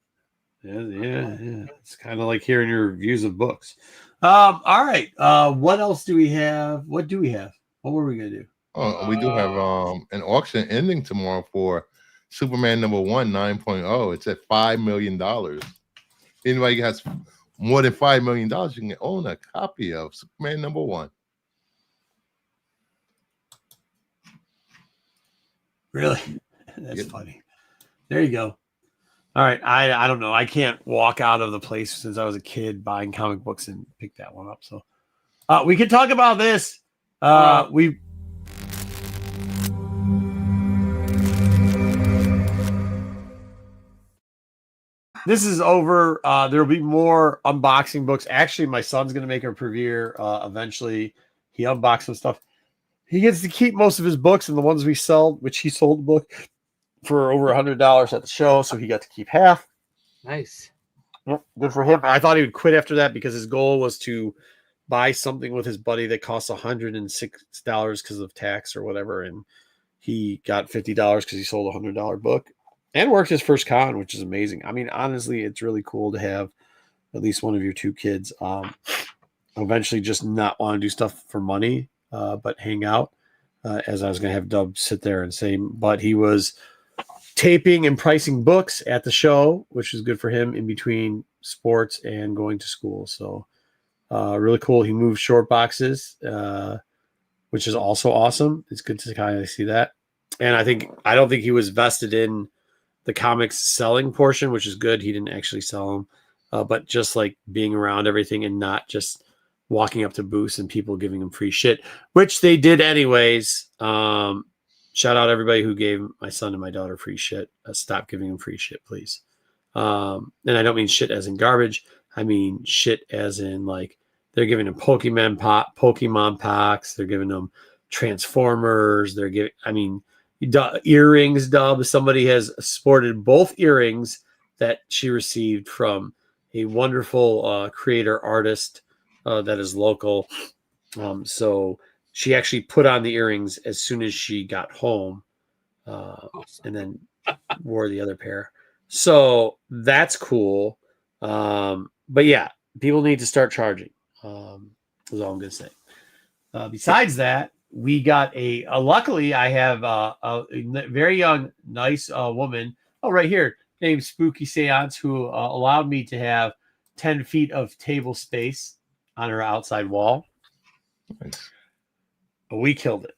Yeah. It's kind of like hearing your reviews of books. All right. What else do we have? What do we have? What were we gonna do? Oh, we do have an auction ending tomorrow for Superman #1 9.0. It's at $5 million. Anybody has more than $5 million, you can own a copy of Superman #1. Really? That's funny. There you go. All right. I don't know. I can't walk out of the place since I was a kid buying comic books and pick that one up. So we can talk about this. This is over. There'll be more unboxing books. Actually, my son's going to make a premiere eventually. He unboxed some stuff. He gets to keep most of his books, and the ones we sell, which he sold the book for over $100 at the show, so he got to keep half. Nice. Yep, good for him. I thought he would quit after that because his goal was to buy something with his buddy that costs $106 because of tax or whatever, and he got $50 because he sold a $100 book and worked his first con, which is amazing. I mean, honestly, it's really cool to have at least one of your two kids eventually just not want to do stuff for money, but hang out. As I was going to have Dub sit there and say, but he was taping and pricing books at the show, which is good for him in between sports and going to school. So really cool. He moved short boxes, which is also awesome. It's good to kind of see that. And I don't think he was vested in the comics selling portion, which is good. He didn't actually sell them, but just like being around everything and not just walking up to booths and people giving him free shit, which they did anyways. Shout out everybody who gave my son and my daughter free shit. Stop giving them free shit, please. And I don't mean shit as in garbage. I mean shit as in like they're giving them Pokemon packs. They're giving them Transformers. They're giving, I mean, earrings. Dub. Somebody has sported both earrings that she received from a wonderful creator artist that is local. So she actually put on the earrings as soon as she got home, and then wore the other pair. So that's cool. But yeah, People need to start charging. Is all I'm going to say. Besides that, we got luckily, I have a very young, nice woman. Oh, right here, named Spooky Seance, who allowed me to have 10 feet of table space on her outside wall. Nice. We killed it.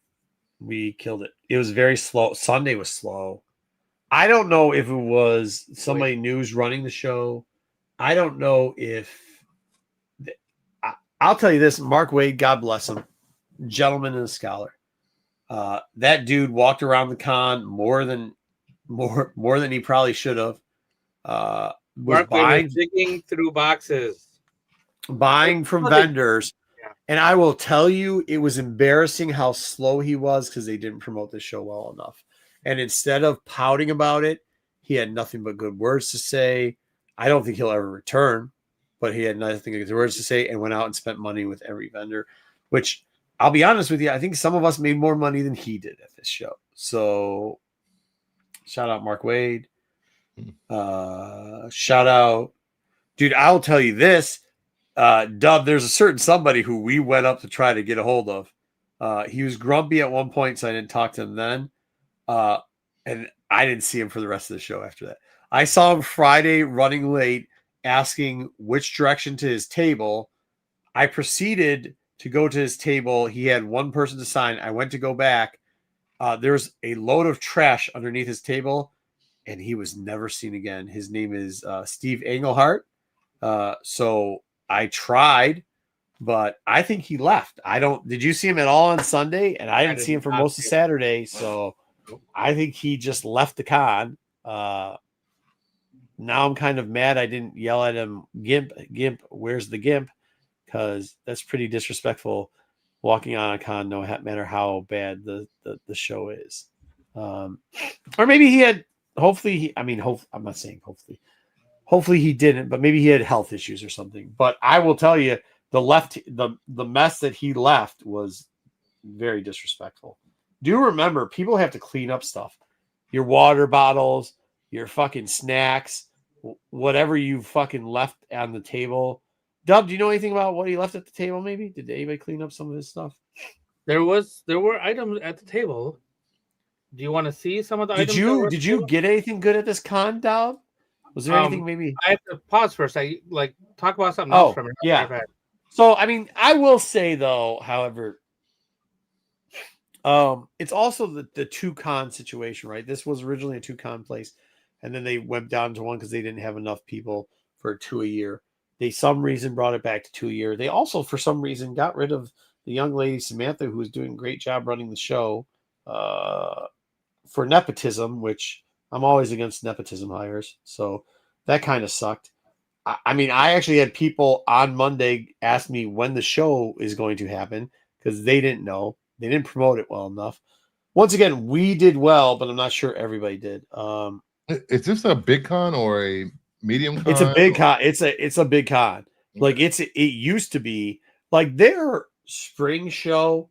It was very slow. Sunday was slow. I don't know if it was somebody new who's running the show. I don't know if I'll tell you this. Mark Wade, God bless him, gentleman and a scholar. That dude walked around the con more than he probably should have. Mark Wade was digging through boxes, buying from vendors. Yeah. And I will tell you, it was embarrassing how slow he was because they didn't promote the show well enough. And instead of pouting about it, he had nothing but good words to say. I don't think he'll ever return, but he had nothing but good words to say and went out and spent money with every vendor, which I'll be honest with you, I think some of us made more money than he did at this show. So shout out Mark Wade. Shout out, dude, I'll tell you this. Dub, there's a certain somebody who we went up to try to get a hold of. He was grumpy at one point, so I didn't talk to him then. And I didn't see him for the rest of the show after that. I saw him Friday running late, asking which direction to his table. I proceeded to go to his table. He had one person to sign. I went to go back. There's a load of trash underneath his table, and he was never seen again. His name is Steve Englehart. So I tried, but I think he left. Did you see him at all on Sunday? And I didn't see him for most of Saturday. So I think he just left the con. Now I'm kind of mad I didn't yell at him, Gimp, where's the Gimp? Because that's pretty disrespectful walking on a con, no matter how bad the show is. Or maybe he had, I'm not saying hopefully he didn't, but maybe he had health issues or something. But I will tell you, the mess that he left was very disrespectful. Do remember, people have to clean up stuff. Your water bottles, your fucking snacks, whatever you fucking left on the table. Dub, do you know anything about what he left at the table? Maybe did anybody clean up some of his stuff? There were items at the table. Do you want to see some of the items? Did you get anything good at this con, Dub? Was there anything maybe? I have to pause first. I talk about something else from it. Yeah. So I mean, I will say though, however, it's also the two con situation, right? This was originally a 2-con place, and then they went down to one because they didn't have enough people for 2 a year. They some reason brought it back to 2 a year. They also, for some reason, got rid of the young lady Samantha, who was doing a great job running the show, for nepotism, which I'm always against nepotism hires. So that kind of sucked. I mean, I actually had people on Monday ask me when the show is going to happen because they didn't know. They didn't promote it well enough. Once again, we did well, but I'm not sure everybody did. Is this a big con or a medium con? It's a big con. It's a big con. Like it used to be like their spring show,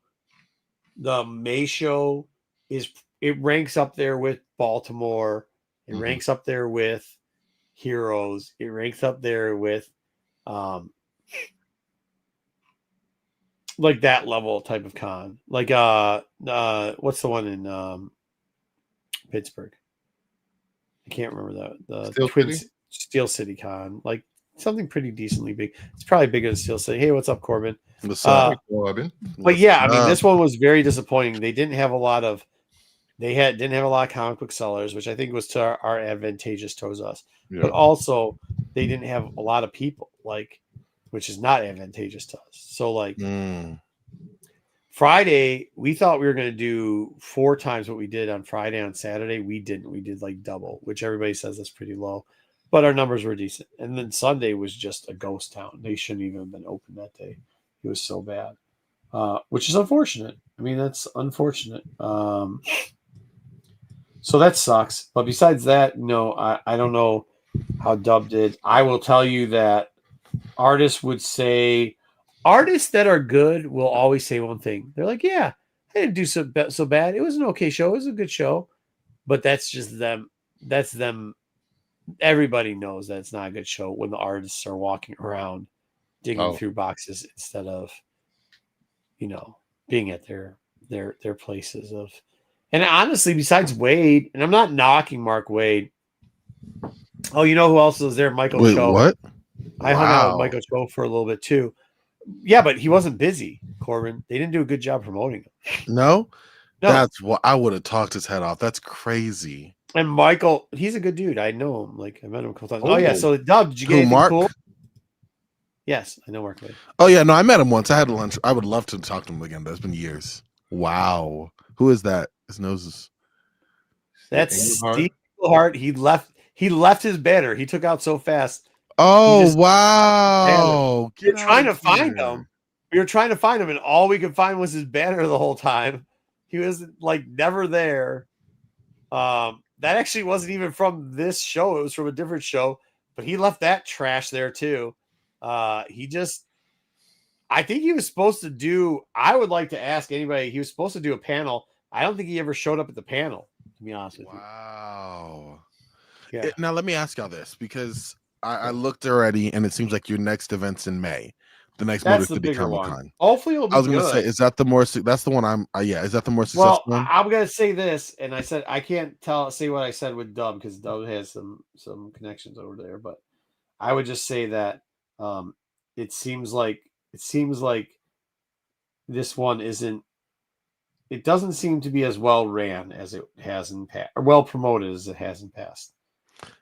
the May show it ranks up there with Baltimore. It ranks up there with Heroes. It ranks up there with like that level type of con. Like what's the one in Pittsburgh? I can't remember the Steel City Con. Like something pretty decently big. It's probably bigger than Steel City. Hey, what's up, Corbin? What's up, Corbin? But yeah, I mean, this one was very disappointing. They didn't have a lot of comic book sellers, which I think was to our advantageous towards us. Yeah. But also they didn't have a lot of people, like, which is not advantageous to us. So like Friday, we thought we were going to do 4 times what we did on Friday. On Saturday, we didn't. We did like double, which everybody says that's pretty low, but our numbers were decent. And then Sunday was just a ghost town. They shouldn't even have been open that day. It was so bad, which is unfortunate. I mean, that's unfortunate. So that sucks. But besides that, no, I don't know how Dub did. I will tell you that artists that are good will always say one thing. They're like, yeah, I didn't do so bad. It was an okay show. It was a good show. But that's just them. That's them. Everybody knows that it's not a good show when the artists are walking around digging through boxes instead of, being at their places of. And honestly, besides Wade, and I'm not knocking Mark Wade. Oh, you know who else was there? Michael Wait, Cho. what? I hung out with Michael Cho for a little bit too. Yeah, but he wasn't busy, Corbin. They didn't do a good job promoting him. No? No. That's what I would have talked his head off. That's crazy. And Michael, he's a good dude. I know him. Like I met him a couple times. Oh yeah. So Dub, did you get anything Mark? cool? Yes, I know Mark Wade. Oh yeah, no, I met him once. I had lunch. I would love to talk to him again, but it's been years. Wow. Who is that? His nose is. That's Steve Englehart. He left his banner. He took out so fast. Oh wow. We were trying to find him. We were trying to find him, and all we could find was his banner the whole time. He was like never there. That actually wasn't even from this show. It was from a different show, but he left that trash there too. I think he was supposed to do, I would like to ask anybody, he was supposed to do a panel. I don't think he ever showed up at the panel, to be honest with you. Wow. Yeah. Now let me ask y'all this, because I looked already, and it seems like your next event's in May. The next Motor City Comic-Con. Hopefully it'll be I was going to good. say, is that the more, that's the one is that the more successful one? I'm going to say this, and I said, I can't say what I said with Dub, because Dub has some connections over there, but I would just say that it seems like this one isn't, it doesn't seem to be as well ran as it has in past, or well promoted as it has in past.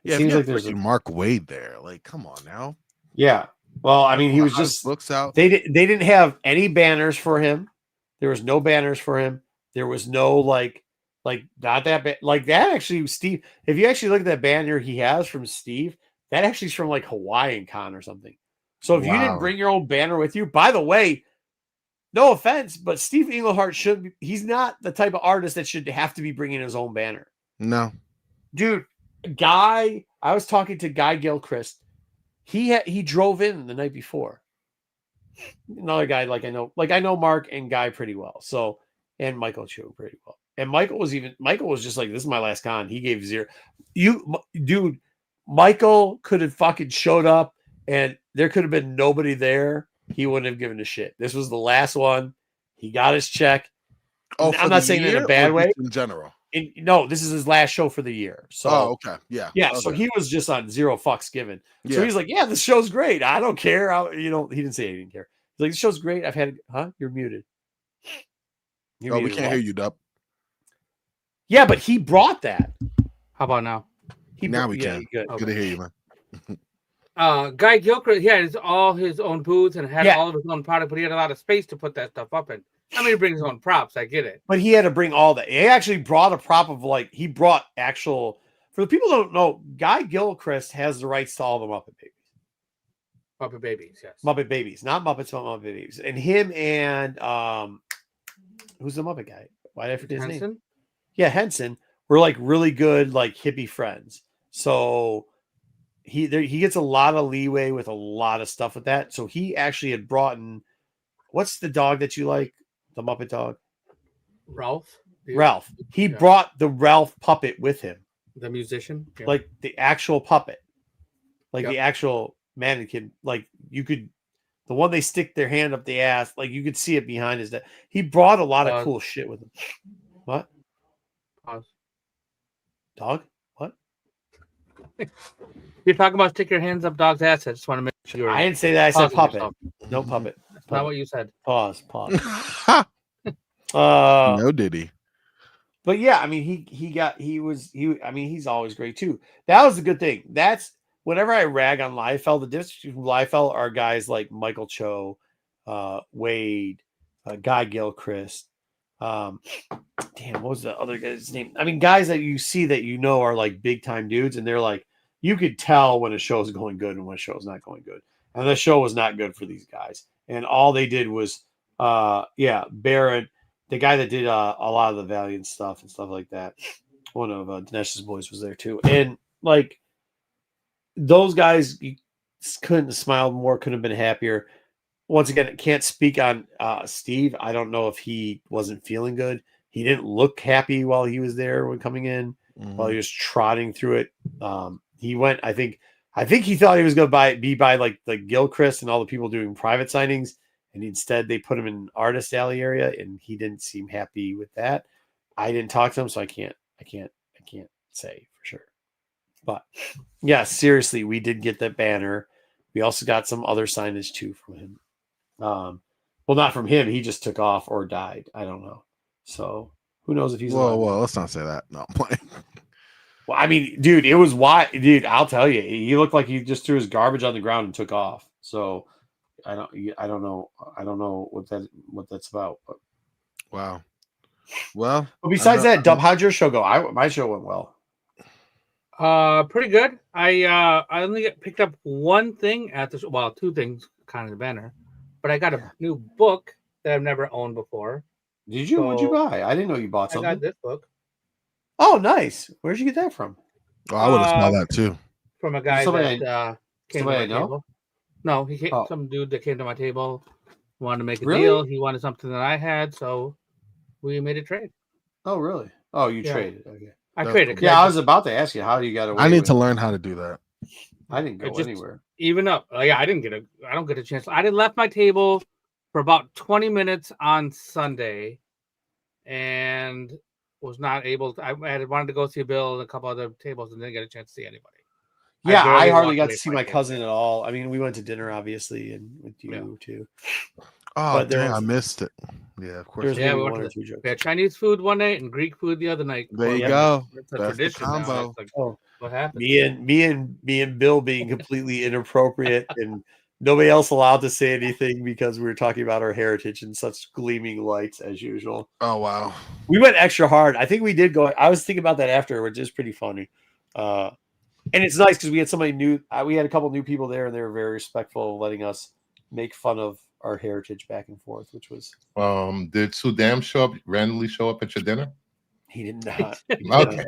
It seems like there's a Mark Wade there. Like, come on now. Yeah. Well, I mean, he was just looks out. They didn't have any banners for him. There was no banners for him. There was no like not that like that. Actually, Steve, if you actually look at that banner he has from Steve, that actually is from like Hawaiian Con or something. So if you didn't bring your own banner with you, by the way, no offense, but Steve Englehart he's not the type of artist that should have to be bringing his own banner. No. Dude, I was talking to Guy Gilchrist. He drove in the night before. Another guy I know Mark and Guy pretty well. So, and Michael Cho pretty well. And Michael was just like, this is my last con. He gave 0. Dude, Michael could have fucking showed up and there could have been nobody there. He wouldn't have given a shit. This was the last one. He got his check. Oh, I'm not saying in a bad way. In general. No, this is his last show for the year. So, okay. Yeah. Yeah. Okay. So he was just on 0 fucks given. Yeah. So he's like, yeah, this show's great. I don't care. He didn't say he didn't care. He's like, this show's great. You're muted. We can't hear you, Dub. Yeah, but he brought that. How about now? Now we can. Good. Good to hear you, man. Guy Gilchrist, he had all his own booths and had all of his own product, but he had a lot of space to put that stuff up in. I mean, he brings his own props. I get it. But he had to bring all that. He actually brought a prop of he brought actual, for the people who don't know, Guy Gilchrist has the rights to all the Muppet Babies. Muppet Babies, yes. Muppet Babies, not Muppets, but Muppet Babies. And him and, who's the Muppet guy? Why did I forget his name? Yeah, Henson. We're really good, hippie friends. So he gets a lot of leeway with a lot of stuff with that. So he actually had brought in, what's the dog that you like? The Muppet dog? Ralph. Ralph. He brought the Ralph puppet with him. The musician? Yeah. Like the actual puppet. The actual mannequin. You could, the one they stick their hand up the ass, you could see it behind his neck. He brought a lot of cool shit with him. What? Pause. Dog? What? You're talking about stick your hands up dog's ass. I just want to make sure. I didn't say that. I said puppet. No puppet. That's not what you said. Pause. No diddy. But yeah, I mean, he's always great too. That was the good thing. That's whenever I rag on Liefeld, the difference between Liefeld are guys like Michael Cho, Wade, Guy Gilchrist. What was the other guy's name? I mean, guys that you see that are big time dudes, and they're you could tell when a show is going good and when a show is not going good. And the show was not good for these guys. And all they did was, Barrett, the guy that did a lot of the Valiant stuff and stuff like that. One of Dinesh's boys was there too. And those guys, you couldn't have smiled more, couldn't have been happier. Once again, I can't speak on Steve. I don't know if he wasn't feeling good. He didn't look happy while he was there when coming in, while he was trotting through it. He went, I think, I think he thought he was going to be by like the Gilchrist and all the people doing private signings, and instead they put him in Artist Alley area, and he didn't seem happy with that. I didn't talk to him, so I can't say for sure. But yeah, seriously, we did get that banner. We also got some other signage too from him. Well, not from him. He just took off or died. I don't know. So who knows if he's alive. Well, let's not say that. No, I'm playing. Well, I mean, dude, it was why, dude. I'll tell you, he looked like he just threw his garbage on the ground and took off. So I don't know what that's about. But Wow. Well, besides that, Dub, how'd your show go? My show went well. Pretty good. I only picked up one thing at this. Well, two things, kind of the banner, but I got a new book that I've never owned before. Did you? What'd you buy? I didn't know you bought something. I got this book. Oh, nice. Where'd you get that from? Oh, I would have smelled that too. From a guy that came to my table. No, he came, some dude that came to my table, wanted to make a deal. He wanted something that I had, so we made a trade. Oh, really? Oh, you traded. Okay. I traded. Cool. Yeah, I was about to ask you how you got away. I need to learn how to do that. I didn't go anywhere. Even up. Yeah, I don't get a chance. I didn't left my table for about 20 minutes on Sunday, and was not able to. I wanted to go see Bill and a couple other tables, and didn't get a chance to see anybody. Yeah, I hardly got to see my cousin at all. I mean, we went to dinner, obviously, and with you too. Oh, but damn, I missed it. Yeah, of course. Yeah, we had Chinese food one night and Greek food the other night. There you go. It's a tradition combo. Like, what happened? Me and Bill being completely inappropriate and nobody else allowed to say anything because we were talking about our heritage in such gleaming lights as usual. Oh wow. We went extra hard. I think we did go. I was thinking about that after, which is pretty funny. And it's nice because we had somebody new. We had a couple new people there, and they were very respectful, letting us make fun of our heritage back and forth, which was. Did Sudam randomly show up at your dinner? He did not. Okay,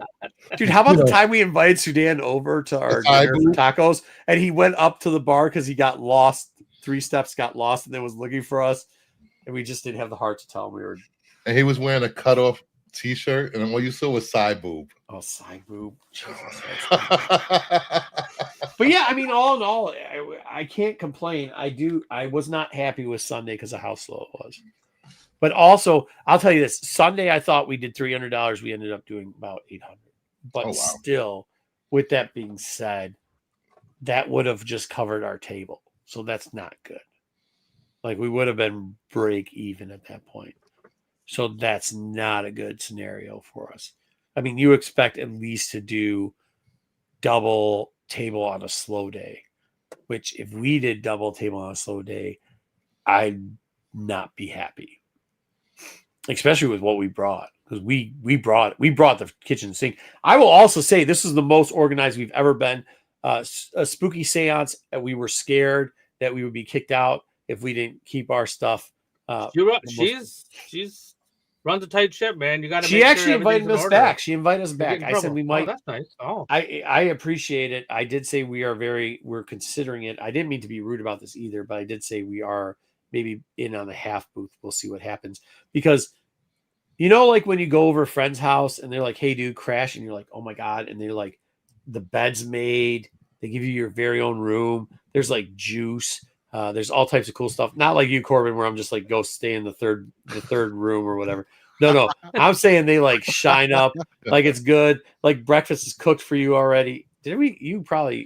dude. How about the time we invited Sudan over to our dinner for tacos, and he went up to the bar because he got lost. 3 steps, got lost, and then was looking for us, and we just didn't have the heart to tell him we were. And he was wearing a cutoff T-shirt, and what you saw was side boob. Oh, side boob. Jesus. But yeah, I mean, all in all, I can't complain. I was not happy with Sunday because of how slow it was. But also, I'll tell you this: Sunday, I thought we did $300. We ended up doing about $800. But still, with that being said, that would have just covered our table. So that's not good. Like we would have been break even at that point. So that's not a good scenario for us. I mean, you expect at least to do double table on a slow day, which if we did double table on a slow day, I'd not be happy. Especially with what we brought. Because we brought the kitchen sink. I will also say this is the most organized we've ever been. A spooky seance, and we were scared that we would be kicked out if we didn't keep our stuff. She's runs a tight ship, man. You got to. She actually invited us back. She invited us back. I said we might. Oh, that's nice. Oh, I appreciate it. I did say we're considering it. I didn't mean to be rude about this either, but I did say we are maybe in on the half booth. We'll see what happens because. You know, like when you go over a friend's house and they're like, "Hey, dude, crash," and you're like, "Oh my god!" And they're like, "The bed's made. They give you your very own room. There's like juice. There's all types of cool stuff. Not like you, Corbin, where I'm just like, go stay in the third room or whatever. No. I'm saying they like shine up, like it's good. Like breakfast is cooked for you already. Did we?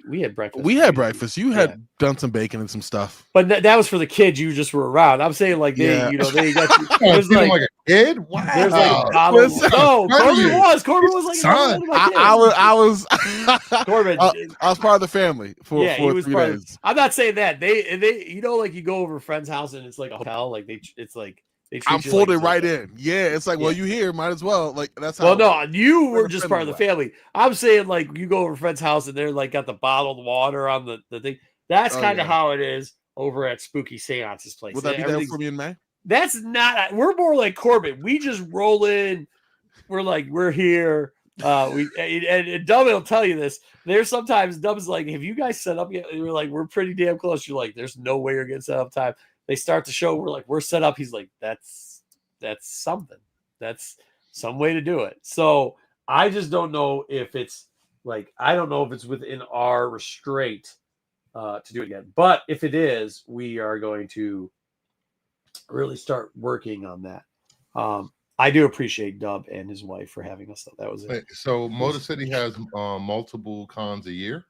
We had breakfast. We had breakfast. You had done some bacon and some stuff. But that was for the kids. You just were around. I'm saying like they got you. There's like a kid. Wow. There's like bottles. No, Corbin was like son. I was Corbin. I was part of the family for 3 days. I'm not saying that they you know like you go over a friend's house and it's like a hotel. Like it's like. I'm folded right in. Yeah, it's like, well, you here, might as well. Like that's how. Well, no, you were just part of the family. I'm saying like you go over a friend's house and they're like got the bottled water on the thing. That's kind of how it is over at Spooky Seance's place. Would that be down for me in May? That's not. We're more like Corbin. We just roll in. We're like we're here. And Dub will tell you this. There's sometimes Dub's like, have you guys set up yet? And we're like, we're pretty damn close. You're like, there's no way you're getting set up time. They start the show. We're like, we're set up. He's like, that's something. That's some way to do it. So I just don't know if it's Like, I don't know if it's within our restraint to do it again. But if it is, we are going to really start working on that. I do appreciate Dub and his wife for having us, though. That was it. Wait, so Motor City has multiple cons a year?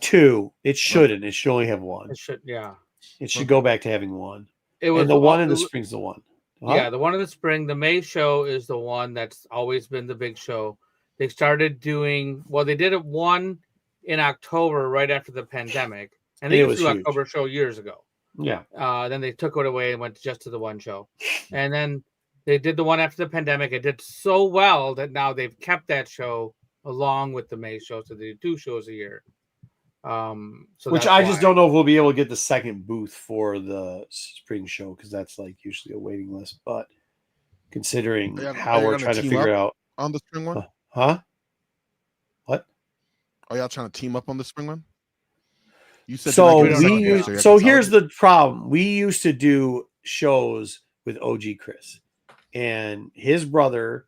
2. It shouldn't. It should only have 1. It should, yeah. It should go back to having 1. It was And the one in the spring's the one. Huh? Yeah, the one in the spring. The May show is the one that's always been the big show. They started doing, well, they did it one in October right after the pandemic. And they used to do October show years ago. Yeah. Then they took it away and went just to the one show. And then they did the one after the pandemic. It did so well that now they've kept that show along with the May show. So they do 2 shows a year. So which I just don't know if we'll be able to get the second booth for the spring show, because that's like usually a waiting list. But considering how we're trying to figure out on the spring one, what? Are y'all trying to team up on the spring one? You said so. So here's the problem: we used to do shows with OG Chris and his brother.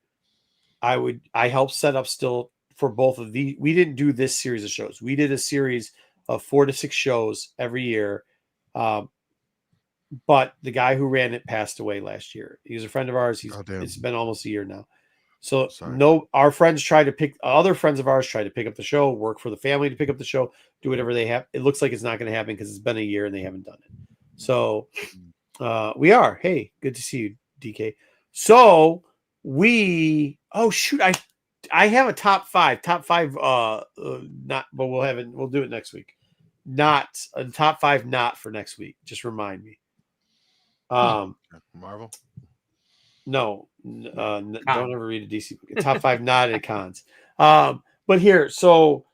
I helped set up still for both of these. We didn't do this series of shows. We did a series of 4 to 6 shows every year. But the guy who ran it passed away last year. He was a friend of ours. It's been almost a year now. So our friends other friends of ours tried to pick up the show, work for the family to pick up the show, do whatever they have. It looks like it's not going to happen because it's been a year and they haven't done it. So we are. Hey, good to see you, DK. So I have a top 5, not, but we'll do it next week. Not a top 5, not for next week. Just remind me. Marvel. No, don't ever read a DC book. Top 5 not at cons. But here, so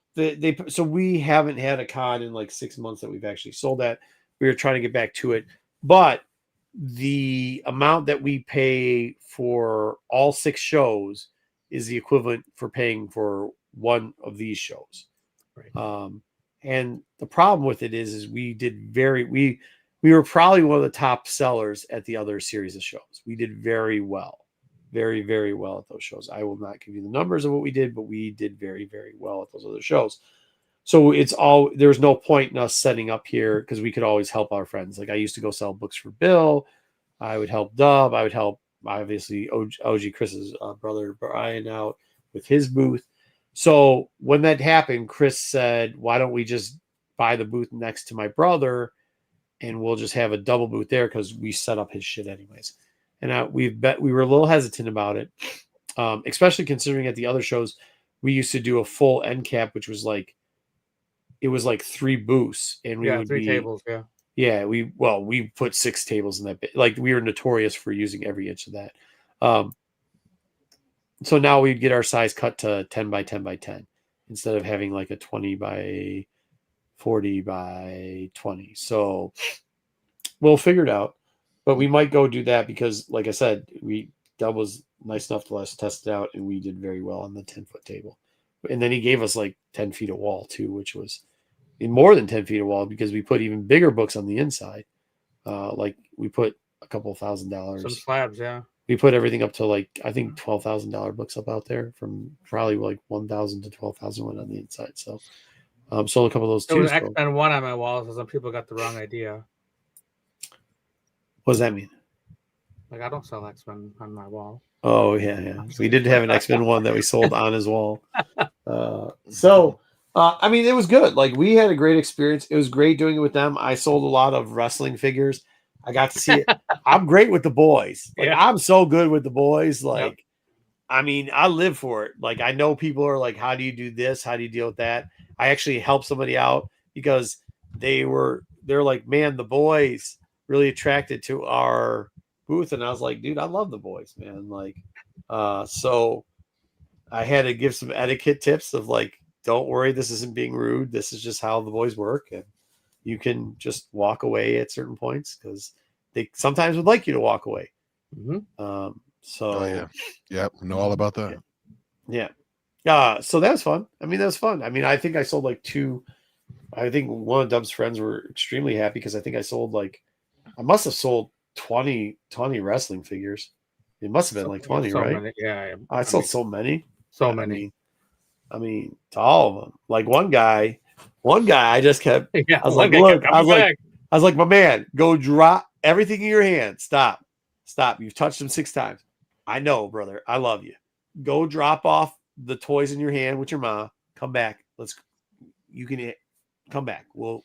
so we haven't had a con in like 6 months that we've actually sold at. We were trying to get back to it, but the amount that we pay for all 6 shows is the equivalent for paying for one of these shows. Right. And the problem with it is we were probably one of the top sellers at the other series of shows. We did very well, very, very well at those shows. I will not give you the numbers of what we did, but we did very, very well at those other shows. So there's no point in us setting up here because we could always help our friends. Like I used to go sell books for Bill. I would help Dub. I would help, obviously, OG Chris's brother Brian out with his booth. So when that happened, Chris said, why don't we just buy the booth next to my brother and we'll just have a double booth there because we set up his shit anyways. And we were a little hesitant about it, especially considering at the other shows, we used to do a full end cap, which was like, it was like 3 booths. And we would 3 tables, yeah. Yeah, we put 6 tables in that bit. Like we were notorious for using every inch of that. So now we'd get our size cut to 10 by 10 by 10 instead of having like a 20 by 40 by 20. So we'll figure it out, but we might go do that because, like I said, Dub was nice enough to let us test it out, and we did very well on the 10-foot table. And then he gave us like 10 feet of wall too, which was more than 10 feet of wall because we put even bigger books on the inside. Like we put a couple $1,000. Some slabs, yeah. We put everything up to like, I think $12,000 books up out there, from probably like 1,000 to 12,000 went on the inside. So sold a couple of those too. There was X-Men 1 on my wall, so some people got the wrong idea. What does that mean? Like I don't sell X-Men on my wall. Oh yeah. We did have an X-Men 1 that we sold on his wall. I mean, it was good. Like we had a great experience. It was great doing it with them. I sold a lot of wrestling figures. I got to see it. I'm great with the boys. Like I'm so good with the boys. Like, I mean, I live for it. Like I know people are like, how do you do this? How do you deal with that? I actually helped somebody out because they're like, man, the boys really attracted to our booth. And I was like, dude, I love the boys, man. Like, so I had to give some etiquette tips of like, don't worry, this isn't being rude. This is just how the boys work. And you can just walk away at certain points because they sometimes would like you to walk away. Mm-hmm. Know all about that. Yeah. So that was fun. I mean, that was fun. I mean, I think I sold like 2. I think one of Dub's friends were extremely happy because I think I sold I must have sold 20 wrestling figures. It must have been like 20, right? Many, yeah. I sold so many. So many. I mean, to all of them. Like one guy, I just kept. Yeah, I was one like, guy kept look, I coming was back. like, my man, go drop everything in your hand. Stop. You've touched them 6 times. I know, brother. I love you. Go drop off the toys in your hand with your mom. Come back. You can come back. Well,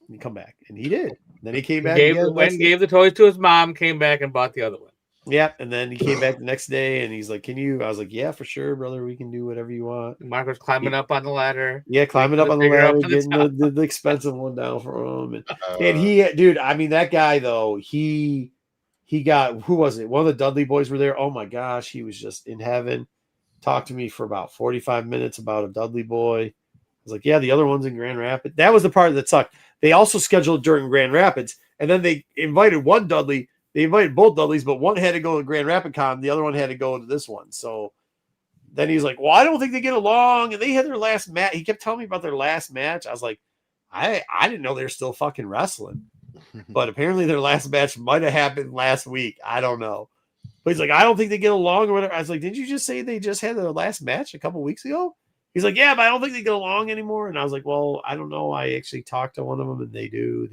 you come back. And he did. Then he came back again. Went and gave the toys to his mom, came back and bought the other one. Yeah. And then he came back the next day and he's like, can you? I was like, yeah, for sure, brother. We can do whatever you want. Marco's climbing up on the ladder. Yeah, climbing up on the ladder, getting the expensive one down for him. And he, dude, I mean, that guy, though, he got, who was it? One of the Dudley boys were there. Oh my gosh, he was just in heaven. Talked to me for about 45 minutes about a Dudley boy. I was like, yeah, the other one's in Grand Rapids. That was the part that sucked. They also scheduled during Grand Rapids, and then they invited one Dudley. They invited both Dudleys, but one had to go to Grand Rapid Con. The other one had to go to this one. So then he's like, well, I don't think they get along. And they had their last match. He kept telling me about their last match. I was like, I didn't know they were still fucking wrestling. But apparently their last match might have happened last week. I don't know. But he's like, I don't think they get along or whatever. I was like, did you just say they just had their last match a couple weeks ago? He's like, yeah, but I don't think they get along anymore. And I was like, well, I don't know. I actually talked to one of them and they do.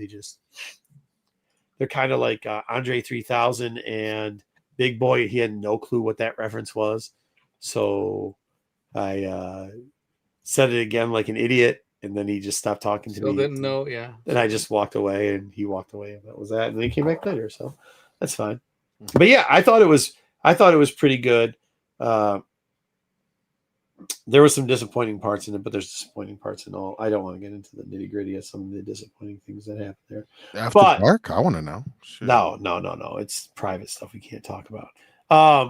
They're kind of like Andre 3000 and Big Boy. He had no clue what that reference was. So I said it again like an idiot. And then he just stopped talking to me. Still didn't know, yeah. And I just walked away and he walked away. And that was that. And then he came back later. So that's fine. But yeah, I thought it was pretty good. There were some disappointing parts in it, but there's disappointing parts in all. I don't want to get into the nitty gritty of some of the disappointing things that happened there. After dark, I want to know. Shit. No. It's private stuff we can't talk about.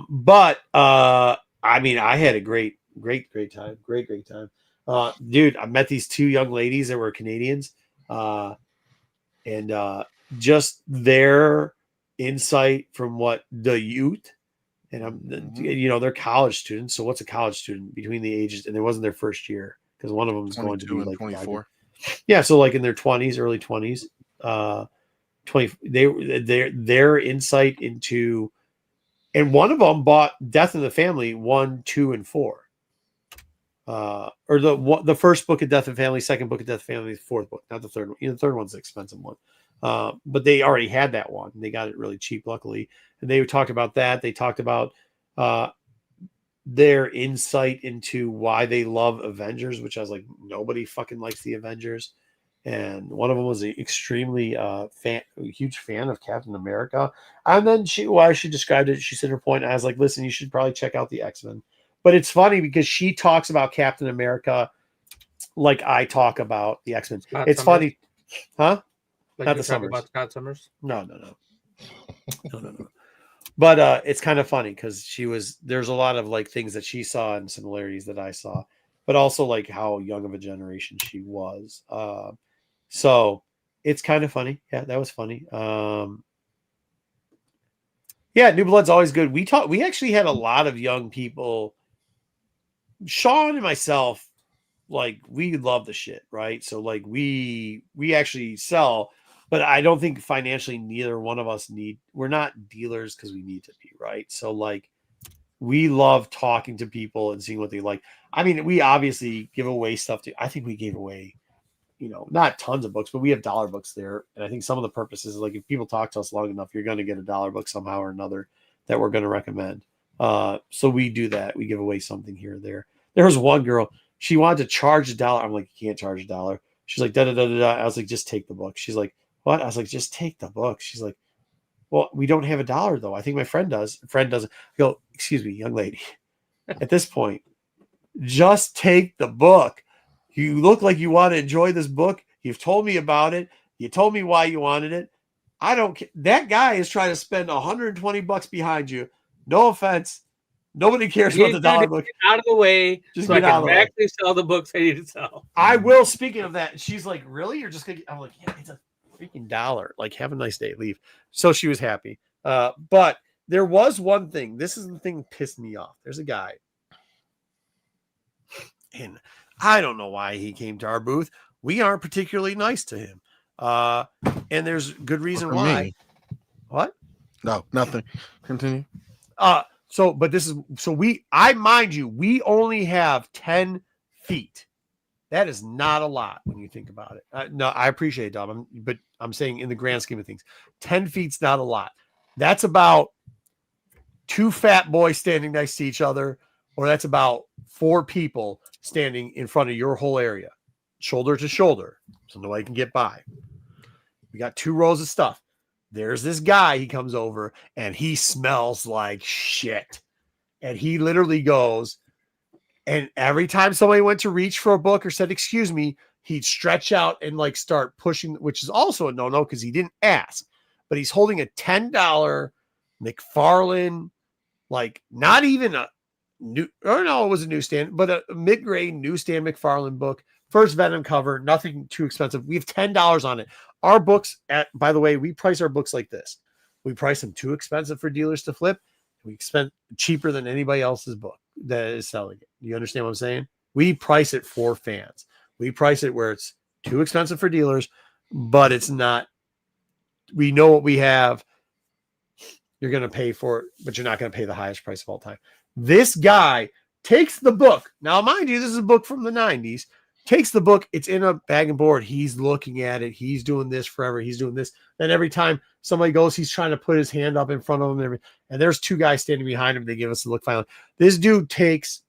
But I mean, I had a great time. Great time. Dude, I met these 2 young ladies that were Canadians. And just their insight from what the youth. And they're college students. So what's a college student between the ages? And it wasn't their first year because one of them is going to be like 24. Yeah, so like in their 20s, early 20s. their insight into, and one of them bought Death in the Family 1, 2, and 4. Or the first book of Death and Family, second book of Death and Family, fourth book, not the third one. The third one's the expensive one. But they already had that one. They got it really cheap, luckily. And they talked about that. They talked about their insight into why they love Avengers, which I was like, nobody fucking likes the Avengers. And one of them was an extremely huge fan of Captain America. And then she described it, she said her point. I was like, listen, you should probably check out the X-Men. But it's funny because she talks about Captain America like I talk about the X-Men. It's funny. Huh? Like not the Summers. About Scott Summers? No. But it's kind of funny because there's a lot of like things that she saw and similarities that I saw, but also like how young of a generation she was. So it's kind of funny. Yeah, that was funny. Yeah, New Blood's always good. We actually had a lot of young people. Sean and myself, like, we love the shit, right? So like we actually sell, but I don't think financially neither one of us we're not dealers because we need to be, right? So like we love talking to people and seeing what they like. I mean, we obviously give away stuff I think we gave away, not tons of books, but we have dollar books there. And I think some of the purposes is like, if people talk to us long enough, you're going to get a dollar book somehow or another that we're going to recommend. So we do that. We give away something here or there. There was one girl, she wanted to charge $1. I'm like, you can't charge $1. She's like, da da da da. I was like, just take the book. She's like, what? I was like, just take the book. She's like, well, we don't have $1 though. I think my friend does. Friend doesn't. I go, excuse me, young lady. At this point, just take the book. You look like you want to enjoy this book. You've told me about it. You told me why you wanted it. I don't care. That guy is trying to spend $120 behind you. No offense. Nobody cares about the dollar book. Get out of the way, just so I can actually sell the books I need to sell. I will. Speaking of that, she's like, really? You're just going to... I'm like, yeah, it's a freaking $1. Like, have a nice day. Leave. So she was happy. But there was one thing. This is the thing that pissed me off. There's a guy. And I don't know why he came to our booth. We aren't particularly nice to him. And there's good reason why. Me. What? No, nothing. Continue. but this is mind you, we only have 10 feet. That is not a lot when you think about it. No, I appreciate it, Dom, but I'm saying in the grand scheme of things, 10 feet's not a lot. That's about 2 fat boys standing next to each other, or that's about 4 people standing in front of your whole area, shoulder to shoulder, so nobody can get by. We got 2 rows of stuff. There's this guy, he comes over and he smells like shit. And he literally goes, and every time somebody went to reach for a book or said, excuse me, he'd stretch out and like start pushing, which is also a no-no because he didn't ask. But he's holding a $10 McFarlane, like not even a new, or no, it was a newsstand, but a mid-grade newsstand McFarlane book. First Venom cover, nothing too expensive. We have $10 on it. Our books, by the way, we price our books like this. We price them too expensive for dealers to flip. We spend cheaper than anybody else's book that is selling it. You understand what I'm saying? We price it for fans. We price it where it's too expensive for dealers, but it's not. We know what we have. You're going to pay for it, but you're not going to pay the highest price of all time. This guy takes the book. Now, mind you, this is a book from the 90s. Takes the book. It's in a bag and board. He's looking at it. He's doing this forever. He's doing this. Then every time somebody goes, he's trying to put his hand up in front of him. And there's 2 guys standing behind him. They give us a look finally. This dude takes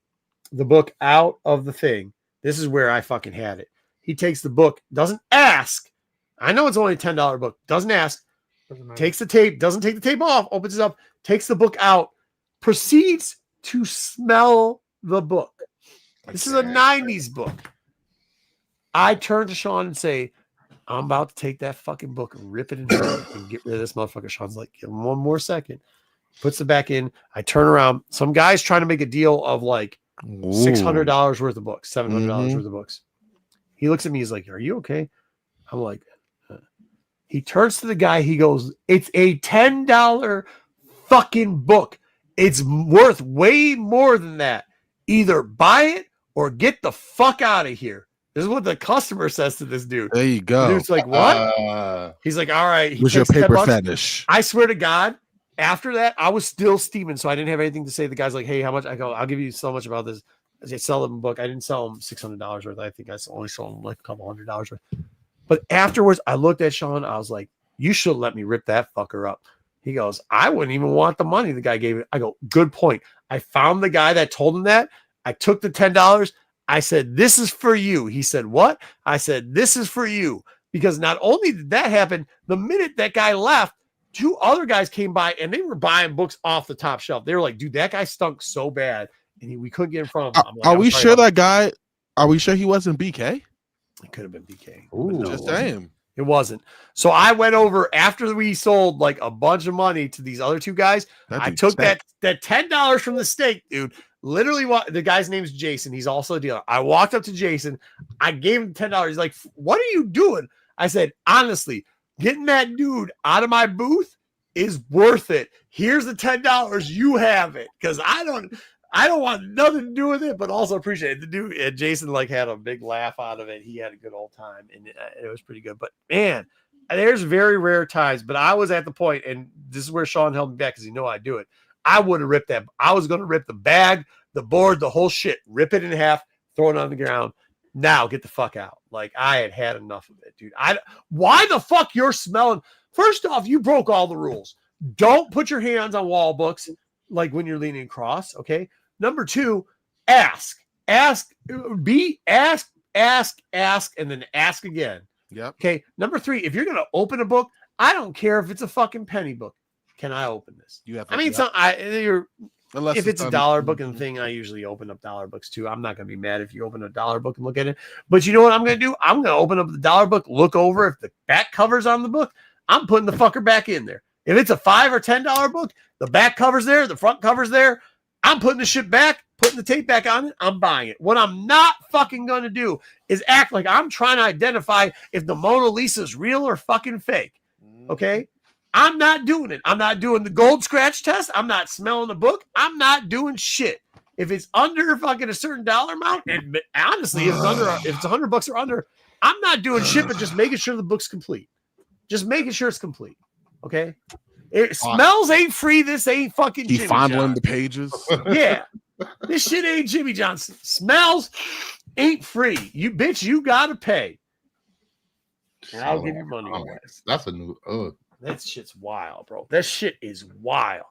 the book out of the thing. This is where I fucking had it. He takes the book, doesn't ask. I know it's only a $10 book. Doesn't ask. Takes the tape, doesn't take the tape off, opens it up, takes the book out, proceeds to smell the book. This is a 90s book. I turn to Sean and say, I'm about to take that fucking book and rip it in half and get rid of this motherfucker. Sean's like, give him 1 more second. Puts it back in. I turn around. Some guy's trying to make a deal of like $600 worth of books, $700 worth of books. He looks at me. He's like, are you okay? I'm like, He turns to the guy. He goes, it's a $10 fucking book. It's worth way more than that. Either buy it or get the fuck out of here. This is what the customer says to this dude. There you go. The dude's like, what? He's like, all right. What's your paper fetish? I swear to God, after that, I was still steaming, so I didn't have anything to say. The guy's like, hey, how much? I go, I'll give you so much about this. I say, sell them a book. I didn't sell them $600 worth. I think I only sold them like a couple $100 worth. But afterwards, I looked at Sean. I was like, you should let me rip that fucker up. He goes, I wouldn't even want the money the guy gave it. I go, good point. I found the guy that told him that. I took the $10. I said, this is for you. He said, what? I said, this is for you. Because not only did that happen, the minute that guy left, 2 other guys came by and they were buying books off the top shelf. They were like, dude, that guy stunk so bad. And we couldn't get in front of him. Like, are we sure that guy, are we sure he wasn't BK? It could have been BK. Ooh, no, just saying. It wasn't. So I went over after we sold like a bunch of money to these other 2 guys. I took that $10 from the steak, dude. Literally, the guy's name's Jason. He's also a dealer. I walked up to Jason. I gave him $10. He's like, what are you doing? I said, honestly, getting that dude out of my booth is worth it. Here's the $10. You have it. Because I don't want nothing to do with it, but also appreciate it. The dude, and Jason like had a big laugh out of it. He had a good old time, and it was pretty good. But man, there's very rare times. But I was at the point, and this is where Sean held me back because he knew I'd do it. I would have ripped that. I was going to rip the bag, the board, the whole shit, rip it in half, throw it on the ground. Now get the fuck out. Like I had enough of it, dude. Why the fuck you're smelling? First off, you broke all the rules. Don't put your hands on wall books like when you're leaning across. Okay. Number 2, ask, and then ask again. Yep. Okay. Number 3, if you're going to open a book, I don't care if it's a fucking penny book. Can I open this? You have. I mean, if it's a $1 book and thing, I usually open up $1 books too. I'm not going to be mad if you open a $1 book and look at it. But you know what I'm going to do? I'm going to open up the $1 book, look over if the back cover's on the book. I'm putting the fucker back in there. If it's a $5 or $10 book, the back cover's there, the front cover's there. I'm putting the shit back, putting the tape back on it. I'm buying it. What I'm not fucking going to do is act like I'm trying to identify if the Mona Lisa is real or fucking fake. Okay? I'm not doing it. I'm not doing the gold scratch test. I'm not smelling the book. I'm not doing shit. If it's under fucking a certain dollar amount, and honestly, if it's $100 or under, I'm not doing shit, but just making sure the book's complete. Just making sure it's complete. Okay? It smells ain't free. This ain't fucking He Jimmy fondling John. the pages. Yeah. This shit ain't Jimmy Johnson. Smells ain't free. You bitch, you gotta pay. And I'll give you money. That's a new. That shit's wild, bro. That shit is wild.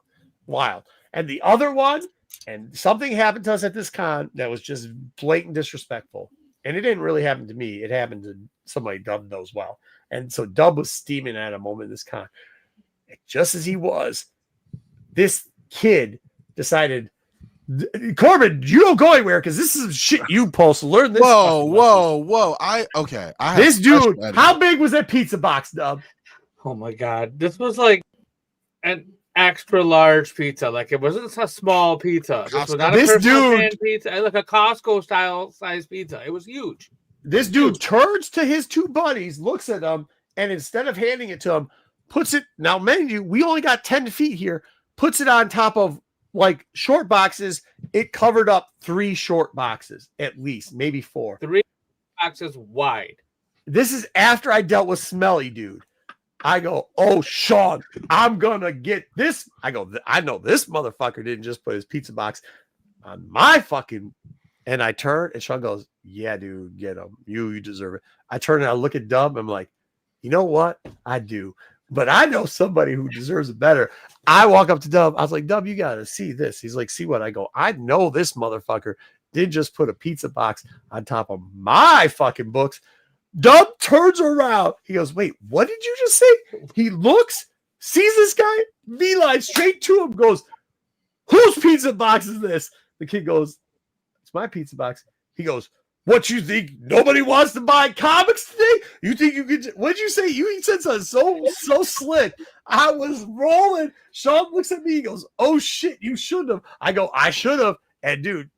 Wild. And the other one, and something happened to us at this con that was just blatant disrespectful. And it didn't really happen to me. It happened to somebody Dub knows well. And so Dub was steaming at a moment in this con. And just as he was, this kid decided, Corbin, you don't go anywhere because this is shit you post. Learn this. Whoa. This dude, how big was that pizza box, Dub? Oh my God. This was like an extra large pizza. Like it wasn't a small pizza. This was not a personal pan pizza. Like a Costco style size pizza. It was huge. This dude turns to his two buddies, looks at them, and instead of handing it to him, puts it, now mind you, we only got 10 feet here, puts it on top of like short boxes. It covered up 3 short boxes, at least, maybe 4. 3 boxes wide. This is after I dealt with Smelly, dude. I go, oh, Sean, I'm going to get this. I go, I know this motherfucker didn't just put his pizza box on my fucking, and I turn, and Sean goes, yeah, dude, get him. You deserve it. I turn and I look at Dub. I'm like, you know what? I do. But I know somebody who deserves it better. I walk up to Dub. I was like, Dub, you got to see this. He's like, see what? I go, I know this motherfucker did just put a pizza box on top of my fucking books. Dub turns around. He goes, wait, what did you just say? He looks, sees this guy, beeline straight to him, goes, whose pizza box is this? The kid goes, it's my pizza box. He goes, what, you think nobody wants to buy comics today? You think you could, what'd you say? You said something so slick. I was rolling. Sean looks at me. He goes, oh shit, you shouldn't have. I go, I should have. And dude,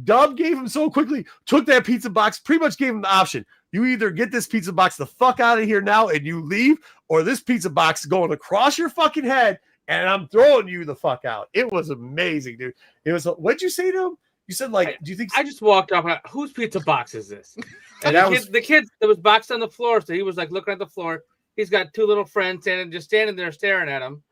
Dub gave him so quickly, took that pizza box, pretty much gave him the option. You either get this pizza box the fuck out of here now and you leave, or this pizza box is going across your fucking head and I'm throwing you the fuck out. It was amazing, dude. It was, what'd you say to him? You said, like, do you think I just walked off? Whose pizza box is this? And the kid that was boxed on the floor, so he was like looking at the floor. He's got 2 little friends standing there staring at him.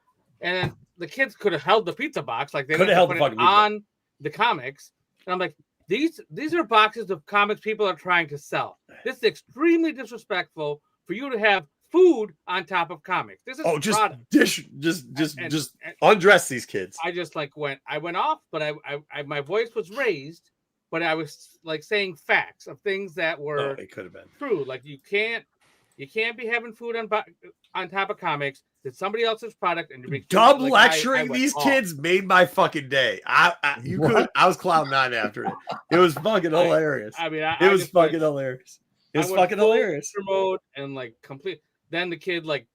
And then the kids could have held the pizza box, like they could have held the fucking on the comics. And I'm like, these are boxes of comics people are trying to sell. This is extremely disrespectful for you to have food on top of comics. This is just undress these kids. I just like went off, but I my voice was raised, but I was like saying facts of things that were it could have been true. Like you can't be having food on top of comics. It's somebody else's product, and Dub lecturing these kids made my fucking day. I was cloud 9 after it. It was fucking hilarious. It was fucking hilarious. It was fucking hilarious. Mode and like complete. Then the kid like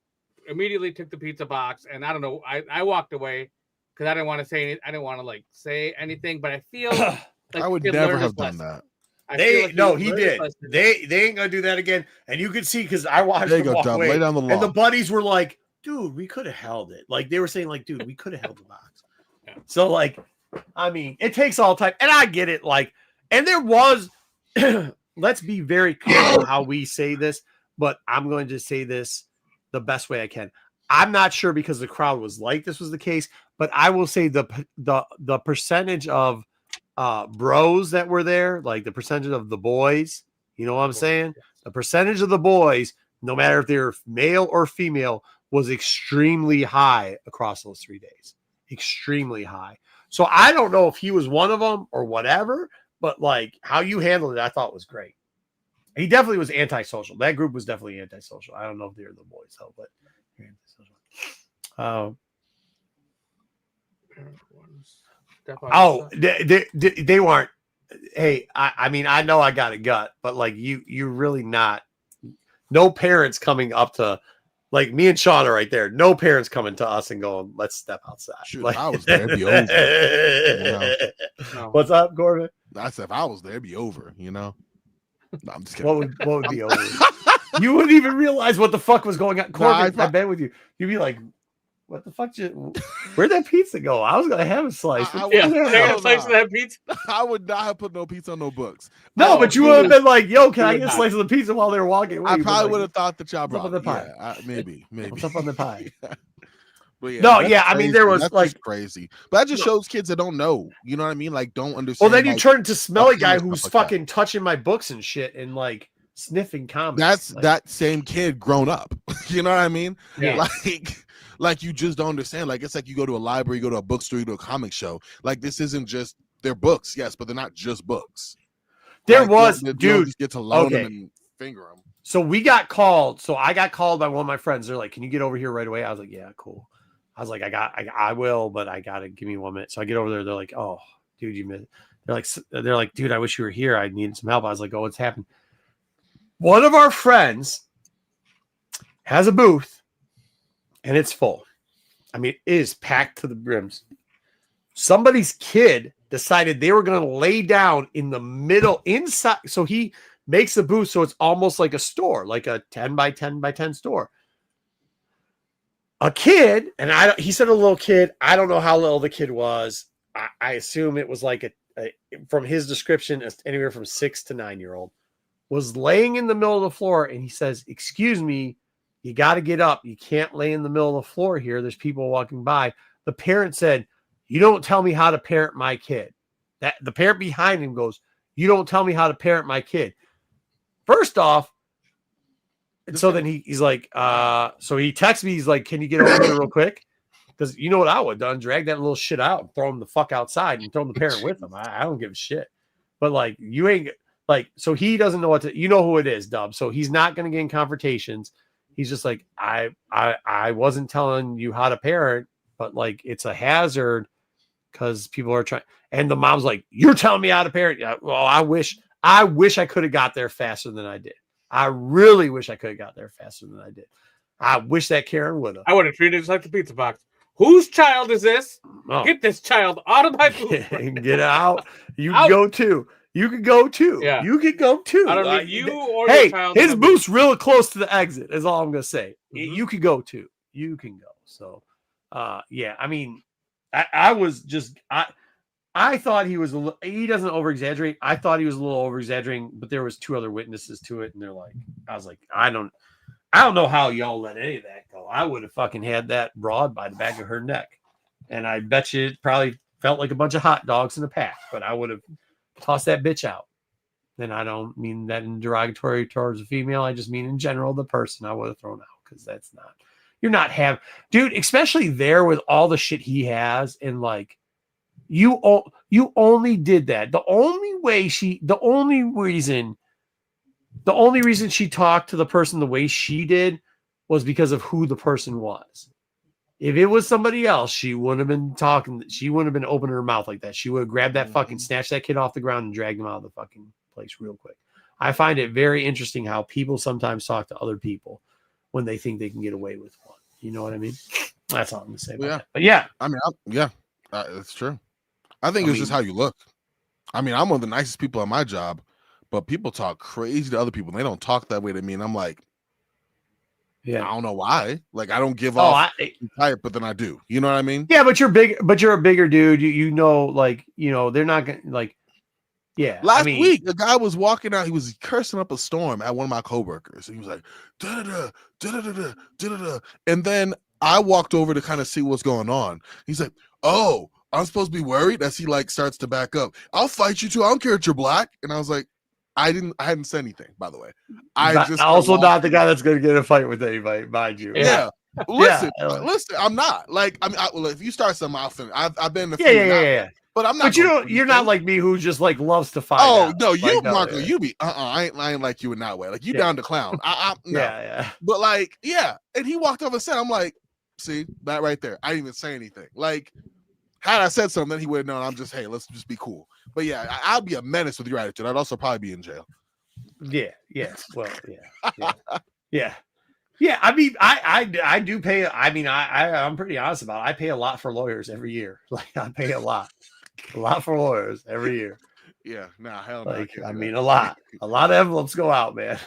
immediately took the pizza box, and I don't know. I walked away because I didn't want to say anything. I didn't want to like say anything, but I feel like I would never have done that. He did. They ain't gonna do that again. And you could see because I watched them walk away, lay down the law. And the buddies were like, dude, we could have held it. Like they were saying, like, dude, we could have held the box. Yeah. So, like, I mean, it takes all time, and I get it. Like, and there was, let's be very careful how we say this, but I'm going to say this the best way I can. I'm not sure because the crowd was like this was the case, but I will say the percentage of bros that were there, like the percentage of the boys, you know what I'm saying? The percentage of the boys, no matter if they're male or female, was extremely high across those 3 days. Extremely high. So I don't know if he was one of them or whatever, but like how you handled it, I thought was great. He definitely was antisocial. That group was definitely antisocial. I don't know if they're the boys, though, but they weren't. Hey, I mean, I know I got a gut, but like you really not. No parents coming up to. Like me and Sean are right there. No parents coming to us and going, let's step outside. Shoot, like, if I was there, it'd be over. No. What's up, Corbin? I said, if I was there, it'd be over, you know? No, I'm just kidding. What would be over? You wouldn't even realize what the fuck was going on. Corbin, I bet with you. You'd be like, what the fuck? Where'd that pizza go? I was going to have a slice. A slice of that pizza. I would not have put no pizza on no books. No, but you would have been like, yo, can I get a slice of the pizza while they were walking away? I probably would have thought that y'all brought the pie. Maybe. What's up on the pie? But yeah, No, that's yeah, I mean, crazy. there was That's like just crazy, but that just shows kids that don't know. You know what I mean? Like, don't Well, understand. then you like, turn into smelly guy stuff who's like that. fucking touching my books and shit and like sniffing comics. That's like, that same kid grown up. You know what I mean? Yeah. Like you just don't understand. Like, it's like you go to a library, you go to a bookstore, you go to a comic show. Like, this isn't just they're books, yes, but they're not just books. There Like, was, you don't dude. just get to loan Okay. them and finger them. So we got called. So I got called by one of my friends. They're like, "Can you get over here right away?" I was like, "Yeah, cool." I was like, I will, but I gotta give me 1 minute. So I get over there. They're like, "Oh, dude, you missed." They're like, "Dude, I wish you were here. I needed some help." I was like, "Oh, what's happened?" One of our friends has a booth, and it's full. I mean, it is packed to the brims. Somebody's kid decided they were going to lay down in the middle inside. So he makes the booth so it's almost like a store, like a 10 by 10 by 10 store. A kid, and he said a little kid. I don't know how little the kid was. I assume it was like from his description, anywhere from 6 to 9 year old, was laying in the middle of the floor. And he says, "Excuse me, you got to get up. You can't lay in the middle of the floor here. There's people walking by." The parent said, "You don't tell me how to parent my kid." That the parent behind him goes, "You don't tell me how to parent my kid." First off, and so then he's like, so he texts me, he's like, "Can you get over here real quick?" Because you know what I would have done? Drag that little shit out and throw him the fuck outside and throw the parent with him. I don't give a shit. But like, you ain't like, so he doesn't know what to, you know who it is, Dub. So he's not going to get in confrontations. He's just like, I wasn't telling you how to parent, but like, it's a hazard because people are trying. And the mom's like, "You're telling me how to parent." Yeah, well, I wish I could have got there faster than I did. I really wish I could have got there faster than I did. I wish that Karen would have. I would have treated it just like the pizza box. Whose child is this? Oh. Get this child out of my booth. Get out. You can go too. You can go too. Yeah. You can go too. I don't need you or hey, your child. his booth's real close to the exit, is all I'm going to say. Mhm. You can go too. You can go. So, yeah, I mean, I was just, I thought he was, he doesn't over exaggerate. I thought he was a little over exaggerating, but there was 2 other witnesses to it. And they're like, I was like, I don't know how y'all let any of that go. I would have fucking had that broad by the back of her neck. And I bet you it probably felt like a bunch of hot dogs in a pack, but I would have tossed that bitch out. And I don't mean that in derogatory towards a female. I just mean in general, the person I would have thrown out, because that's not, you're not having, dude, especially there with all the shit he has. And like, you only did that. The only reason she talked to the person the way she did was because of who the person was. If it was somebody else, she wouldn't have been talking. She wouldn't have been opening her mouth like that. She would have grabbed that fucking, snatched that kid off the ground and dragged him out of the fucking place real quick. I find it very interesting how people sometimes talk to other people when they think they can get away with one. You know what I mean? That's all I'm going to say about that. But yeah. I mean, it's true. I think it's just how you look. I mean, I'm one of the nicest people at my job, but people talk crazy to other people. And they don't talk that way to me. And I'm like, yeah, I don't know why. Like, I don't give off type, but then I do. You know what I mean? Yeah, but you're big. But you're a bigger dude. You know, like, you know, they're not gonna like. Yeah. Last week, a guy was walking out. He was cursing up a storm at one of my coworkers. He was like, da da da da da da da. And then I walked over to kind of see what's going on. He's like, "Oh, I'm supposed to be worried," as he like starts to back up. "I'll fight you too. I don't care if you're black." And I was like, I hadn't said anything, by the way. Just also not the guy that's going to get in a fight with anybody, mind you. Yeah. Listen, I'm not like, I mean, well, if you start something, I've been in the yeah. But I'm not. But you're not like me, who just like loves to fight. Oh no, you, like, Marco, you be I ain't like you in that way. Like, you down to clown. No. Yeah. But like, yeah. And he walked over and said, I'm like, see that right there. I didn't even say anything. Like, had I said something, he would have known. I'm just, hey, let's just be cool. But yeah, I'd be a menace with your attitude. I'd also probably be in jail. Yeah. Well, yeah. I mean, I do pay. I mean, I'm pretty honest about it. I pay a lot for lawyers every year. Like, I pay a lot for lawyers every year. Yeah, hell no. Like, I mean, a lot of envelopes go out, man.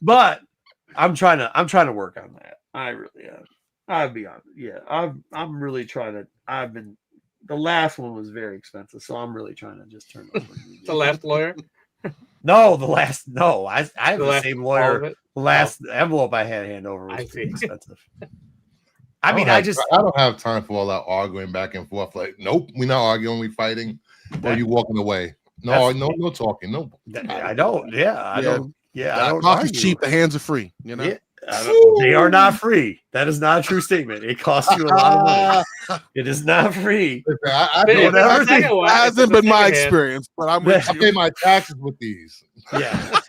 But I'm trying to work on that. I really am. I'll be honest. Yeah, I'm really trying to. The last one was very expensive, so I'm really trying to just turn over. The last lawyer? No, I have the same lawyer. The last envelope I had to hand over was expensive. I mean, I don't have time for all that arguing back and forth. Like, nope, we're not arguing, we fighting. Or you walking away. No talking. No. I don't. Yeah, I don't. Yeah, I don't talk is argue. cheap. The hands are free. You know. Yeah, they are not free. That is not a true statement. It costs you a lot of money. It is not free. That hasn't been my experience, but I'm with I you. pay my taxes with these. Yeah.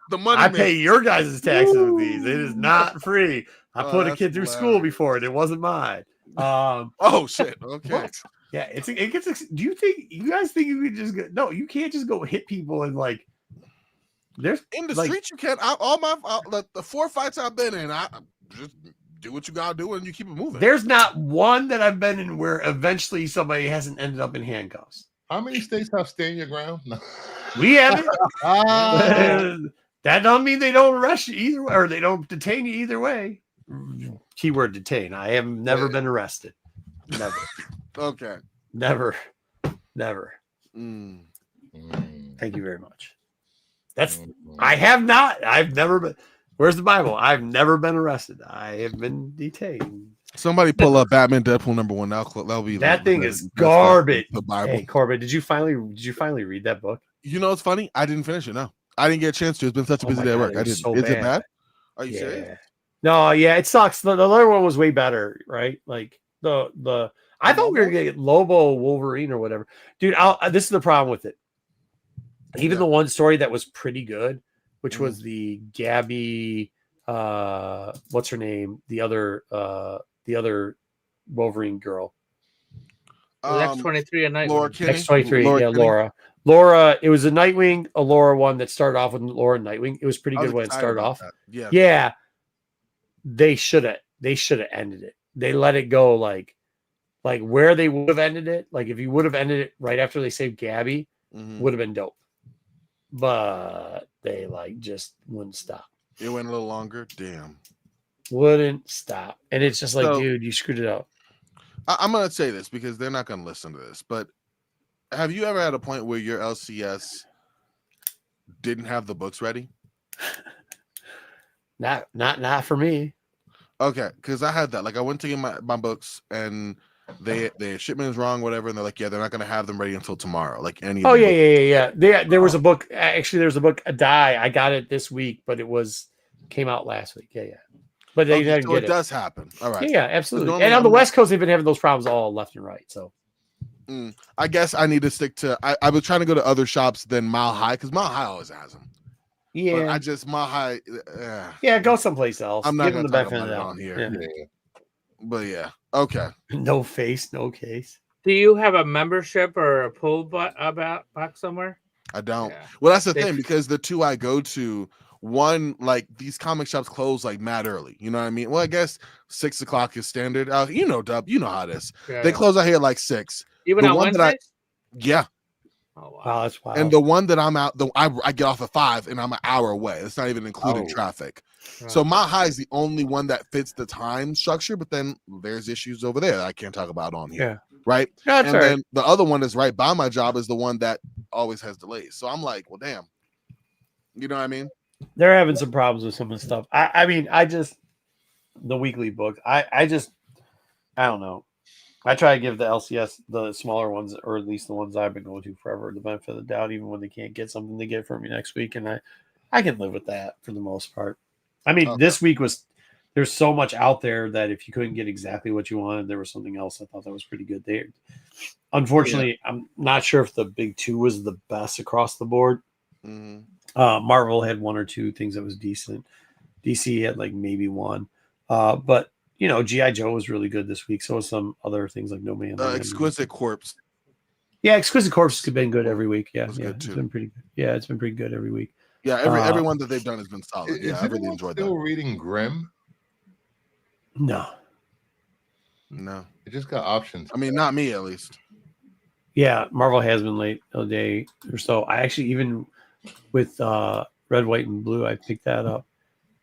The money I pay your guys' taxes with these. It is not free. I put a kid through school before and it wasn't mine. Oh shit. Okay. What? Yeah, it gets. Do you guys think you could just go? No, you can't just go hit people and like. There's in the streets you can't. The 4 fights I've been in, I just do what you gotta do and you keep it moving. There's not one that I've been in where eventually somebody hasn't ended up in handcuffs. How many states have stand your ground? No. We haven't. That don't mean they don't arrest you either way, or they don't detain you either way. Keyword detain. I have never been arrested. Never. Okay. Never. Mm. Thank you very much. I have not. I've never been. Where's the Bible? I've never been arrested. I have been detained. Somebody pull up Batman Deadpool #1. That'll be that thing is garbage. The Bible. Hey, Corbin, did you finally read that book? You know what's funny? I didn't finish it. No, I didn't get a chance to. It's been such a busy day at work. I didn't. So is it bad? Are you serious? No, yeah, it sucks. The other one was way better, right? Like the I thought we were gonna get Lobo Wolverine or whatever, dude. This is the problem with it. Even the one story that was pretty good, which was the Gabby, what's her name? The other Wolverine girl. X-23 and Nightwing. X-23, Laura. Laura, it was a Nightwing, a Laura one that started off with Laura and Nightwing. It was pretty good when it started off. Yeah. They should have ended it. They let it go like where they would have ended it. Like if you would have ended it right after they saved Gabby, would have been dope. But they just wouldn't stop. It went a little longer. Damn. Wouldn't stop. And it's just like, dude, you screwed it up. I'm going to say this because they're not going to listen to this, but have you ever had a point where your LCS didn't have the books ready? Not for me. Okay, because I had that. Like I went to get my books and the shipment is wrong, whatever, and they're like, yeah, they're not going to have them ready until tomorrow. Like any. Oh yeah. There was a book. Actually, there was a book, A Die. I got it this week, but it came out last week. Yeah. But they didn't get it. It does happen. All right. Yeah, absolutely. And on the West Coast, they've been having those problems all left and right. So. I guess I need to stick to. I was trying to go to other shops than Mile High because Mile High always has them. Yeah, but I just Mile High. Yeah, go someplace else. I'm not going to talk about it on here. Yeah. But yeah, okay. No face, no case. Do you have a membership or a pull box somewhere? I don't. Yeah. Well, that's the thing because the two I go to, one like these comic shops close like mad early. You know what I mean? Well, I guess 6 o'clock is standard. You know, Dub. You know how it is. Yeah, they close out here like 6. Even on Wednesdays? Yeah. Oh wow, that's wild. And the one that I'm out, I get off at 5 and I'm an hour away. It's not even including traffic. Right. So Mile High is the only one that fits the time structure, but then there's issues over there that I can't talk about on here. Yeah. Right. That's and then the other one is right by my job is the one that always has delays. So I'm like, well, damn. You know what I mean? They're having some problems with some of the stuff. I mean, the weekly book. I don't know. I try to give the LCS, the smaller ones, or at least the ones I've been going to forever, the benefit of the doubt, even when they can't get something they get from me next week. And I can live with that for the most part. I mean, this week there's so much out there that if you couldn't get exactly what you wanted, there was something else. I thought that was pretty good there. Unfortunately, I'm not sure if the big two was the best across the board. Mm-hmm. Marvel had one or two things that was decent. DC had like maybe one. But you know, G.I. Joe was really good this week. So was some other things like No Man. Exquisite Corpse. Yeah, Exquisite Corpse has been good every week. Yeah, it's been pretty good. Yeah, it's been pretty good every week. Yeah, everyone that they've done has been solid. Yeah, I really enjoyed that. Still reading Grimm? No. It just got options. I mean, not me at least. Yeah, Marvel has been late a day or so. I actually even with Red, White, and Blue, I picked that up.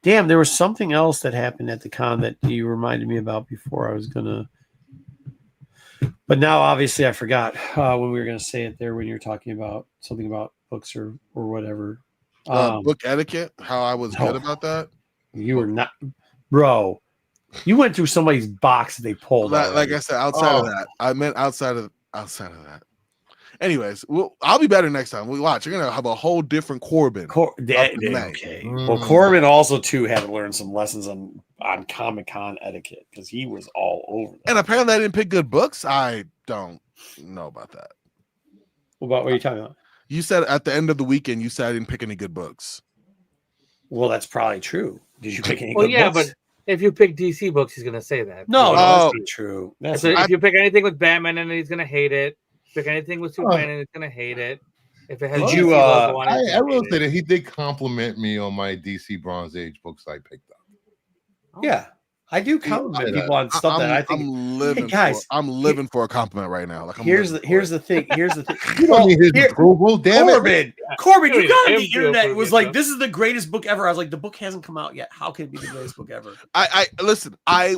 Damn, there was something else that happened at the con that you reminded me about before I was gonna. But now, obviously, I forgot when we were gonna say it there when you were talking about something about books or whatever. Book etiquette. How I was good about that. You were not, bro. You went through somebody's box that they pulled. Like I said, outside of that, I meant outside of that. Anyways, I'll be better next time. We watch. You're gonna have a whole different Corbin. Okay. Well, Corbin also too had to learn some lessons on Comic-Con etiquette because he was all over that. And apparently, I didn't pick good books. I don't know about that. What are you talking about? You said at the end of the weekend, you said I didn't pick any good books. Well, that's probably true. Did you pick any Well, good yeah, books? but if you pick DC books, he's gonna say that. No, Oh. that's not true. If you pick anything with Batman in it, he's gonna hate it. Pick anything with Superman and he's gonna hate it. If it has Did DC you, logo on it, I will say that he did compliment me on my DC Bronze Age books I picked up. Yeah, I do compliment people on stuff that I think. I'm living. Hey, guys, I'm living for a compliment right now. Like here's the thing. Here's the thing. You don't need his approval, damn it. Corbin, you got on Him the to internet approve was it, like, though. "This is the greatest book ever." I was like, "The book hasn't come out yet. How can it be the greatest book ever?" I listen. I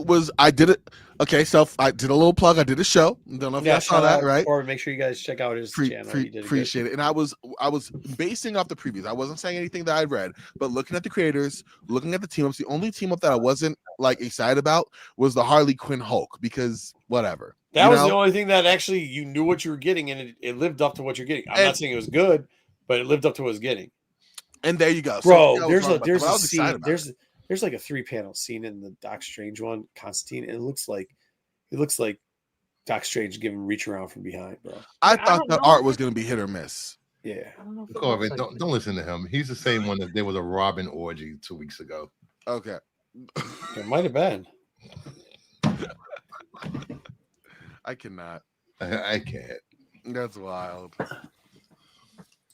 did it. Okay, so I did a little plug. I did a show. Don't know if you guys saw that, right? Or make sure you guys check out his channel. He did Appreciate it. And I was basing off the previews. I wasn't saying anything that I read, but looking at the creators, looking at the team ups, the only team up that I wasn't like excited about was the Harley Quinn Hulk because whatever. That was the only thing that actually you knew what you were getting, and it lived up to what you're getting. I'm not saying it was good, but it lived up to what it was getting. And there you go, bro. So, there's a scene. There's like a 3-panel scene in the Doc Strange one, Constantine, and it looks like Doc Strange giving reach around from behind, bro. I thought the art was going to be hit or miss. Yeah. Corbin, don't listen to him. He's the same one that there was a Robin orgy 2 weeks ago. Okay. It might have been. I cannot. I can't. That's wild.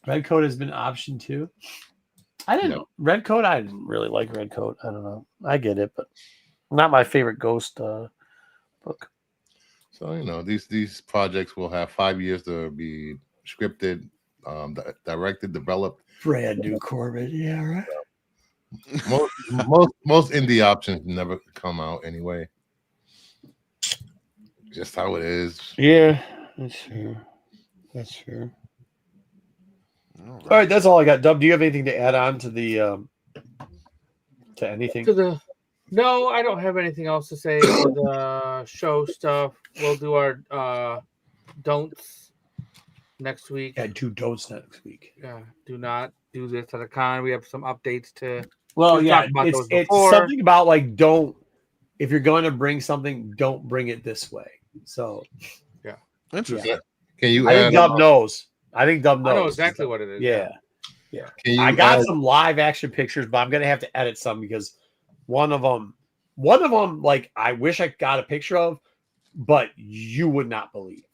Red Coat has been optioned too. I didn't really like Red Coat. I don't know. I get it, but not my favorite Ghost book. So these projects will have 5 years to be scripted, directed, developed. Brand new Corbin, yeah, right. Most indie options never come out anyway. Just how it is. Yeah, that's true. All right, that's all I got. Dub, do you have anything to add on to the to anything? No, I don't have anything else to say for the show stuff. We'll do our don'ts next week. Yeah, 2 don'ts next week. Yeah, do not do this at a con. We have some updates to. Well, yeah, it's something about like if you're going to bring something, don't bring it this way. So, yeah, interesting. Yeah. Can you? I think Dub knows. I know exactly what it is. Yeah. I got some live action pictures, but I'm gonna have to edit some because one of them, like I wish I got a picture of, but you would not believe.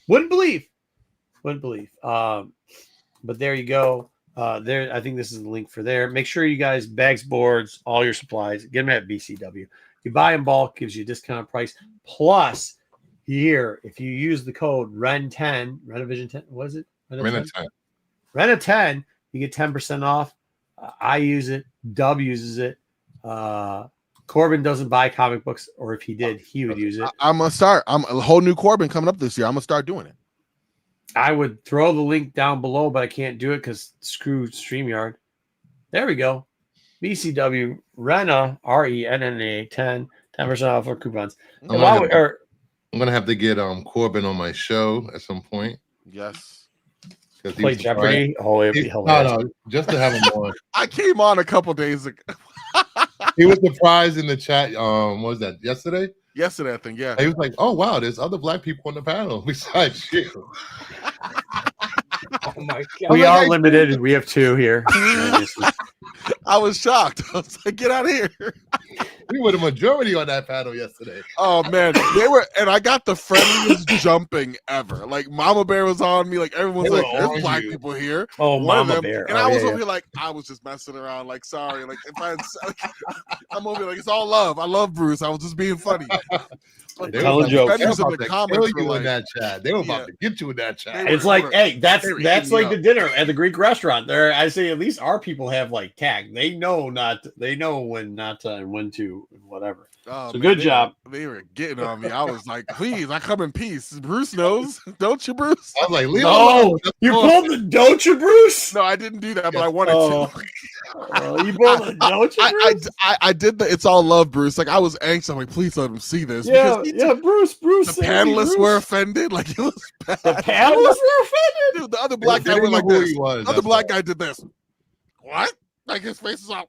Wouldn't believe. But there you go. There, I think this is the link for there. Make sure you guys bags, boards, all your supplies, get them at BCW. You buy in bulk, gives you a discount price. Plus, here, if you use the code REN10, Renovision 10, what is it? Rena 10, you get 10% off. I use it. Dub uses it. Corbin doesn't buy comic books, or if he did, he would use it. I'm gonna start. I'm a whole new Corbin coming up this year. I'm gonna start doing it. I would throw the link down below, but I can't do it because screw StreamYard. There we go. BCW Rena RENNA 10% off for coupons. I'm gonna have to get Corbin on my show at some point. Yes. Play Jeopardy. Oh, it'd be hilarious. No, just to have him on. I came on a couple days ago. He was surprised in the chat. What was that? Yesterday, I think. Yeah. He was like, "Oh wow, there's other black people on the panel besides you." Oh my god. We are limited. We have 2 here. I was shocked. I was like, "Get out of here." We were the majority on that panel yesterday. Oh man, they were, and I got the friendliest jumping ever. Like Mama Bear was on me. Like everyone's like, "There's black people here." Oh, Mama Bear. And I was over here like, I was just messing around. Like, sorry. Like I'm over here like it's all love. I love Bruce. I was just being funny. But tell a joke. They were about to kill you in that chat. They were about to get you in that chat. It's like, hey, that's like the dinner at the Greek restaurant. There, I say at least our people have like tag. They know when not to and when to and whatever. Oh, so man, good job. They were getting on me. I was like, please, I come in peace. Bruce knows, don't you, Bruce? I was like, you pulled the don't you, Bruce? No, I didn't do that, but I wanted to. You both don't you, Bruce? I did the It's All Love, Bruce. Like I was anxious. I'm like, please let him see this. Yeah, Because Bruce. the panelists were offended. Like it was bad. The panelists were offended. Dude, the other black guy went like who this. he was. The other black guy did this. What? Like his face is all.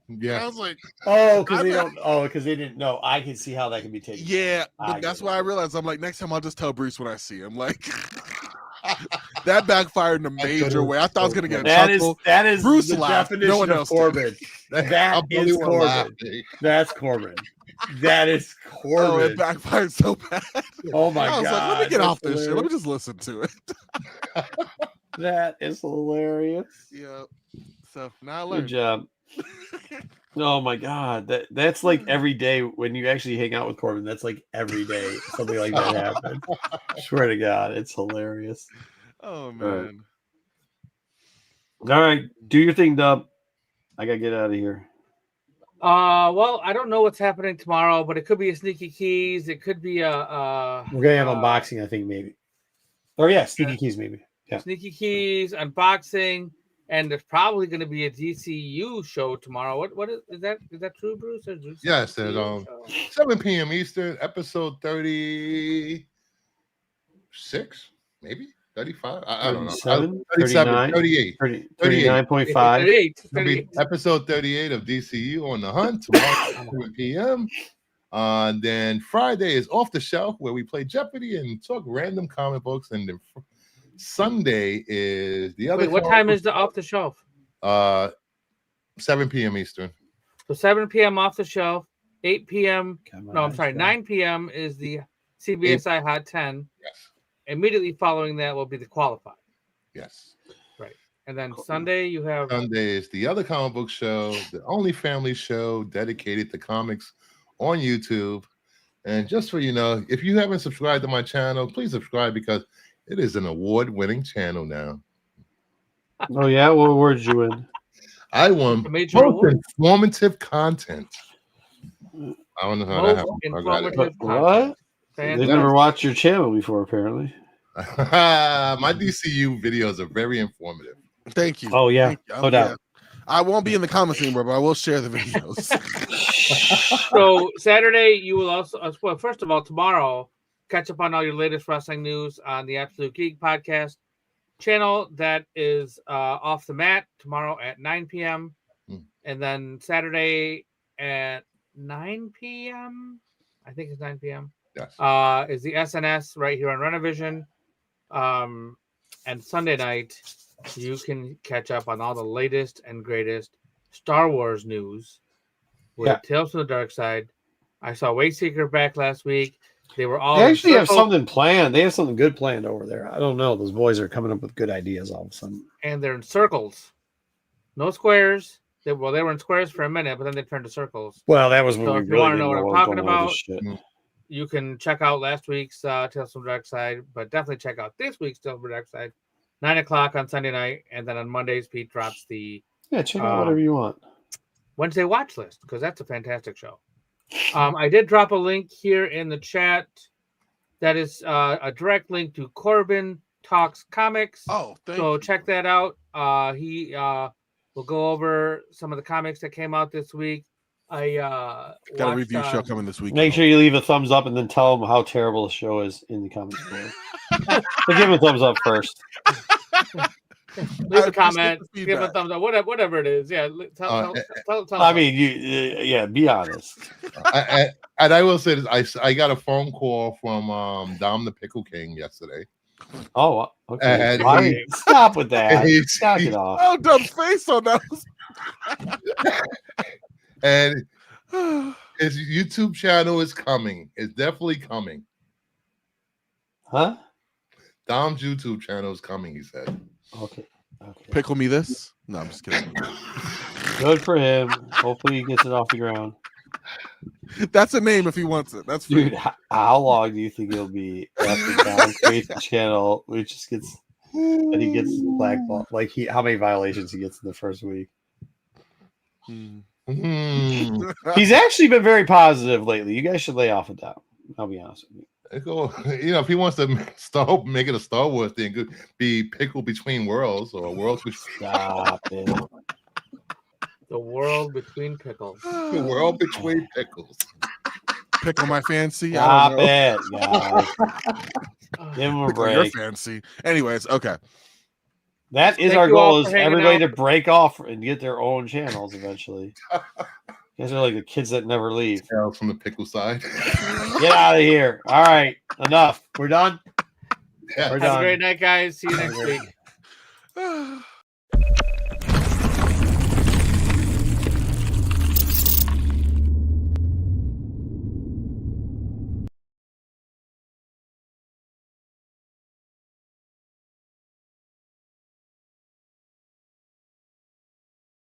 Yeah. I was like, Oh, because they don't. Oh, because they didn't know. I can see how that can be taken. yeah. That's why I realized. I'm like, next time I'll just tell Bruce when I see him. Like. That backfired in a major way. I thought I was gonna get a chuckle. That is Bruce the laughed. definition No one of else Corbin. That is Corbin. Laughing. That's Corbin. That is Corbin. Oh, it backfired so bad. Oh my I was god! like, let me get That's off this shit. Let hilarious. me just listen to it. That is hilarious. Yeah. So now I Good learned. job. Oh my god, that's like every day when you actually hang out with Corbin. That's like every day something like that happens. Swear to God, it's hilarious. Oh man. All right, do your thing, Dub. I gotta get out of here. Well, I don't know what's happening tomorrow, but it could be a Sneaky Keys. It could be a We're gonna have unboxing, I think, maybe. Or yeah, Sneaky Keys, maybe. Yeah. Sneaky Keys unboxing, and there's probably going to be a DCU show tomorrow. What is that? Is that true, Bruce? Or is Yes, at show? 7 p.m. Eastern, episode 36, maybe 35. I don't know. 37, 38. 39.5. 38. Episode 38 of DCU on the Hunt tomorrow at 7 p.m. Then Friday is Off the Shelf, where we play Jeopardy and talk random comic books. And then Sunday is the other. Wait, what time is the Off the Shelf? 7 p.m. Eastern. So 7 p.m. Off the Shelf. 8 p.m. No, I'm sorry. 9 p.m. is the CBSI Hot 10. Yes. Immediately following that will be the Qualified. Yes. Right. And then Sunday you have. Sunday is the other comic book show, the only family show dedicated to comics on YouTube. And just so you know, if you haven't subscribed to my channel, please subscribe because it is an award-winning channel now. Oh yeah, what award did you win? I won Major most award. informative content. I don't know how that Most happened. I got it. informative What? content. They've Fantastic. never watched your channel before, apparently. My DCU videos are very informative. Thank you. Oh yeah, Thank you. no doubt. I won't be in the comments anymore, but I will share the videos. So Saturday you will also well, first of all, tomorrow catch up on all your latest wrestling news on the Absolute Geek podcast channel. That is off the mat tomorrow at 9 p.m. And then Saturday at 9 p.m. I think it's 9 p.m. Yes. Is the SNS right here on Renovision. And Sunday night you can catch up on all the latest and greatest Star Wars news with Tales from the Dark Side. I saw Wayseeker back last week. They were all They actually have something planned. They have something good planned over there. I don't know. Those boys are coming up with good ideas all of a sudden. and they're in circles, no squares. They were in squares for a minute, but then they turned to circles. Well, that was when So we if you really wanna didn't know what I'm what was talking going on with about, this shit. You can check out last week's Tales from the Dark Side, but definitely check out this week's Tales from the Dark Side, 9 o'clock on Sunday night, and then on Mondays Pete drops the Yeah, check out whatever you want. Wednesday watch list because that's a fantastic show. I did drop a link here in the chat. That is a direct link to Corbin Talks Comics. Oh, thank so you. check that out. He will go over some of the comics that came out this week. I Got a watched, review show coming this week. Make sure you leave a thumbs up and then tell them how terrible the show is in the comments below. So give them a thumbs up first. Leave a comment, appreciate the give a feedback. thumbs up, whatever it is. Yeah, tell I mean, yeah, be honest. And I will say this: I got a phone call from Dom the Pickle King yesterday. Oh, okay. And Why- stop with that. he- Knock he- it off. Oh, dumb face on that. And his YouTube channel is coming. It's definitely coming. Huh? Dom's YouTube channel is coming. He said. Okay. Pickle me this? No, I'm just kidding. Good for him. Hopefully he gets it off the ground. That's a name if he wants it. That's free. Dude, how long do you think it'll be after Don creates a channel which just gets that he gets blackballed? Like how many violations he gets in the first week? He's actually been very positive lately. You guys should lay off of that. I'll be honest with you. If he wants to make it a Star Wars thing, could be Pickle Between Worlds or Worlds Between. Stop it. The world between pickles. The world between pickles. Pickle my fancy. Stop I don't know. it, guys. Give him a Pickle your break. fancy. Anyways, okay. That is Thank our you all goal: for is hanging everybody out. to break off and get their own channels eventually. You guys are like the kids that never leave. Tales from the pickle side. Get out of here! All right, enough. We're done. Yeah. We're Have a done. great night, guys. See you next week.